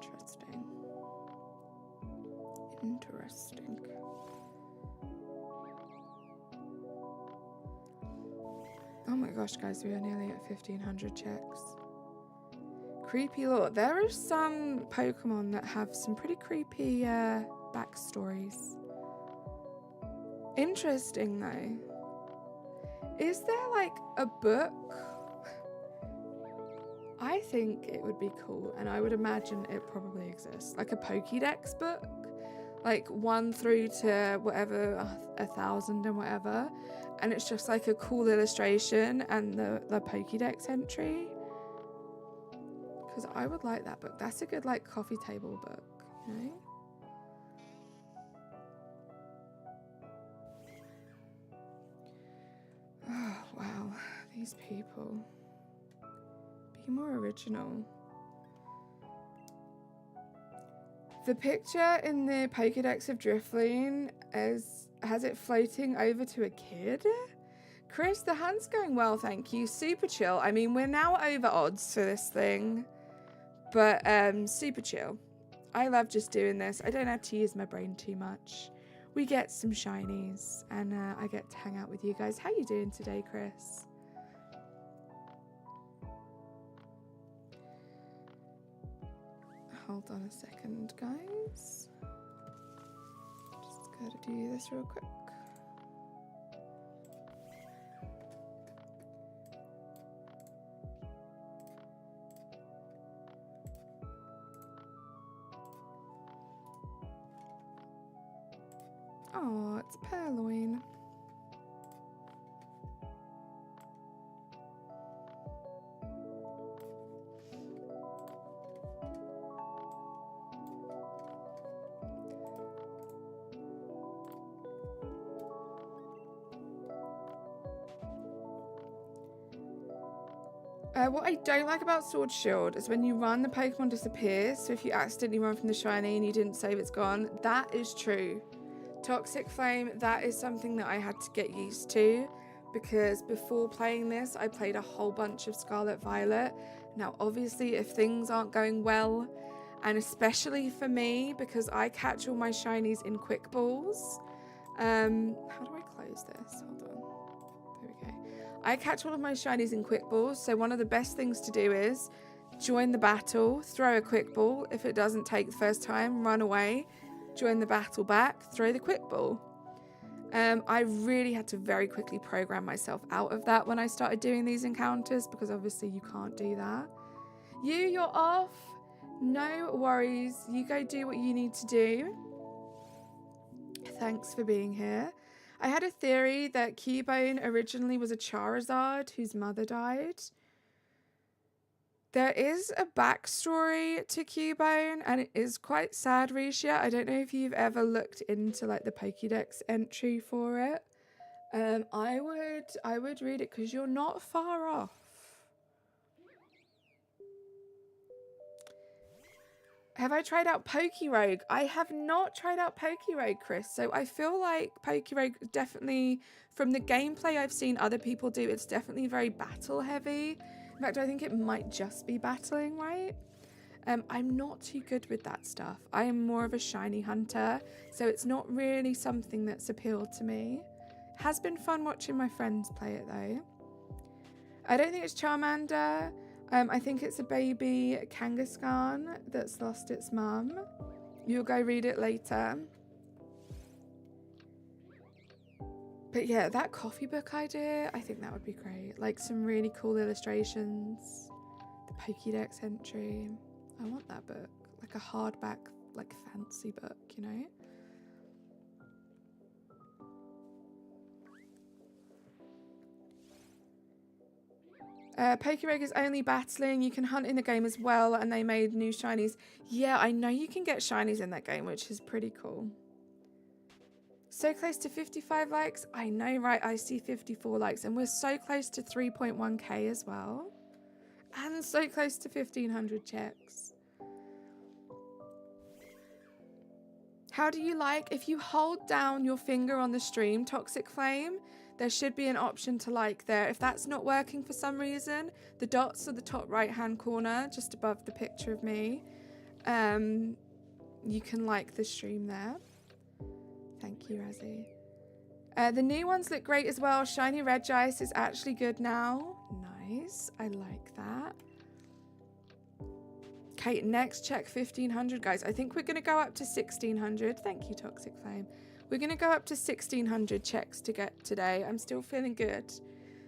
Interesting. Interesting. Oh my gosh, guys, we are nearly at 1,500 checks. Creepy lore. There are some Pokemon that have some pretty creepy backstories. Interesting, though. Is there, like, a book? I think it would be cool, and I would imagine it probably exists. Like a Pokédex book? Like 1 through to whatever, 1,000 and whatever. And it's just like a cool illustration and the Pokédex entry. Because I would like that book. That's a good, like, coffee table book, you know? Oh, wow. These people. Be more original. The picture in the Pokédex of Drifloon has it floating over to a kid. Chris, the hunt's going well, thank you. Super chill. I mean, we're now over odds for this thing. But super chill. I love just doing this. I don't have to use my brain too much. We get some shinies, and I get to hang out with you guys. How you doing today, Chris? Hold on a second, guys. Just gotta do this real quick. Oh, it's Purloin. What I don't like about Sword Shield is when you run, the Pokemon disappears. So if you accidentally run from the shiny and you didn't save, it's gone. That is true. Toxic Flame, that is something that I had to get used to, because before playing this, I played a whole bunch of Scarlet Violet. Now, obviously, if things aren't going well, and especially for me, because I catch all my shinies in quick balls. How do I close this? Hold on. There we go. I catch all of my shinies in quick balls, so one of the best things to do is join the battle, throw a quick ball. If it doesn't take the first time, run away. Join the battle back, throw the quick ball. I really had to very quickly program myself out of that when I started doing these encounters, because obviously you can't do that. You're off. No worries. You go do what you need to do. Thanks for being here. I had a theory that Cubone originally was a Charizard whose mother died. There is a backstory to Cubone, and it is quite sad, Risha. I don't know if you've ever looked into like the Pokédex entry for it. I would read it because you're not far off. Have I tried out Pokerogue? I have not tried out Pokerogue, Chris. So I feel like Pokerogue definitely, from the gameplay I've seen other people do, it's definitely very battle heavy. In fact, I think it might just be battling, right? I'm not too good with that stuff. I am more of a shiny hunter, so it's not really something that's appealed to me. Has been fun watching my friends play it though. I don't think it's Charmander. I think it's a baby Kangaskhan that's lost its mum. You'll go read it later. But yeah, that coffee book idea, I think that would be great. Like some really cool illustrations. The Pokédex entry. I want that book. Like a hardback, like fancy book, you know? Pokérogue is only battling. You can hunt in the game as well, and they made new shinies. Yeah, I know you can get shinies in that game, which is pretty cool. So close to 55 likes. I know, right? I see 54 likes, and we're so close to 3.1k as well. And so close to 1,500 checks. How do you like, if you hold down your finger on the stream, Toxic Flame, there should be an option to like there. If that's not working for some reason, the dots are the top right-hand corner, just above the picture of me. You can like the stream there. Thank you, Razzie. The new ones look great as well. Shiny Regice is actually good now. Nice. I like that. Okay, next check 1,500, guys. I think we're going to go up to 1,600. Thank you, Toxic Flame. We're going to go up to 1,600 checks to get today. I'm still feeling good.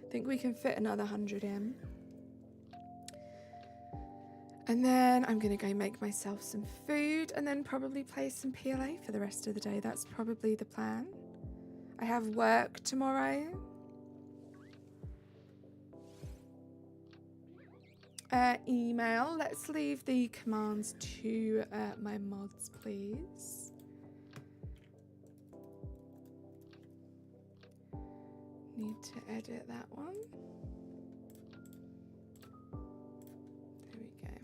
I think we can fit another 100 in. And then I'm going to go make myself some food and then probably play some PLA for the rest of the day. That's probably the plan. I have work tomorrow. Email. Let's leave the commands to my mods, please. Need to edit that one. There we go.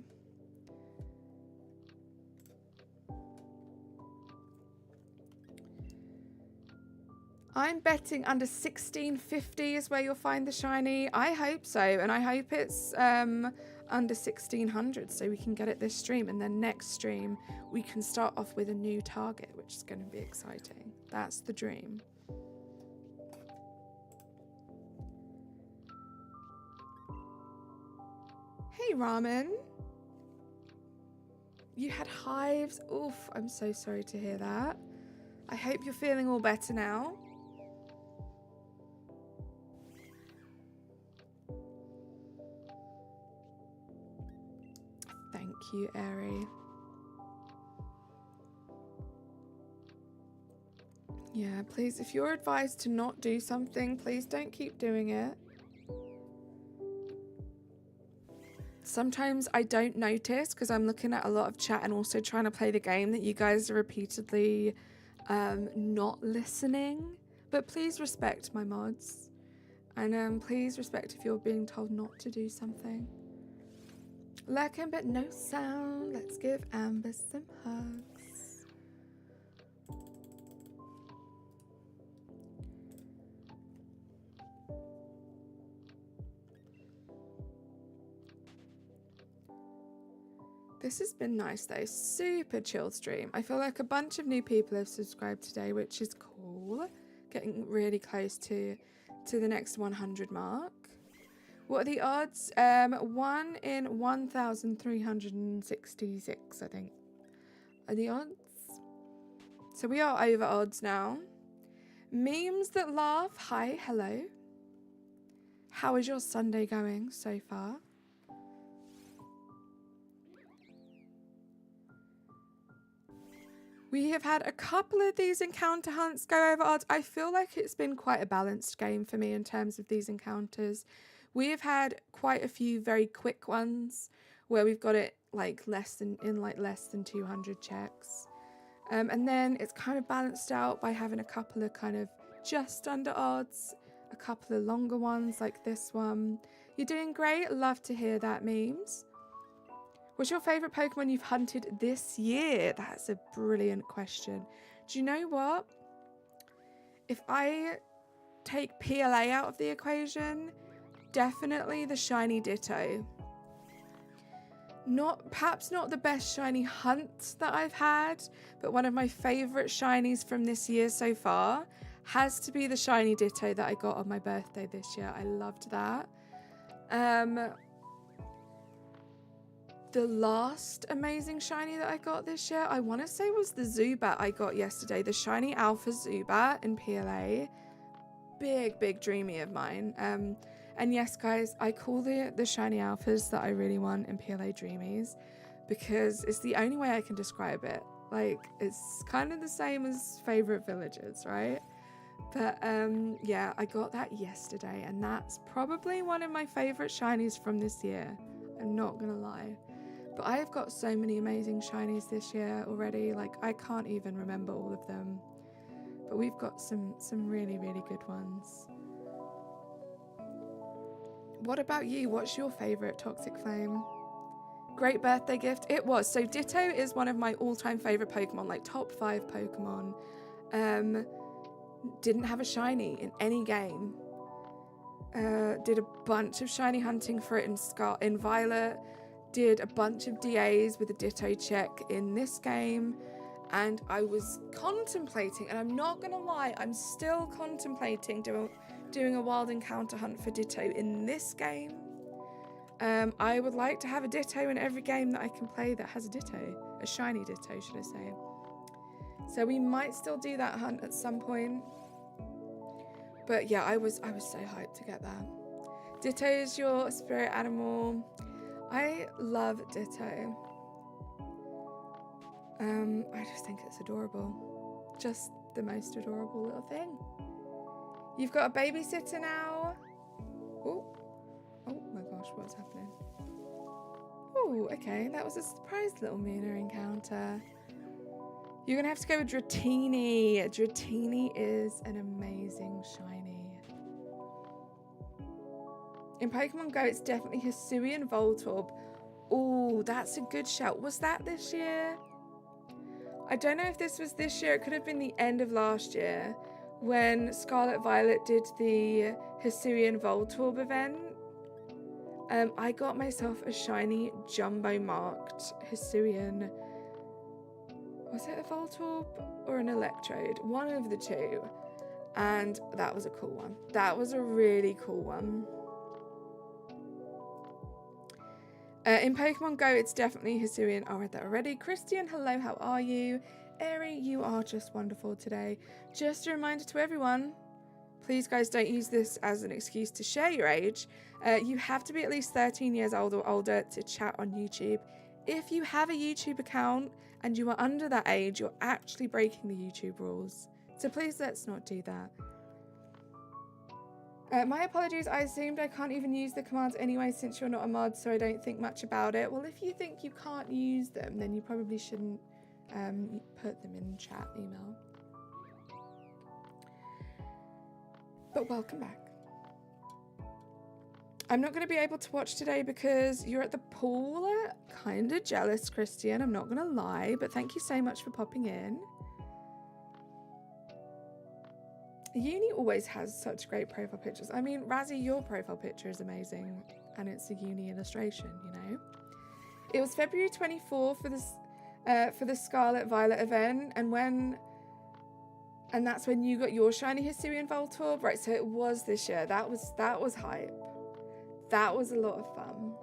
I'm betting under 1650 is where you'll find the shiny. I hope so, and I hope it's under 1600 so we can get it this stream, and then next stream we can start off with a new target, which is going to be exciting. That's the dream. Hey, Ramen. You had hives? Oof, I'm so sorry to hear that. I hope you're feeling all better now. Thank you, Airy. Yeah, please, if you're advised to not do something, please don't keep doing it. Sometimes I don't notice because I'm looking at a lot of chat and also trying to play the game that you guys are repeatedly not listening. But please respect my mods. And please respect if you're being told not to do something. Lurking but no sound. Let's give Amber some hugs. This has been nice though. Super chill stream. I feel like a bunch of new people have subscribed today, which is cool. Getting really close to the next 100 mark. What are the odds? 1 in 1,366, I think, are the odds. So we are over odds now. Memes that laugh. Hi, hello. How is your Sunday going so far? We have had a couple of these encounter hunts go over odds. I feel like it's been quite a balanced game for me in terms of these encounters. We have had quite a few very quick ones. where we've got it like less than 200 checks. And then it's kind of balanced out by having a couple of kind of just under odds, a couple of longer ones like this one. You're doing great. Love to hear that, memes. What's your favourite Pokemon you've hunted this year? That's a brilliant question. Do you know what? If I take PLA out of the equation, definitely the shiny Ditto. Perhaps not the best shiny hunt that I've had, but one of my favourite shinies from this year so far has to be the shiny Ditto that I got on my birthday this year. I loved that. The last amazing shiny that I got this year, I want to say was the Zubat I got yesterday, the shiny Alpha Zubat in PLA. Big dreamy of mine. And yes, guys, I call the shiny alphas that I really want in PLA dreamies because it's the only way I can describe it. Like, it's kind of the same as favorite villages, right? But yeah, I got that yesterday, and that's probably one of my favorite shinies from this year. I'm not gonna lie. But I have got so many amazing shinies this year already, like I can't even remember all of them. But we've got some really good ones. What about you? What's your favourite Toxic Flame? Great birthday gift. It was. So Ditto is one of my all-time favourite Pokemon, like top 5 Pokemon. Didn't have a shiny in any game. Did a bunch of shiny hunting for it in Violet. Did a bunch of DAs with a Ditto check in this game. And I was contemplating, and I'm not going to lie, I'm still contemplating doing a wild encounter hunt for Ditto in this game. I would like to have a Ditto in every game that I can play that has a Ditto. A shiny Ditto, should I say. So we might still do that hunt at some point. But yeah, I was so hyped to get that. Ditto is your spirit animal. I love Ditto. I just think it's adorable. Just the most adorable little thing. You've got a babysitter now. Oh my gosh, what's happening? Oh, okay, that was a surprise little MUNNA encounter. You're gonna have to go with Dratini. Dratini is an amazing shiny. In Pokemon Go, it's definitely Hisuian Voltorb. Oh, that's a good shout. Was that this year? I don't know if this was this year. It could have been the end of last year when Scarlet Violet did the Hisuian Voltorb event. I got myself a shiny jumbo marked Hisuian. Was it a Voltorb or an Electrode? One of the two. And that was a cool one. That was a really cool one. In Pokemon Go, it's definitely Hisuian. I read that already. Christian, hello, how are you? Eri, you are just wonderful today. Just a reminder to everyone, please guys don't use this as an excuse to share your age. You have to be at least 13 years old or older to chat on YouTube. If you have a YouTube account and you are under that age, you're actually breaking the YouTube rules. So please let's not do that. My apologies, I assumed I can't even use the commands anyway since you're not a mod, so I don't think much about it. Well, if you think you can't use them, then you probably shouldn't put them in chat email. But welcome back. I'm not going to be able to watch today because you're at the pool. Kind of jealous, Christian, I'm not going to lie, but thank you so much for popping in. Uni always has such great profile pictures. I mean, Razzie, your profile picture is amazing, and it's a uni illustration, you know. It was February 24 for the Scarlet Violet event, and that's when you got your shiny Hisuian Voltorb, right? So it was this year. That was hype. That was a lot of fun.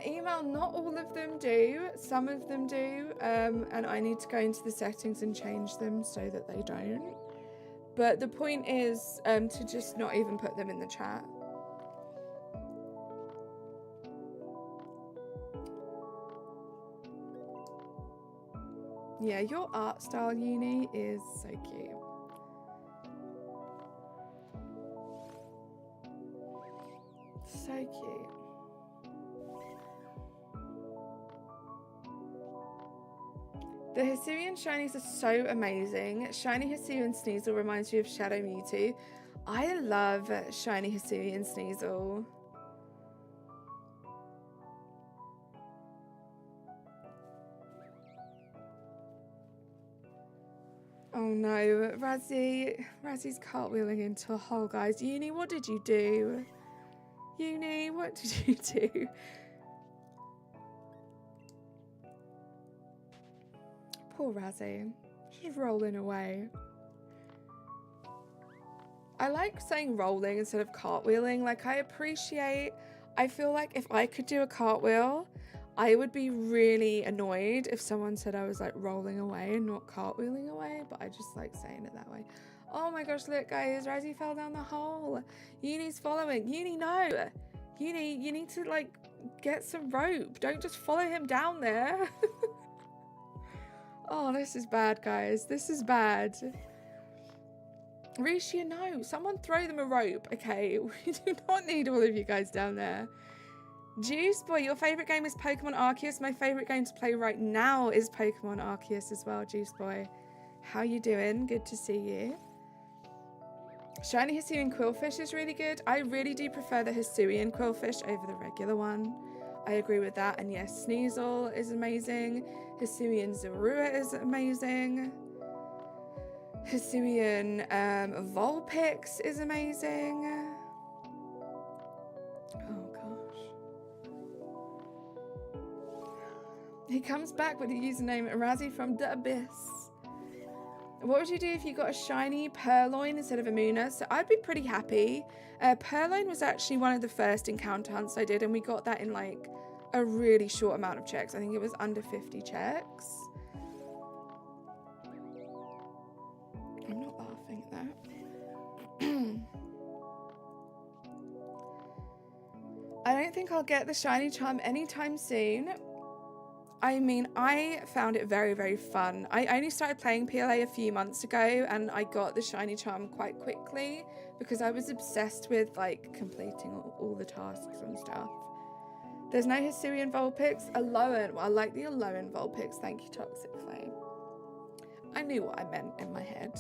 Email, not all of them do. Some of them do, and I need to go into the settings and change them so that they don't. But the point is to just not even put them in the chat. Yeah, your art style, Uni, is so cute. So cute. The Hisuian shinies are so amazing. Shiny Hisuian Sneasel reminds me of Shadow Mewtwo. I love Shiny Hisuian Sneasel. Oh no, Razzy's cartwheeling into a hole, guys. Uni, what did you do? Uni, what did you do? Poor Razzie. She's rolling away. I like saying rolling instead of cartwheeling. Like, I feel like if I could do a cartwheel, I would be really annoyed if someone said I was like rolling away and not cartwheeling away, but I just like saying it that way. Oh my gosh, look guys, Razzie fell down the hole. Uni's following. Uni, no. Uni, you need to like get some rope. Don't just follow him down there. Oh, this is bad, guys. This is bad. Risha, no. Someone throw them a rope, okay? We do not need all of you guys down there. Juice Boy, your favourite game is Pokemon Arceus. My favourite game to play right now is Pokemon Arceus as well, Juice Boy. How you doing? Good to see you. Shiny Hisuian Quillfish is really good. I really do prefer the Hisuian Quillfish over the regular one. I agree with that. And yes, Sneasel is amazing. Hisuian Zorua is amazing. Hisuian Vulpix is amazing. Oh gosh. He comes back with the username Razzie from the Abyss. What would you do if you got a shiny Purloin instead of a MUNNA? So I'd be pretty happy. Purloin was actually one of the first encounter hunts I did, and we got that in like a really short amount of checks. I think it was under 50 checks. I'm not laughing at that. I don't think I'll get the shiny charm anytime soon. I mean, I found it very, very fun. I only started playing PLA a few months ago and I got the shiny charm quite quickly because I was obsessed with like completing all the tasks and stuff. There's no Hisuian Vulpix. Alolan. Well, I like the Alolan Vulpix. Thank you, Toxic Flame. I knew what I meant in my head.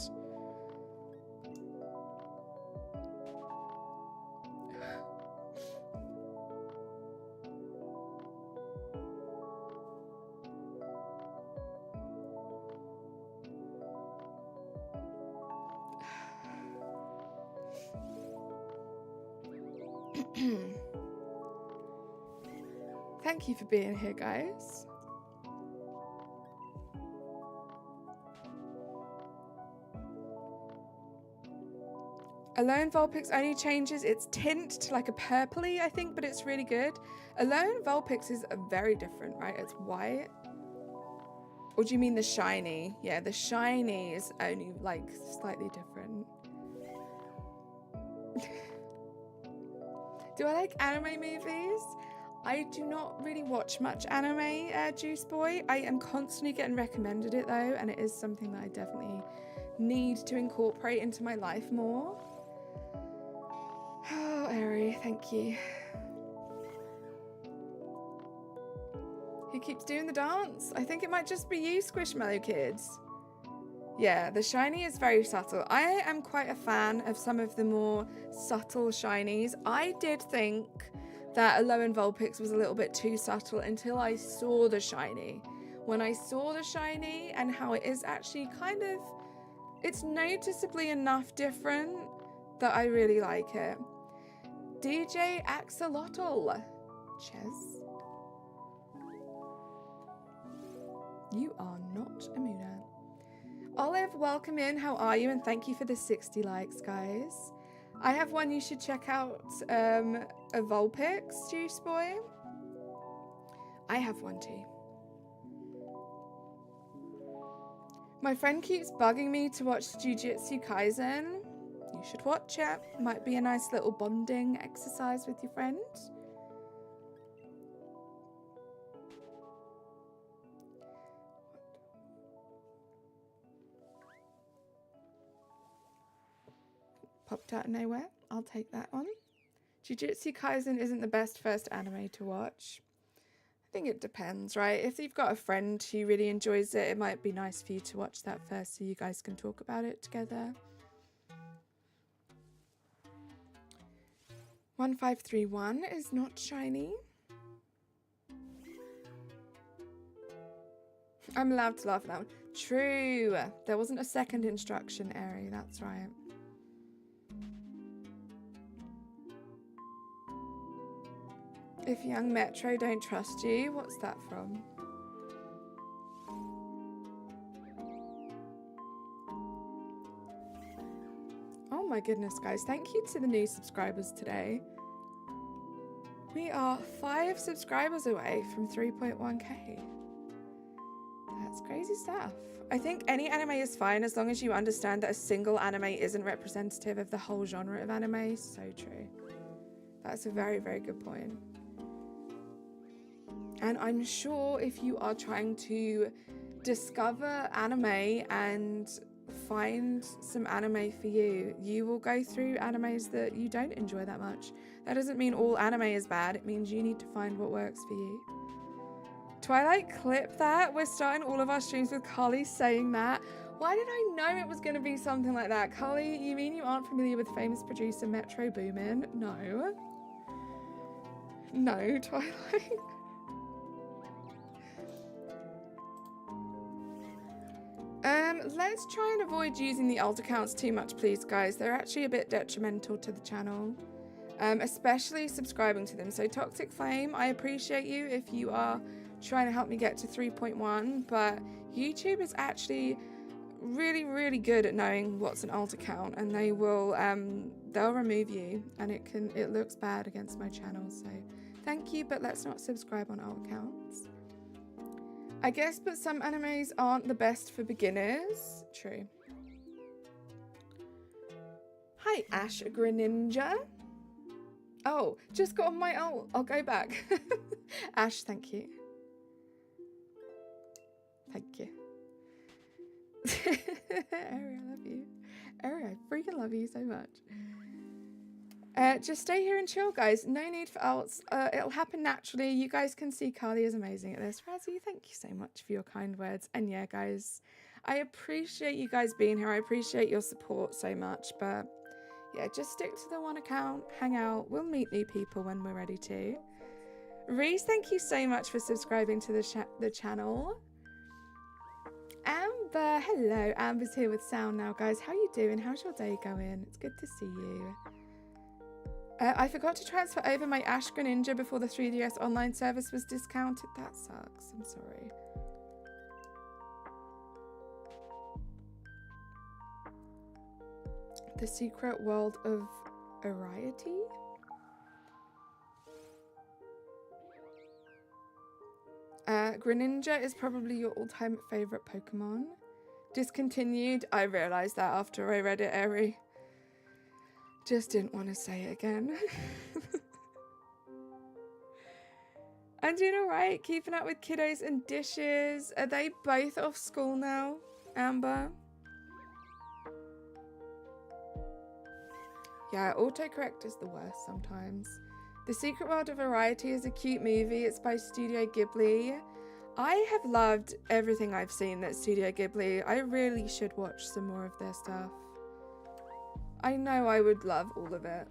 Thank you for being here, guys. Alolan Vulpix only changes its tint to like a purpley, I think, but it's really good. Alolan Vulpix is very different, right? It's white. Or do you mean the shiny? Yeah, the shiny is only like slightly different. Do I like anime movies? I do not really watch much anime, Juice Boy. I am constantly getting recommended it though, and it is something that I definitely need to incorporate into my life more. Oh, Eri, thank you. Who keeps doing the dance? I think it might just be you, Squishmallow Kids. Yeah, the shiny is very subtle. I am quite a fan of some of the more subtle shinies. I did think that Alolan Vulpix was a little bit too subtle until I saw the shiny. When I saw the shiny and how it is actually kind of, it's noticeably enough different that I really like it. DJ Axolotl. Ches. You are not a MUNNA. Olive, welcome in. How are you? And thank you for the 60 likes, guys. I have one you should check out, a Vulpix, Juice Boy. I have one too. My friend keeps bugging me to watch Jujutsu Kaisen. You should watch it. Might be a nice little bonding exercise with your friend. Popped out of nowhere. I'll take that one. Jujutsu Kaisen isn't the best first anime to watch. think it depends, right? If you've got a friend who really enjoys it, it might be nice for you to watch that first so you guys can talk about it together. 1531 is not shiny. I'm allowed to laugh at that one. True. There wasn't a second instruction area, that's right. If young Metro don't trust you, what's that from? Oh my goodness, guys. Thank you to the new subscribers today. We are 5 subscribers away from 3.1k. That's crazy stuff. I think any anime is fine as long as you understand that a single anime isn't representative of the whole genre of anime. So true. That's a very, very good point. And I'm sure if you are trying to discover anime and find some anime for you, you will go through animes that you don't enjoy that much. That doesn't mean all anime is bad. It means you need to find what works for you. Twilight, clip that. We're starting all of our streams with Carly saying that. Why did I know it was going to be something like that? Carly, you mean you aren't familiar with famous producer Metro Boomin? No. No, Twilight. Let's try and avoid using the alt accounts too much, please, guys. They're actually a bit detrimental to the channel, especially subscribing to them. So Toxic Flame, I appreciate you if you are trying to help me get to 3.1, but YouTube is actually really, really good at knowing what's an alt account, and they will, they'll remove you, and it looks bad against my channel. So thank you, but let's not subscribe on alt accounts. I guess, but some animes aren't the best for beginners. True. Hi, Ash Greninja. Oh, just got on my alt. I'll go back. Ash, thank you. Thank you. Ari, I love you. Ari, I freaking love you so much. Just stay here and chill, guys. No need for alts. It'll happen naturally. You guys can see Carly is amazing at this. Razzie, thank you so much for your kind words. And yeah, guys, I appreciate you guys being here. I appreciate your support so much. But yeah, just stick to the one account, hang out. We'll meet new people when we're ready to. Reese, thank you so much for subscribing to the channel. Amber, hello. Amber's here with sound now, guys. How you doing? How's your day going? It's good to see you. I forgot to transfer over my Ash Greninja before the 3DS online service was discounted. That sucks. I'm sorry. The Secret World of Variety? Greninja is probably your all-time favorite Pokemon. Discontinued. I realized that after I read it, Eri. Just didn't want to say it again. I'm doing alright. Keeping up with kiddos and dishes. Are they both off school now, Amber? Yeah, autocorrect is the worst sometimes. The Secret World of Variety is a cute movie. It's by Studio Ghibli. I have loved everything I've seen that's Studio Ghibli. I really should watch some more of their stuff. I know I would love all of it.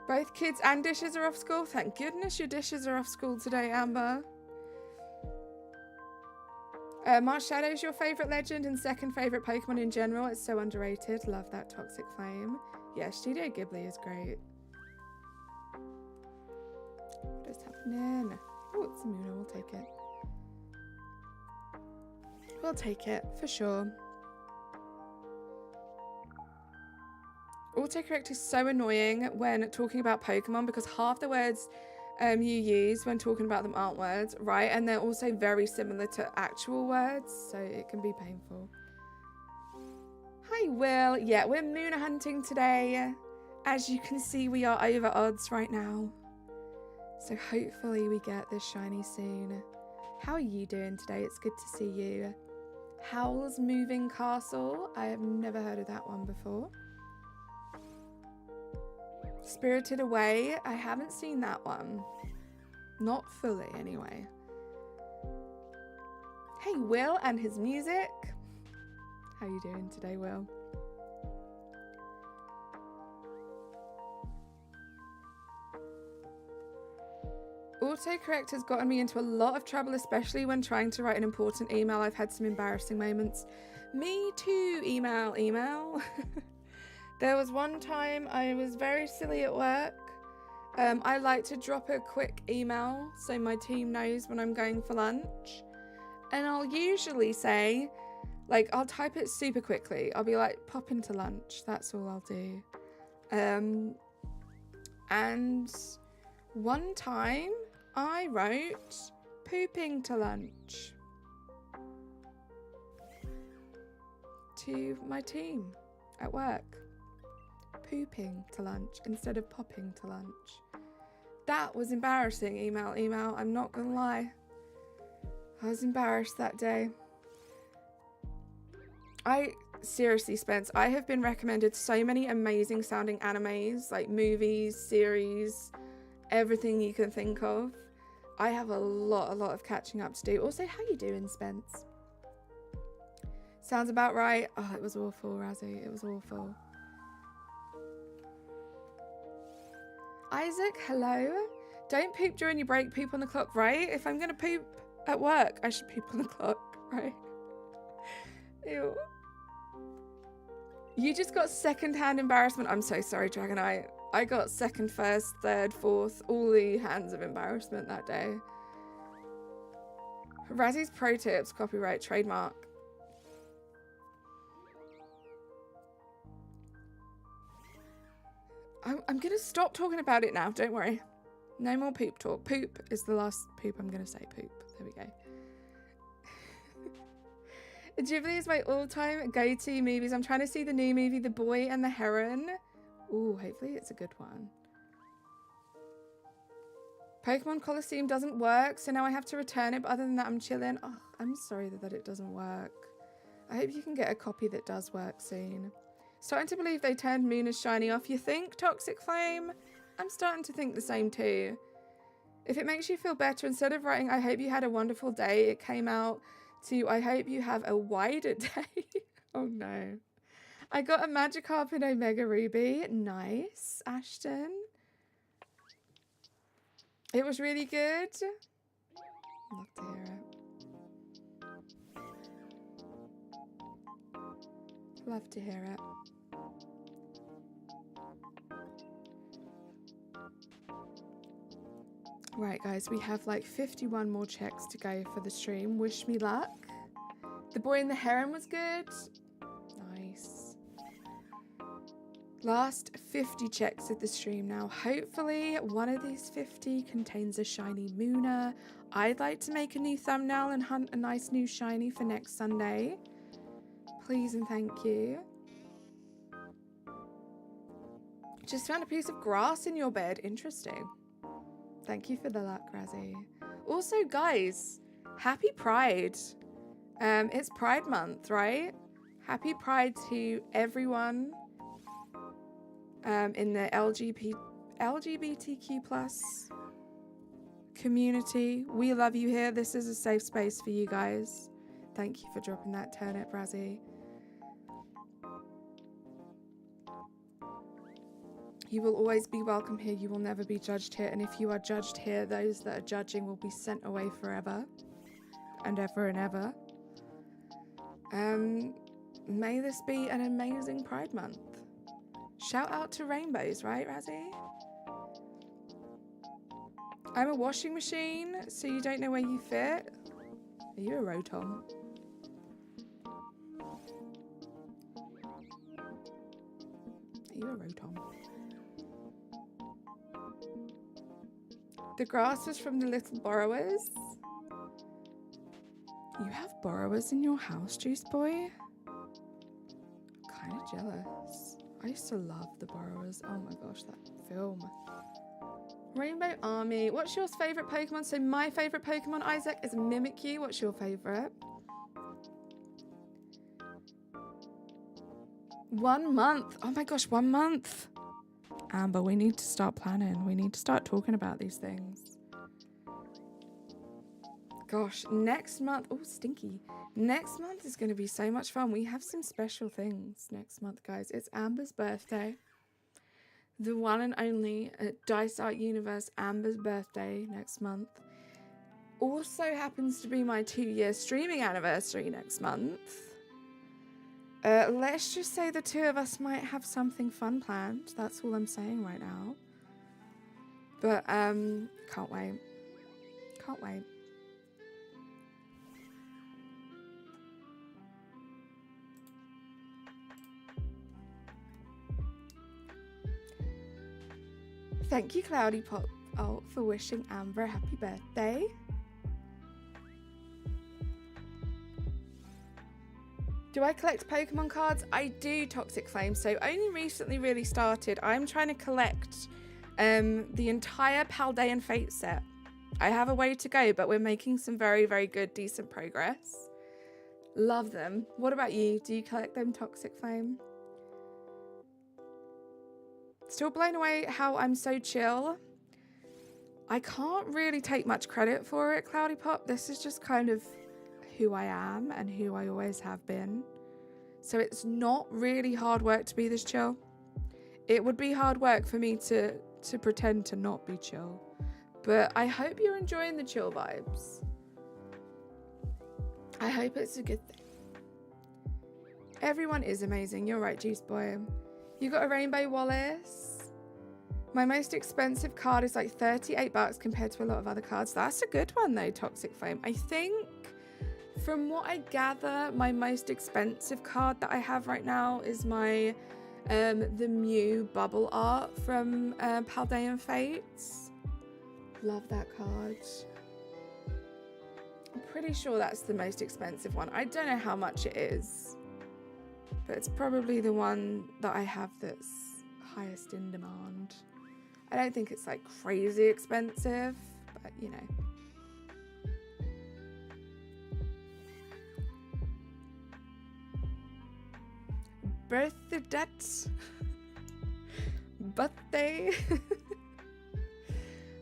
Both kids and dishes are off school. Thank goodness your dishes are off school today, Amber. Marsh Shadow's your favourite legend and second favourite Pokemon in general. It's so underrated. Love that Toxic Flame. Yeah, Studio Ghibli is great. What is happening? Oh, it's a MUNNA. We'll take it. We'll take it, for sure. Autocorrect is so annoying when talking about Pokemon because half the words you use when talking about them aren't words, right? And they're also very similar to actual words, so it can be painful. Hi, Will. Yeah, we're MUNNA hunting today. As you can see, we are over odds right now. So hopefully we get this shiny soon. How are you doing today? It's good to see you. Howl's Moving Castle. I have never heard of that one before. Spirited Away. I haven't seen that one. Not fully, anyway. Hey, Will and his music. How you doing today, Will? Autocorrect has gotten me into a lot of trouble, especially when trying to write an important email. I've had some embarrassing moments. Me too, email. There was one time I was very silly at work. I like to drop a quick email so my team knows when I'm going for lunch. And I'll usually say, like, I'll type it super quickly. I'll be like, pop into lunch. That's all I'll do. And one time I wrote pooping to lunch to my team at work. Pooping to lunch instead of popping to lunch. That was embarrassing, email. I'm not gonna lie. I was embarrassed that day. Seriously, Spence, I have been recommended so many amazing sounding animes, like movies, series, everything you can think of. I have a lot of catching up to do. Also, how you doing, Spence? Sounds about right. Oh, it was awful, Razzie. It was awful. Isaac, hello. Don't poop during your break, poop on the clock, right? If I'm gonna poop at work, I should poop on the clock, right? Ew. You just got second-hand embarrassment. I'm so sorry, Dragonite. I got second, first, third, fourth, all the hands of embarrassment that day. Razzie's pro tips, copyright, trademark. I'm gonna stop talking about it now, don't worry. No more poop talk. Poop is the last poop I'm gonna say. Poop. There we go. Ghibli is my all-time go-to movies. I'm trying to see the new movie, The Boy and the Heron. Ooh, hopefully it's a good one. Pokemon Coliseum doesn't work, so now I have to return it, but other than that, I'm chilling. Oh, I'm sorry that it doesn't work. I hope you can get a copy that does work soon. Starting to believe they turned MUNNA's shiny off. You think, Toxic Flame? I'm starting to think the same too. If it makes you feel better, instead of writing, I hope you had a wonderful day, it came out to, I hope you have a wider day. Oh no. I got a Magikarp in Omega Ruby. Nice, Ashton. It was really good. Love to hear it. Love to hear it. Right, guys, we have like 51 more checks to go for the stream. Wish me luck. The Boy and the Heron was good. Nice. Last 50 checks of the stream now. Hopefully one of these 50 contains a shiny MUNNA. I'd like to make a new thumbnail and hunt a nice new shiny for next Sunday. Please and thank you. Just found a piece of grass in your bed. Interesting. Thank you for the luck, Razzie. Also, guys, happy Pride. It's Pride Month, right? Happy Pride to everyone in the LGBTQ plus community. We love you here. This is a safe space for you guys. Thank you for dropping that turnip, Razzie. You will always be welcome here. You will never be judged here. And if you are judged here, those that are judging will be sent away forever and ever and ever. May this be an amazing Pride Month. Shout out to rainbows, right, Razzie? I'm a washing machine, so you don't know where you fit. Are you a Rotom? Are you a Rotom? The grass was from the little borrowers. You have borrowers in your house, Juice Boy? Kind of jealous. I used to love the borrowers. Oh my gosh, that film. Rainbow Army. What's your favourite Pokemon? So my favourite Pokemon, Isaac, is Mimikyu. What's your favourite? 1 month. Oh my gosh, 1 month. Amber, we need to start planning. We need to start talking about these things. Gosh, next month. Oh, stinky. Next month is going to be so much fun. We have some special things next month, guys. It's Amber's birthday. The one and only Dice Art Universe Amber's birthday next month. Also happens to be my 2-year streaming anniversary next month. Let's just say the two of us might have something fun planned. That's all I'm saying right now. But, can't wait. Can't wait. Thank you, Cloudy Pop, for wishing Amber a happy birthday. Do I collect Pokemon cards? I do, Toxic Flame. So only recently really started. I'm trying to collect the entire Paldean Fate set. I have a way to go, but we're making some very, very good, decent progress. Love them. What about you? Do you collect them, Toxic Flame? Still blown away how I'm so chill. I can't really take much credit for it, Cloudy Pop. This is just kind of who I am and who I always have been. So it's not really hard work to be this chill. It would be hard work for me to pretend to not be chill. But I hope you're enjoying the chill vibes. I hope it's a good thing. Everyone is amazing. You're right, Juice Boy. You got a Rainbow Wallace. My most expensive card is like $38 compared to a lot of other cards. That's a good one though, Toxic Flame. I think from what I gather, my most expensive card that I have right now is my the Mew bubble art from Paldean Fates. Love that card. I'm pretty sure that's the most expensive one. I don't know how much it is, but it's probably the one that I have that's highest in demand. I don't think it's like crazy expensive, but you know. Birthday debt. Birthday.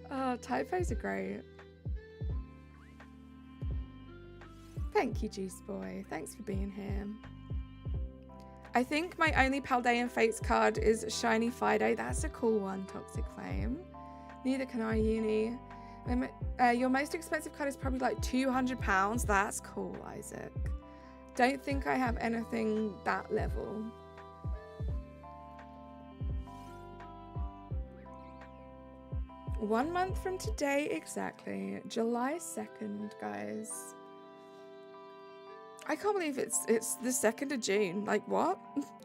Oh, typos are great. Thank you, Juice Boy. Thanks for being here. I think my only Paldean Fates card is Shiny Fido. That's a cool one, Toxic Flame. Neither can I, Uni. Your most expensive card is probably like £200. That's cool, Isaac. Don't think I have anything that level. One month from today, exactly. July 2nd, guys. I can't believe it's the 2nd of June. Like, what?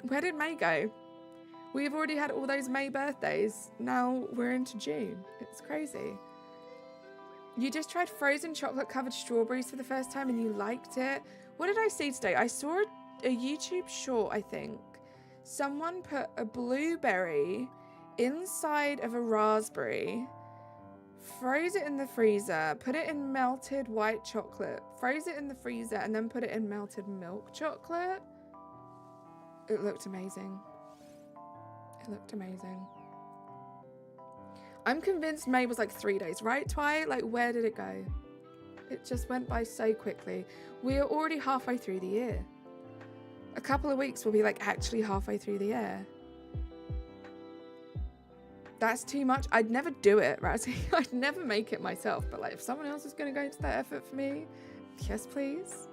Where did May go? We've already had all those May birthdays. Now we're into June. It's crazy. You just tried frozen chocolate covered strawberries for the first time and you liked it. What did I see today? I saw a YouTube short, I think. Someone put a blueberry inside of a raspberry, froze it in the freezer, put it in melted white chocolate, froze it in the freezer, and then put it in melted milk chocolate. It looked amazing. It looked amazing. I'm convinced May was like 3 days, right, Twi? Like, where did it go? It just went by so quickly. We are already halfway through the year. A couple of weeks will be like actually halfway through the year. That's too much. I'd never do it, Razzie. I'd never make it myself. But like, if someone else is going to go into that effort for me, yes, please.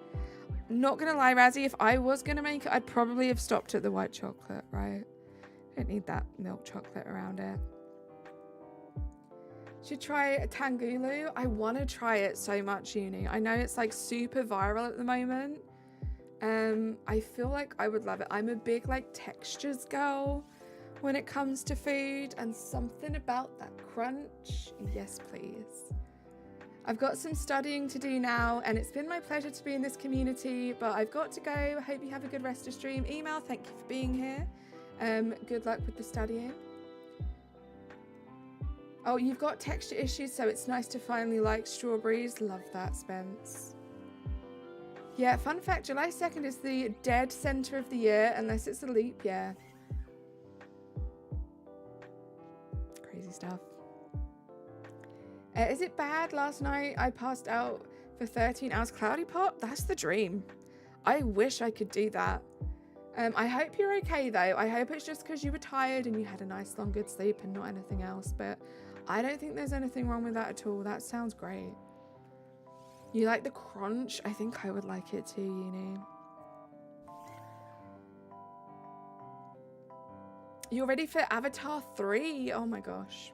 Not going to lie, Razzie, if I was going to make it, I'd probably have stopped at the white chocolate, right? Don't need that milk chocolate around it. Should try a Tangulu. I want to try it so much, Uni. I know it's like super viral at the moment. I feel like I would love it. I'm a big like textures girl when it comes to food, and something about that crunch. Yes, please. I've got some studying to do now, and it's been my pleasure to be in this community, but I've got to go. I hope you have a good rest of stream. Email, thank you for being here. Good luck with the studying. Oh, you've got texture issues, so it's nice to finally like strawberries. Love that, Spence. Yeah, fun fact, July 2nd is the dead center of the year, unless it's a leap year. Crazy stuff. Is it bad? Last night I passed out for 13 hours. Cloudy Pop, that's the dream. I wish I could do that. I hope you're okay though. I hope it's just because you were tired and you had a nice long good sleep and not anything else, but I don't think there's anything wrong with that at all. That sounds great. You like the crunch? I think I would like it too, Uni. You're ready for Avatar 3? Oh my gosh.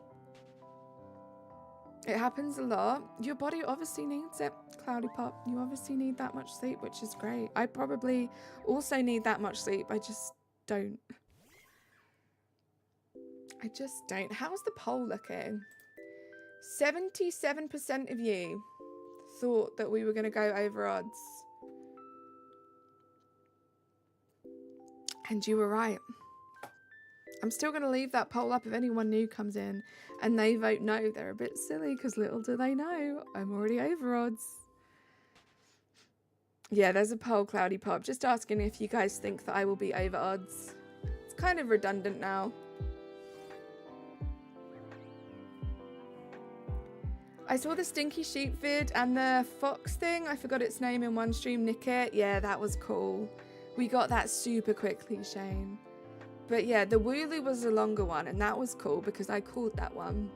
It happens a lot. Your body obviously needs it, Cloudy Pop. You obviously need that much sleep, which is great. I probably also need that much sleep. I just don't. How's the poll looking? 77% of you thought that we were going to go over odds. And you were right. I'm still going to leave that poll up if anyone new comes in and they vote no. They're a bit silly because little do they know I'm already over odds. Yeah, there's a poll, Cloudy Pop. Just asking if you guys think that I will be over odds. It's kind of redundant now. I saw the Stinky Sheep vid and the Fox thing. I forgot its name in one stream. Nick it. Yeah, that was cool. We got that super quickly, Shane. But yeah, the Wooloo was a longer one, and that was cool because I called that one.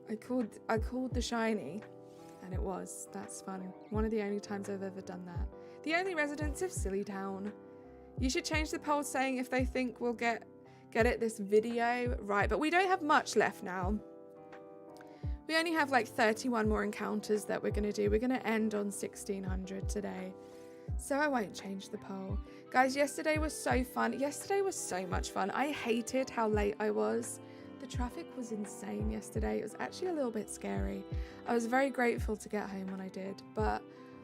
I called the shiny, and it was. That's fun. One of the only times I've ever done that. The only residents of Silly Town. You should change the poll saying if they think we'll get it this video. Right, but we don't have much left now. We only have like 31 more encounters that we're going to do. We're going to end on 1600 today. So I won't change the poll. Guys, yesterday was so fun. Yesterday was so much fun. I hated how late I was. The traffic was insane yesterday. It was actually a little bit scary. I was very grateful to get home when I did, but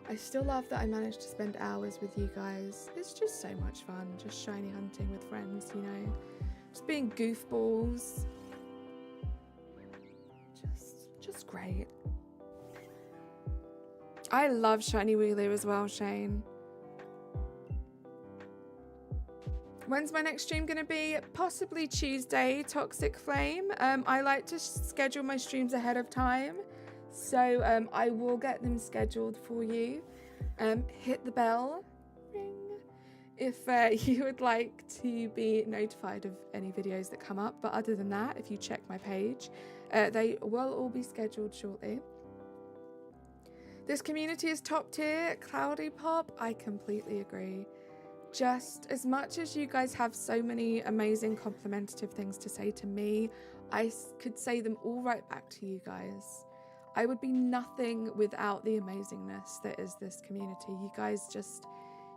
I still love that I managed to spend hours with you guys. It's just so much fun, just shiny hunting with friends, you know, just being goofballs. Just great. I love Shiny Wooloo as well, Shane. When's my next stream going to be? Possibly Tuesday, Toxic Flame. I like to schedule my streams ahead of time. So I will get them scheduled for you. Hit the bell. Ring. If you would like to be notified of any videos that come up. But other than that, if you check my page, they will all be scheduled shortly. This community is top tier. Cloudy Pop, I completely agree. Just as much as you guys have so many amazing complimentary things to say to me, I could say them all right back to you guys. I would be nothing without the amazingness that is this community. You guys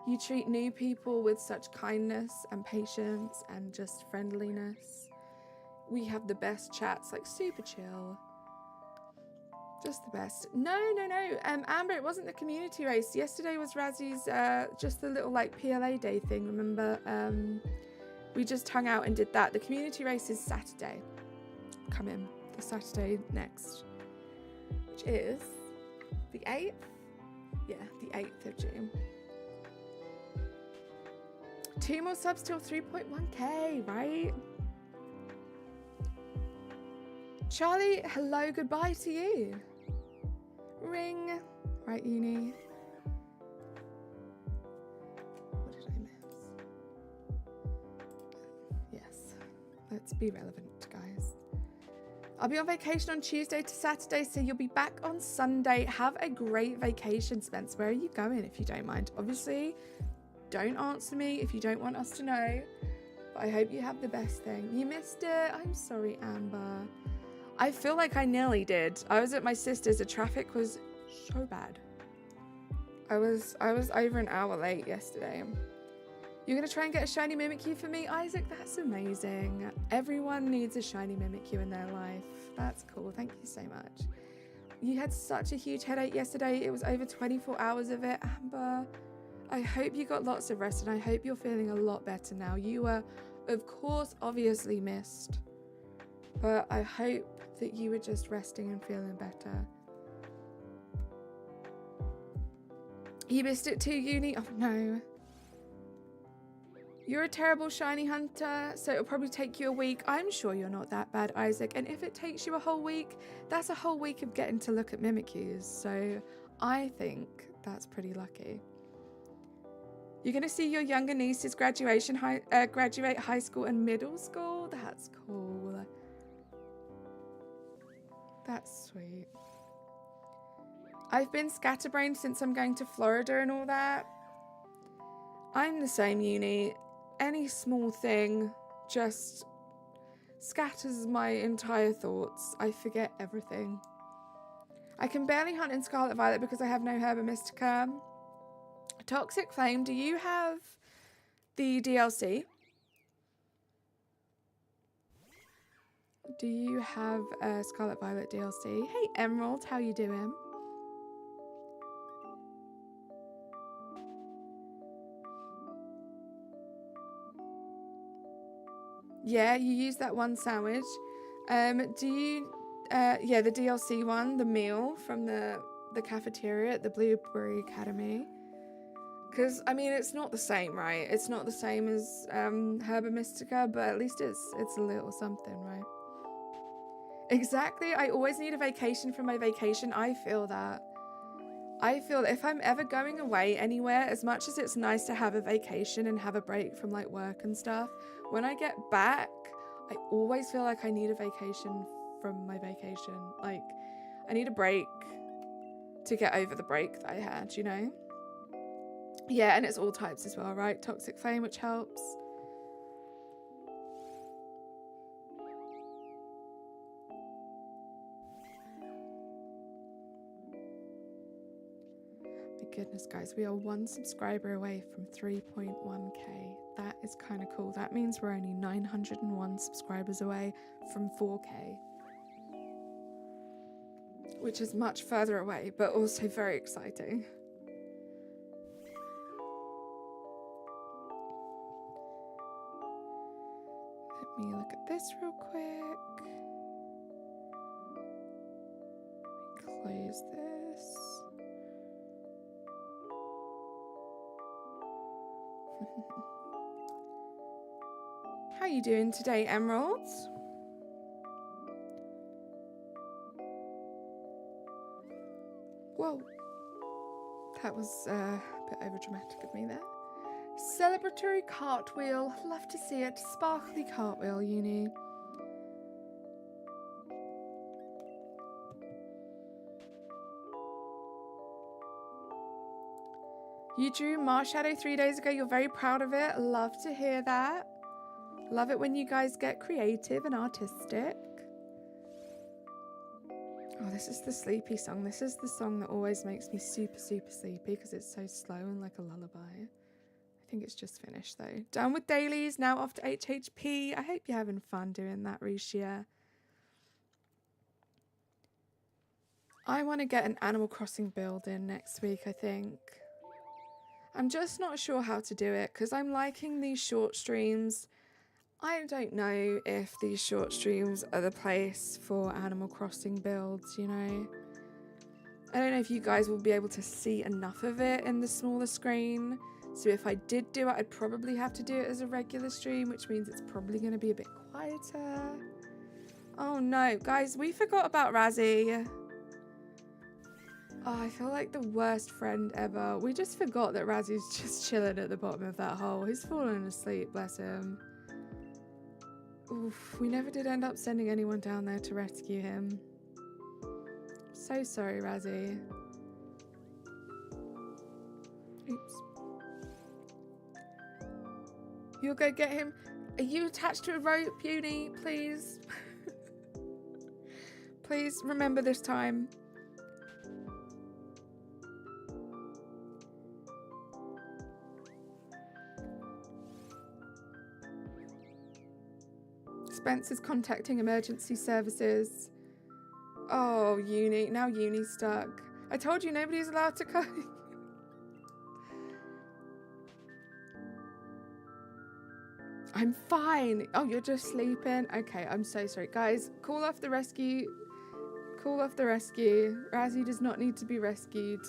you treat new people with such kindness and patience and just friendliness. We have the best chats, like super chill. Just the best. No. Amber, it wasn't the community race. Yesterday was Razzy's, just the little like PLA day thing. Remember? We just hung out and did that. The community race is Saturday. Come in. The Saturday next. Which is the 8th? Yeah, the 8th of June. 2 more subs till 3.1k, right? Charlie, hello, goodbye to you. Ring. Right, Uni. What did I miss? Yes. Let's be relevant, guys. I'll be on vacation on Tuesday to Saturday, so you'll be back on Sunday. Have a great vacation, Spence. Where are you going, if you don't mind? Obviously, don't answer me if you don't want us to know. But I hope you have the best thing. You missed it. I'm sorry, Amber. I feel like I nearly did. I was at my sister's. The traffic was so bad. I was over an hour late yesterday. You're going to try and get a shiny Mimikyu for me? Isaac, that's amazing. Everyone needs a shiny Mimikyu in their life. That's cool. Thank you so much. You had such a huge headache yesterday. It was over 24 hours of it, Amber. I hope you got lots of rest and I hope you're feeling a lot better now. You were, of course, obviously missed. But I hope that you were just resting and feeling better. You missed it too, Uni? Oh no. You're a terrible shiny hunter, so it'll probably take you a week. I'm sure you're not that bad, Isaac. And if it takes you a whole week, that's a whole week of getting to look at Mimikyus. So I think that's pretty lucky. You're going to see your younger nieces graduate high school and middle school. That's cool. That's sweet. I've been scatterbrained since I'm going to Florida and all that. I'm the same, Uni. Any small thing just scatters my entire thoughts. I forget everything. I can barely hunt in Scarlet Violet because I have no Herba Mystica. Toxic Flame, do you have the DLC? Do you have a Scarlet Violet DLC? Hey Emerald, how you doing? Yeah, you use that one sandwich. Do you, yeah, the DLC one, the meal from the cafeteria at the Blueberry Academy. Because, I mean, it's not the same, right? It's not the same as Herba Mystica, but at least it's a little something, right? Exactly. I always need a vacation from my vacation. I feel that. I feel that if I'm ever going away anywhere, as much as it's nice to have a vacation and have a break from like work and stuff, when I get back, I always feel like I need a vacation from my vacation. Like, I need a break to get over the break that I had, you know? Yeah, and it's all types as well, right? Toxic Flame, which helps. My goodness, guys, we are 1 subscriber away from 3.1k. That is kind of cool. That means we're only 901 subscribers away from 4k. Which is much further away, but also very exciting. Let me look at this real quick. Close this. How are you doing today, Emeralds? Whoa. That was a bit overdramatic of me there. Celebratory cartwheel. Love to see it. Sparkly cartwheel, Uni. You drew Marshadow 3 days ago. You're very proud of it. Love to hear that. Love it when you guys get creative and artistic. Oh, this is the sleepy song. This is the song that always makes me super, super sleepy because it's so slow and like a lullaby. I think it's just finished though. Done with dailies, now off to HHP. I hope you're having fun doing that, Risha. I want to get an Animal Crossing build in next week, I think. I'm just not sure how to do it because I'm liking these short streams. I don't know if these short streams are the place for Animal Crossing builds, you know. I don't know if you guys will be able to see enough of it in the smaller screen. So if I did do it, I'd probably have to do it as a regular stream, which means it's probably going to be a bit quieter. Oh no, guys, we forgot about Razzie. Oh, I feel like the worst friend ever. We just forgot that Razzie's just chilling at the bottom of that hole. He's fallen asleep, bless him. Oof, we never did end up sending anyone down there to rescue him. So sorry, Razzie. Oops. You'll go get him. Are you attached to a rope, Uni? Please. Please remember this time. Spencer's contacting emergency services. Oh, Uni. Now Uni's stuck. I told you nobody's allowed to go. I'm fine. Oh, you're just sleeping? Okay, I'm so sorry. Guys, call off the rescue. Call off the rescue. Razzie does not need to be rescued.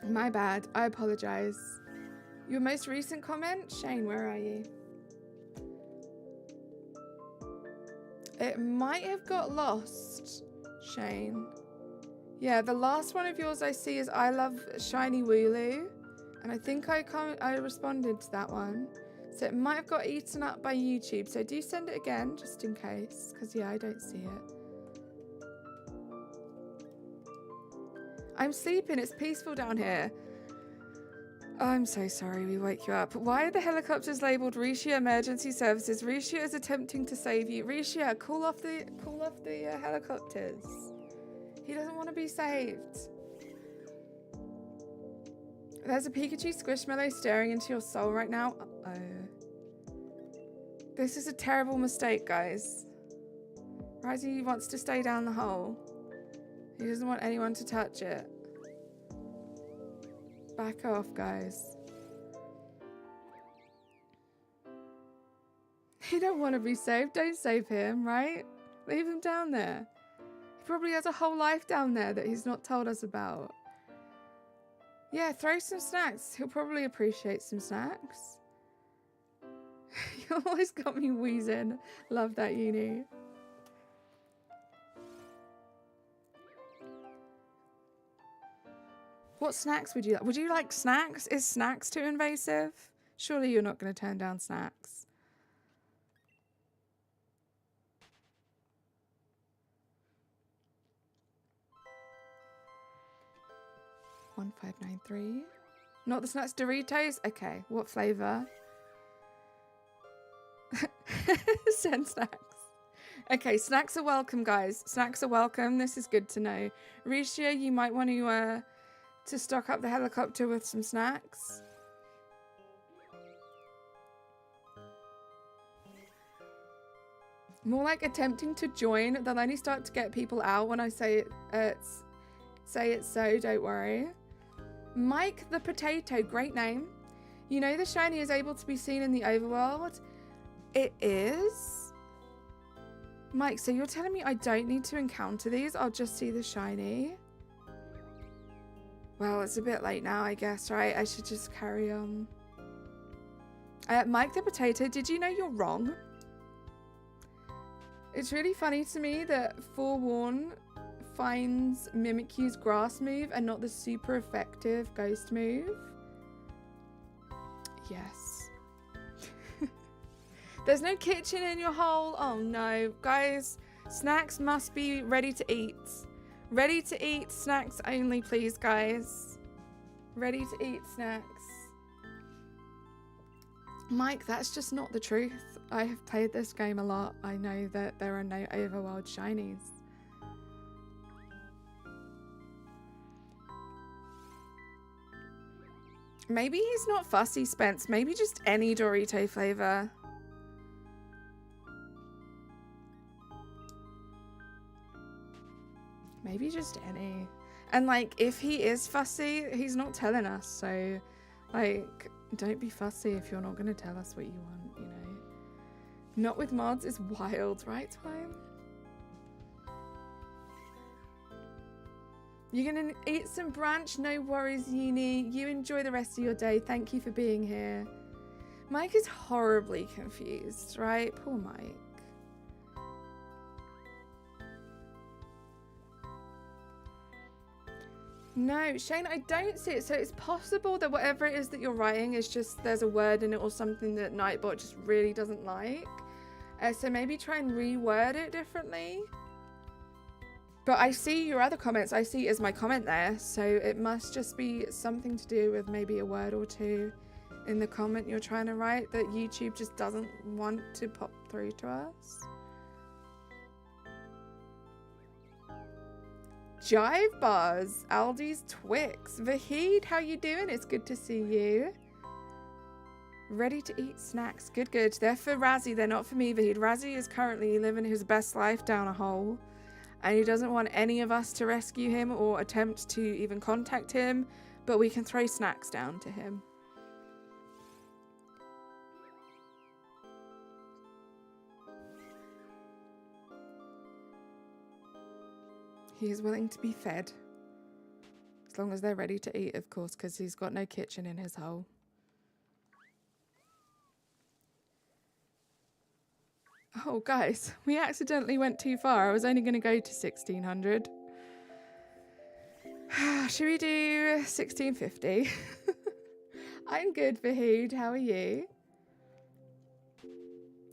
My bad. I apologize. Your most recent comment? Shane, where are you? It might have got lost, Shane. Yeah, the last one of yours I see is I love Shiny Wooloo. And I think I responded to that one. So it might have got eaten up by YouTube. So do send it again, just in case. Because, yeah, I don't see it. I'm sleeping. It's peaceful down here. Oh, I'm so sorry we woke you up. Why are the helicopters labelled Rishia Emergency Services? Rishia is attempting to save you. Rishia, call off the helicopters. He doesn't want to be saved. There's a Pikachu Squishmallow staring into your soul right now. Uh-oh. This is a terrible mistake, guys. Risey wants to stay down the hole. He doesn't want anyone to touch it. Back off, guys. He don't want to be saved. Don't save him, right? Leave him down there. He probably has a whole life down there that he's not told us about. Yeah, throw some snacks. He'll probably appreciate some snacks. You always got me wheezing. Love that, Uni. What snacks would you like? Would you like snacks? Is snacks too invasive? Surely you're not going to turn down snacks. $1593. Not the snacks, Doritos? Okay, what flavour? Send snacks. Okay, snacks are welcome, guys. Snacks are welcome. This is good to know. Risha, you might want to stock up the helicopter with some snacks. More like attempting to join. They'll only start to get people out when I say it. Say it so, don't worry. Mike the Potato, great name. You know the shiny is able to be seen in the overworld? It is? Mike, so you're telling me I don't need to encounter these? I'll just see the shiny? Well, it's a bit late now, I guess, right? I should just carry on. Mike the Potato, did you know you're wrong? It's really funny to me that Forewarn finds Mimikyu's grass move and not the super effective ghost move. Yes. There's no kitchen in your hole. Oh no, guys. Snacks must be ready to eat. Ready to eat snacks only, please, guys. Ready to eat snacks. Mike, that's just not the truth. I have played this game a lot. I know that there are no overworld shinies. Maybe he's not fussy, Spence. Maybe just any Dorito flavor. Maybe just any. And like, if he is fussy, he's not telling us. So, like, don't be fussy if you're not going to tell us what you want, you know. Not with mods is wild, right, Time? You're going to eat some brunch? No worries, Uni. You enjoy the rest of your day. Thank you for being here. Mike is horribly confused, right? Poor Mike. No, Shane, I don't see it. So it's possible that whatever it is that you're writing is just there's a word in it or something that Nightbot just really doesn't like. So maybe try and reword it differently. But I see your other comments. I see it as my comment there. So it must just be something to do with maybe a word or two in the comment you're trying to write that YouTube just doesn't want to pop through to us. Jive Bars, Aldi's Twix. Vahid, how you doing? It's good to see you. Ready to eat snacks. Good, good. They're for Razzie. They're not for me, Vahid. Razzie is currently living his best life down a hole. And he doesn't want any of us to rescue him or attempt to even contact him. But we can throw snacks down to him. He is willing to be fed. As long as they're ready to eat, of course, because he's got no kitchen in his hole. Oh, guys, we accidentally went too far. I was only going to go to 1600. Should we do 1650? I'm good, Vahid. How are you?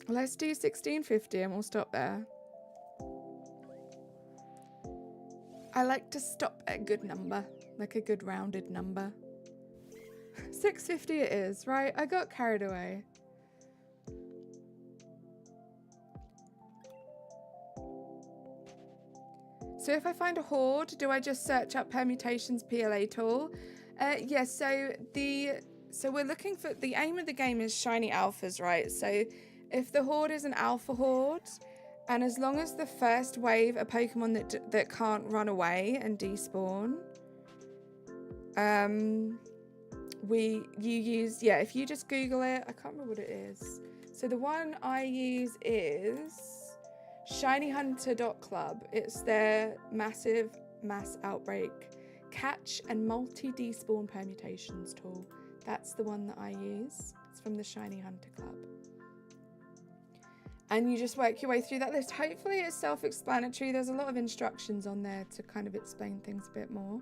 Let's do 1650 and we'll stop there. I like to stop at a good number, like a good rounded number. 650 it is, right? I got carried away. So if I find a horde, do I just search up permutations PLA tool? Yes, so we're looking for, the aim of the game is shiny alphas, right? So if the horde is an alpha horde, and as long as the first wave are Pokemon that can't run away and despawn, if you just Google it, I can't remember what it is. So the one I use is shinyhunter.club. It's their massive mass outbreak catch and multi-despawn permutations tool. That's the one that I use. It's from the Shiny Hunter Club. And you just work your way through that list. Hopefully it's self-explanatory. There's a lot of instructions on there to kind of explain things a bit more.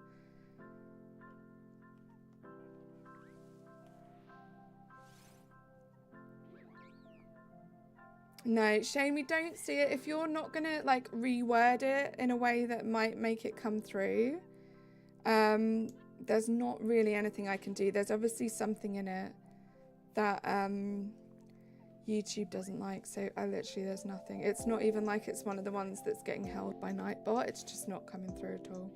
No, Shane, we don't see it. If you're not going to like reword it in a way that might make it come through, there's not really anything I can do. There's obviously something in it that YouTube doesn't like, so there's nothing. It's not even like it's one of the ones that's getting held by Nightbot. It's just not coming through at all.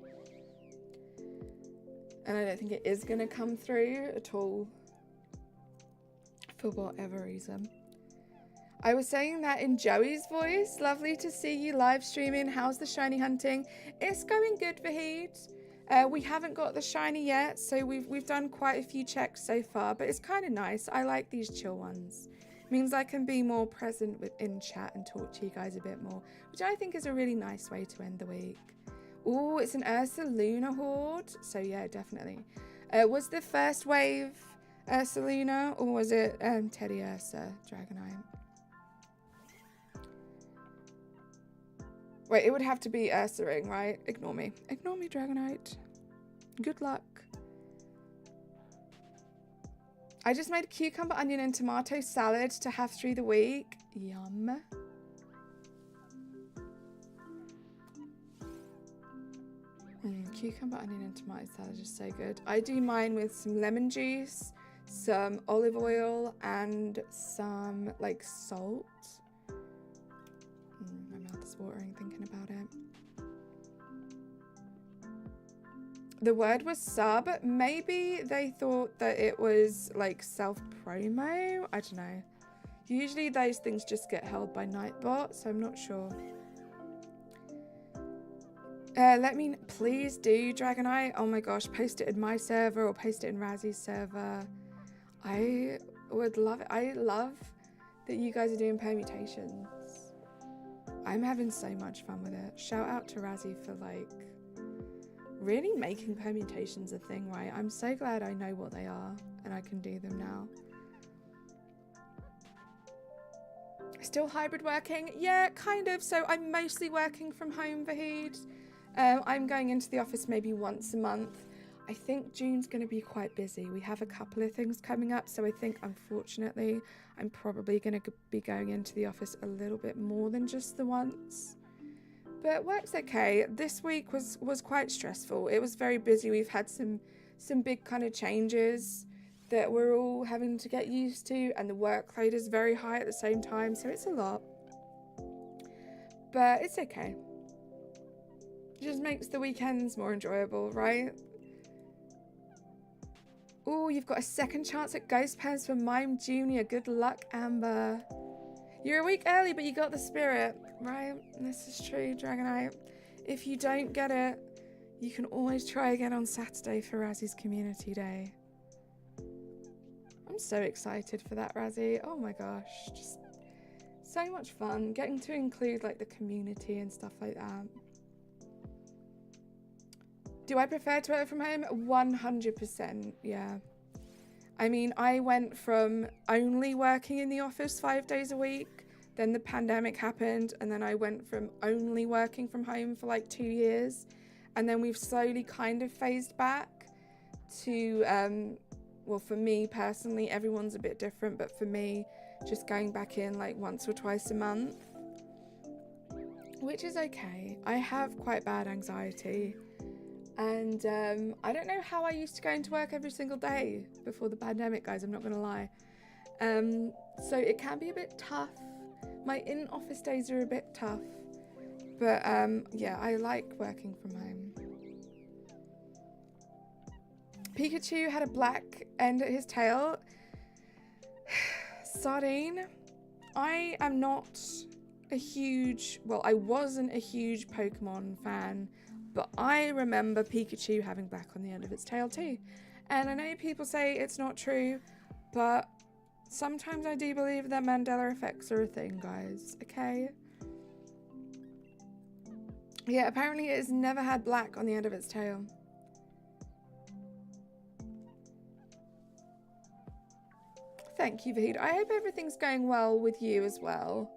And I don't think it is going to come through at all for whatever reason. I was saying that in Joey's voice. Lovely to see you live streaming. How's the shiny hunting? It's going good, Vahid. We haven't got the shiny yet, so we've done quite a few checks so far, but it's kind of nice. I like these chill ones. It means I can be more present in chat and talk to you guys a bit more, which I think is a really nice way to end the week. Oh, it's an Ursaluna horde. So yeah, definitely. Was the first wave Ursaluna, or was it Teddy Ursa Dragonite? Wait, it would have to be Ursaring, right? Ignore me. Ignore me, Dragonite. Good luck. I just made a cucumber, onion, and tomato salad to have through the week. Yum. Cucumber, onion, and tomato salad is so good. I do mine with some lemon juice, some olive oil, and some, like, salt. My mouth is watering thinking about it. The word was sub. Maybe they thought that it was like self-promo. I don't know. Usually those things just get held by Nightbot, so I'm not sure. Let me please do Dragonite. Oh my gosh, post it in my server or post it in Razzy's server. I would love it. I love that you guys are doing permutations. I'm having so much fun with it. Shout out to Razzie for like really making permutations a thing, right? I'm so glad I know what they are and I can do them now. Still hybrid working? Yeah, kind of. So I'm mostly working from home, Vahid. I'm going into the office maybe once a month. I think June's going to be quite busy. We have a couple of things coming up, so I think, unfortunately, I'm probably going to be going into the office a little bit more than just the once. But work's okay. This week was quite stressful. It was very busy. We've had some big kind of changes that we're all having to get used to, and the workload is very high at the same time, so it's a lot. But it's okay. It just makes the weekends more enjoyable, right? Oh, you've got a second chance at Ghost Pens for Mime Junior. Good luck, Amber. You're a week early, but you got the spirit, right? This is true, Dragonite. If you don't get it, you can always try again on Saturday for Razzy's Community Day. I'm so excited for that, Razzie. Oh my gosh, just so much fun. Getting to include like the community and stuff like that. Do I prefer to work from home? 100%, yeah. I mean, I went from only working in the office 5 days a week, then the pandemic happened, and then I went from only working from home for like 2 years, and then we've slowly kind of phased back to, well, for me personally, everyone's a bit different, but for me, just going back in like once or twice a month, which is okay. I have quite bad anxiety. And I don't know how I used to go into work every single day before the pandemic, guys, I'm not going to lie. So it can be a bit tough. My in-office days are a bit tough. But yeah, I like working from home. Pikachu had a black end at his tail. Sardine, I am not a huge, well, I wasn't a huge Pokemon fan, but I remember Pikachu having black on the end of its tail too. And I know people say it's not true, but sometimes I do believe that Mandela effects are a thing, guys, okay? Yeah, apparently it has never had black on the end of its tail. Thank you, Vahid. I hope everything's going well with you as well.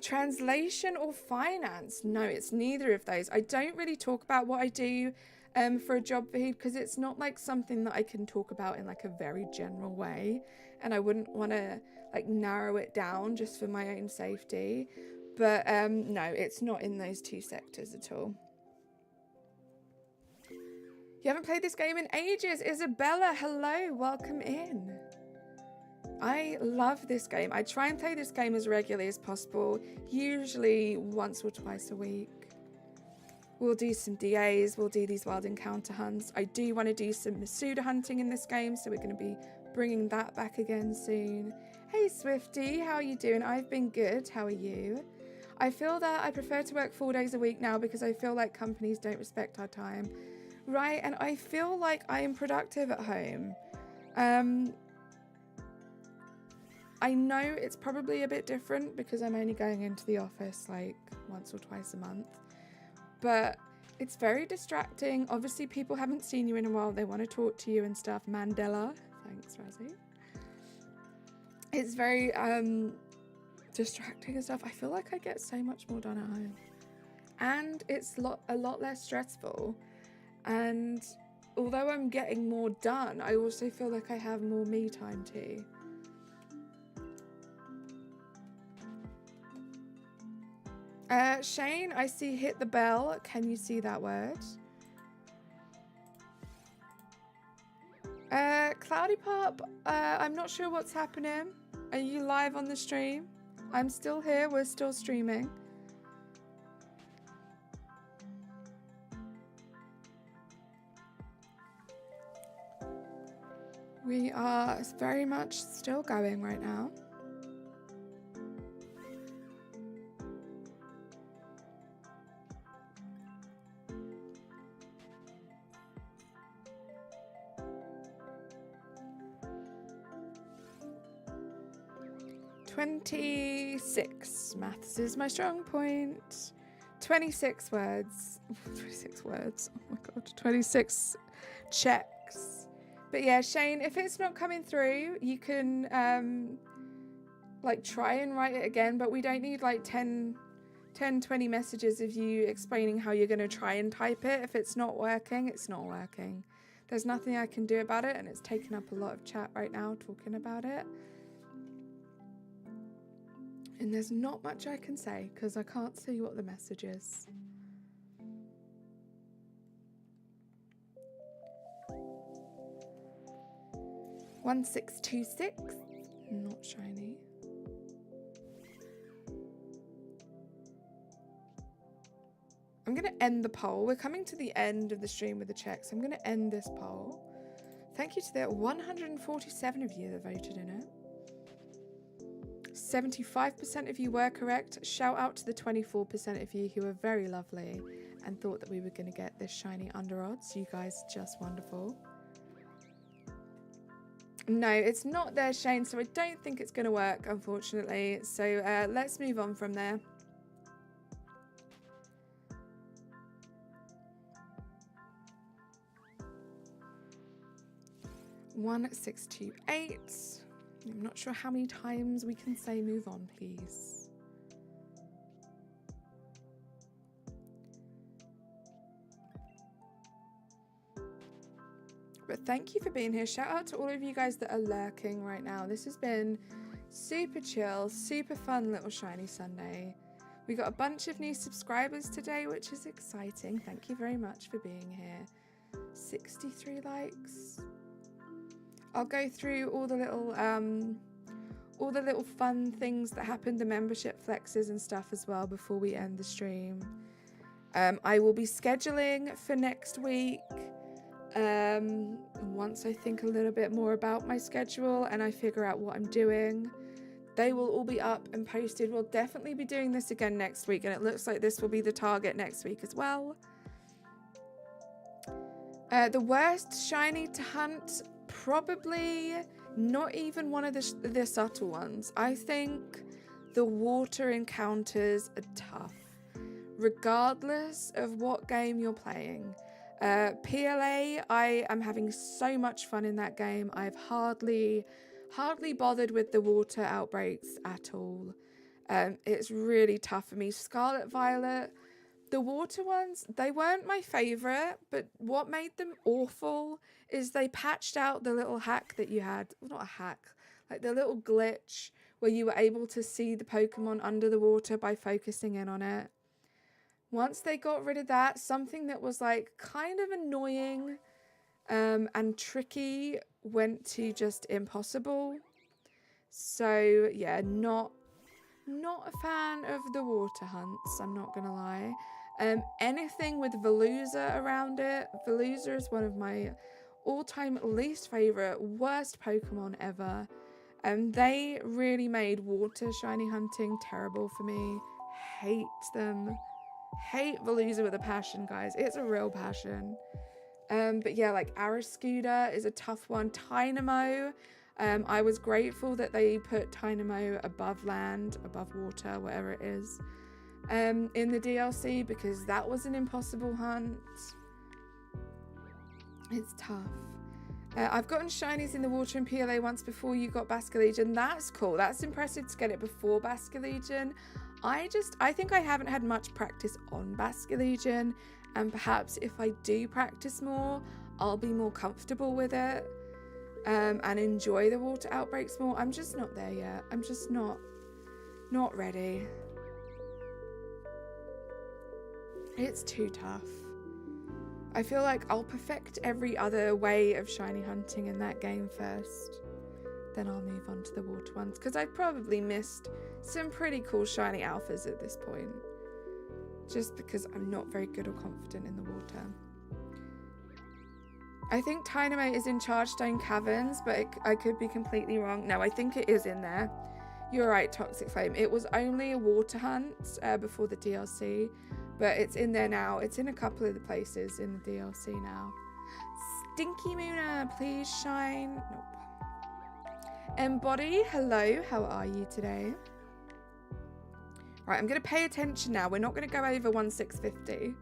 Translation or finance? No, it's neither of those. I don't really talk about what I do for a job, Vahid, because it's not like something that I can talk about in like a very general way, and I wouldn't want to like narrow it down just for my own safety. But no, it's not in those two sectors at all. You haven't played this game in ages. Isabella, hello, welcome in. I love this game. I try and play this game as regularly as possible, usually once or twice a week. We'll do some DAs, we'll do these wild encounter hunts. I do want to do some Masuda hunting in this game, so we're going to be bringing that back again soon. Hey Swifty, how are you doing? I've been good, how are you? I feel that I prefer to work 4 days a week now because I feel like companies don't respect our time. Right, and I feel like I am productive at home. I know it's probably a bit different because I'm only going into the office like once or twice a month, but it's very distracting. Obviously, people haven't seen you in a while. They want to talk to you and stuff. Mandela, thanks, Razzie. It's very distracting and stuff. I feel like I get so much more done at home, and it's a lot less stressful. And although I'm getting more done, I also feel like I have more me time too. Shane, I see hit the bell. Can you see that word? Cloudy Pop, I'm not sure what's happening. Are you live on the stream? I'm still here. We're still streaming. We are very much still going right now. "26. Maths is my strong point. 26 words. 26 words. Oh my god. 26 checks. But yeah, Shane, if it's not coming through, you can like try and write it again, but we don't need like 10, 20 messages of you explaining how you're going to try and type it. If it's not working, it's not working. There's nothing I can do about it, and it's taken up a lot of chat right now talking about it. And there's not much I can say because I can't see what the message is. "1626, not shiny. I'm going to end the poll. We're coming to the end of the stream with the checks. I'm going to end this poll. Thank you to the 147 of you that voted in it. 75% of you were correct. Shout out to the 24% of you who were very lovely and thought that we were going to get this shiny under odds. You guys are just wonderful. No, it's not there, Shane, so I don't think it's going to work, unfortunately. So let's move on from there. 1628. I'm not sure how many times we can say move on, please. But thank you for being here. Shout out to all of you guys that are lurking right now. This has been super chill, super fun little shiny Sunday. We got a bunch of new subscribers today, which is exciting. Thank you very much for being here. 63 likes. I'll go through all the little fun things that happened, the membership flexes and stuff as well before we end the stream. I will be scheduling for next week once I think a little bit more about my schedule and I figure out what I'm doing. They will all be up and posted. We'll definitely be doing this again next week, and it looks like this will be the target next week as well. The worst shiny to hunt, probably not even one of the subtle ones. I think the water encounters are tough, regardless of what game you're playing. PLA, I am having so much fun in that game. I've hardly bothered with the water outbreaks at all. It's really tough for me. Scarlet Violet, the water ones, they weren't my favourite, but what made them awful is they patched out the little hack that you had. Well, not a hack, like the little glitch where you were able to see the Pokemon under the water by focusing in on it. Once they got rid of that, something that was like kind of annoying and tricky went to just impossible. So yeah, not a fan of the water hunts, I'm not gonna lie. Anything with Veluza around it. Veluza is one of my all-time least favorite, worst Pokemon ever. They really made water shiny hunting terrible for me. Hate them. Hate Veluza with a passion, guys. It's a real passion. But yeah, like Arascuda is a tough one. Tynamo, I was grateful that they put Tynamo above land, above water, whatever it is, in the DLC, because that was an impossible hunt. It's tough. I've gotten shinies in the water in PLA once before you got Basculegion. That's cool. That's impressive to get it before Basculegion. I think I haven't had much practice on Basculegion, and perhaps if I do practice more, I'll be more comfortable with it and enjoy the water outbreaks more. I'm just not there yet. I'm just not ready. It's too tough. I feel like I'll perfect every other way of shiny hunting in that game first. Then I'll move on to the water ones, because I've probably missed some pretty cool shiny alphas at this point, just because I'm not very good or confident in the water. I think Tynamo is in Chargestone Caverns, but I could be completely wrong. No, I think it is in there. You're right, Toxic Flame. It was only a water hunt before the DLC, but it's in there now. It's in a couple of the places in the DLC now. Stinky Munna, please shine. Nope. Embody, hello, how are you today? Right, I'm going to pay attention now. We're not going to go over 1650.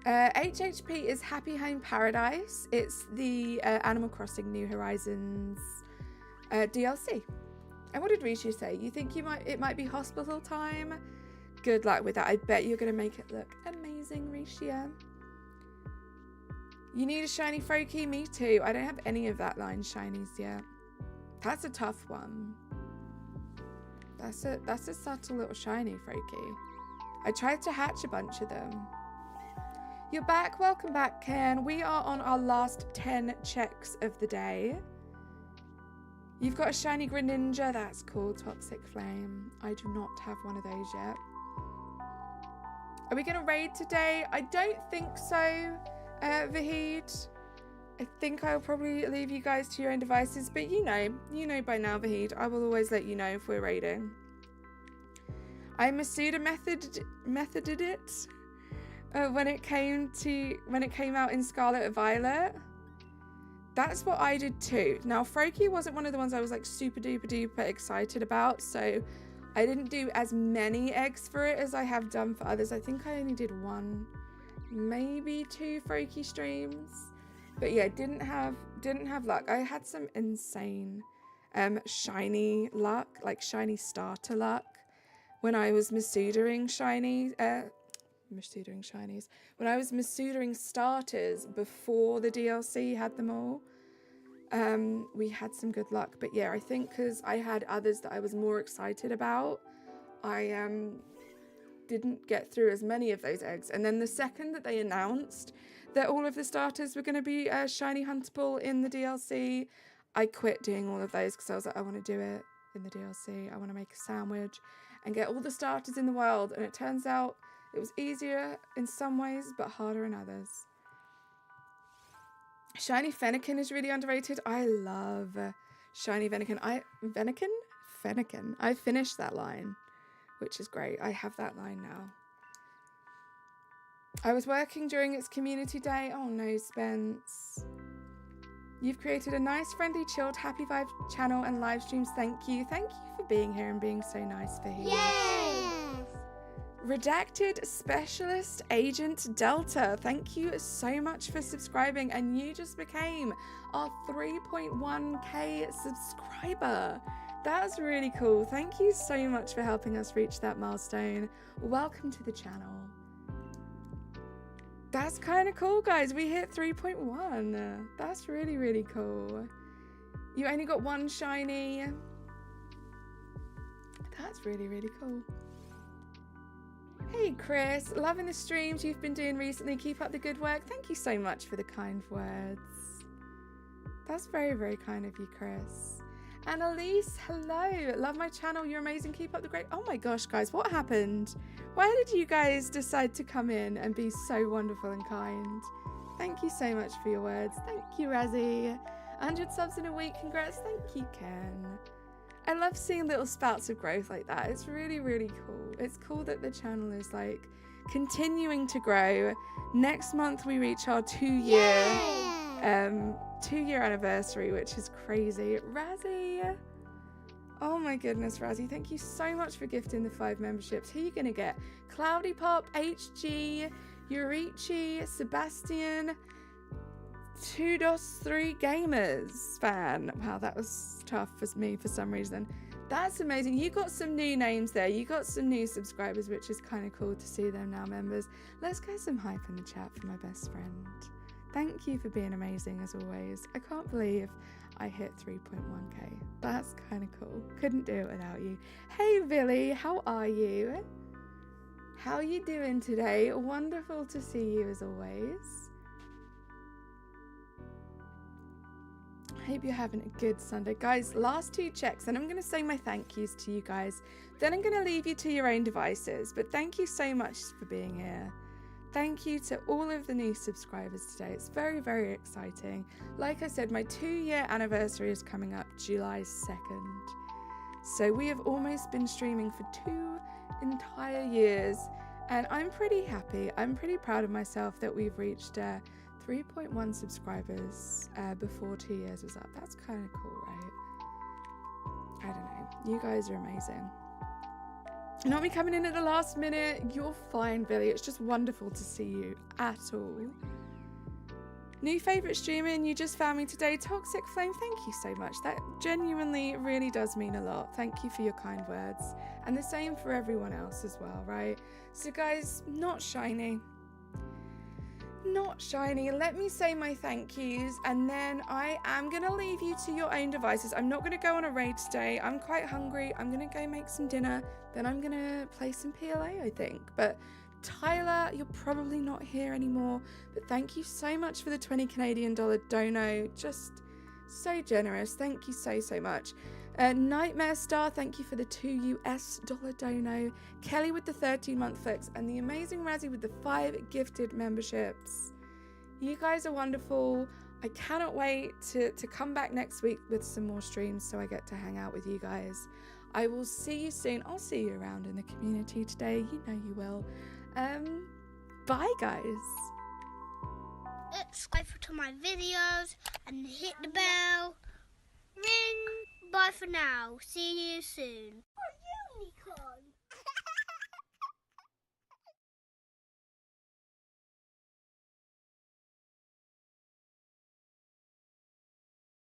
HHP is Happy Home Paradise. It's the Animal Crossing New Horizons DLC. And what did Rishi say? You think it might be hospital time? Good luck with that. I bet you're going to make it look amazing, Risha. You need a shiny Froakie? Me too. I don't have any of that line shinies yet. That's a tough one. That's a subtle little shiny Froakie. I tried to hatch a bunch of them. You're back. Welcome back, Ken. We are on our last 10 checks of the day. You've got a shiny Greninja. That's cool. Toxic Flame. I do not have one of those yet. Are we going to raid today? I don't think so, Vahid. I think I'll probably leave you guys to your own devices, but you know by now, Vahid. I will always let you know if we're raiding. I Masuda methoded it when it came out in Scarlet Violet. That's what I did too. Now, Froakie wasn't one of the ones I was like super duper duper excited about, so I didn't do as many eggs for it as I have done for others. I think I only did one, maybe two Froakie streams. But yeah, didn't have luck. I had some insane shiny luck, like shiny starter luck, when I was Masudering shinies. When I was Masudering starters before the DLC had them all. We had some good luck. But yeah, I think because I had others that I was more excited about, I didn't get through as many of those eggs. And then the second that they announced that all of the starters were going to be shiny huntable in the DLC, I quit doing all of those because I was like, I want to do it in the DLC. I want to make a sandwich and get all the starters in the world. And it turns out it was easier in some ways, but harder in others. Shiny Fennekin is really underrated. I love Shiny Fennekin. Fennekin. I finished that line, which is great. I have that line now. I was working during its community day. Oh no, Spence. You've created a nice, friendly, chilled, happy vibe channel and live streams. Thank you. Thank you for being here and being so nice for here. Yes! Redacted Specialist Agent Delta, thank you so much for subscribing, and you just became our 3.1k subscriber. That's really cool. Thank you so much for helping us reach that milestone. Welcome to the channel. That's kind of cool, guys. We hit 3.1. That's really, really cool. You only got one shiny. That's really, really cool. Hey Chris, loving the streams you've been doing recently. Keep up the good work. Thank you so much for the kind words. That's very, very kind of you, Chris. And Elise, hello. Love my channel. You're amazing. Keep up the great... Oh my gosh, guys, what happened? Why did you guys decide to come in and be so wonderful and kind? Thank you so much for your words. Thank you, Razzie. 100 subs in a week. Congrats. Thank you, Ken. I love seeing little spouts of growth like that. It's really, really cool. It's cool that the channel is like continuing to grow. Next month we reach our 2-year anniversary, which is crazy. Razzie. Oh my goodness, Razzie. Thank you so much for gifting the 5 memberships. Who are you gonna get? Cloudy Pop, HG, Yurichi, Sebastian, 2DOS3 Gamers fan. Wow, that was tough for me for some reason. That's amazing. You got some new names there. You got some new subscribers, which is kind of cool to see them now, members. Let's get some hype in the chat for my best friend. Thank you for being amazing as always. I can't believe I hit 3.1k. That's kind of cool. Couldn't do it without you. Hey Billy, how are you? How are you doing today? Wonderful to see you as always. Hope you're having a good Sunday. Guys, last 2 checks, and I'm going to say my thank yous to you guys. Then I'm going to leave you to your own devices. But thank you so much for being here. Thank you to all of the new subscribers today. It's very, very exciting. Like I said, my 2-year anniversary is coming up July 2nd. So we have almost been streaming for 2 entire years. And I'm pretty happy. I'm pretty proud of myself that we've reached 3.1 subscribers before 2 years was up. That's kind of cool, right? I don't know. You guys are amazing. Not me coming in at the last minute. You're fine, Billy. It's just wonderful to see you at all. New favourite streamer, and you just found me today. Toxic Flame, thank you so much. That genuinely really does mean a lot. Thank you for your kind words. And the same for everyone else as well, right? So guys, not shiny. Not shiny. Let me say my thank yous, and then I am gonna leave you to your own devices. I'm not gonna go on a raid today. I'm quite hungry. I'm gonna go make some dinner, then I'm gonna play some PLA, I think. But Tyler, you're probably not here anymore, but thank you so much for the 20 Canadian dollar dono. Just so generous. Thank you so much. Nightmare Star, thank you for the $2 US dono. Kelly with the 13-month flex, and the amazing Razzie with the 5 gifted memberships. You guys are wonderful. I cannot wait to come back next week with some more streams so I get to hang out with you guys. I will see you soon. I'll see you around in the community today. You know you will. Bye guys. Subscribe to my videos and hit the bell. Ring. Bye for now. See you soon. Oh, unicorn.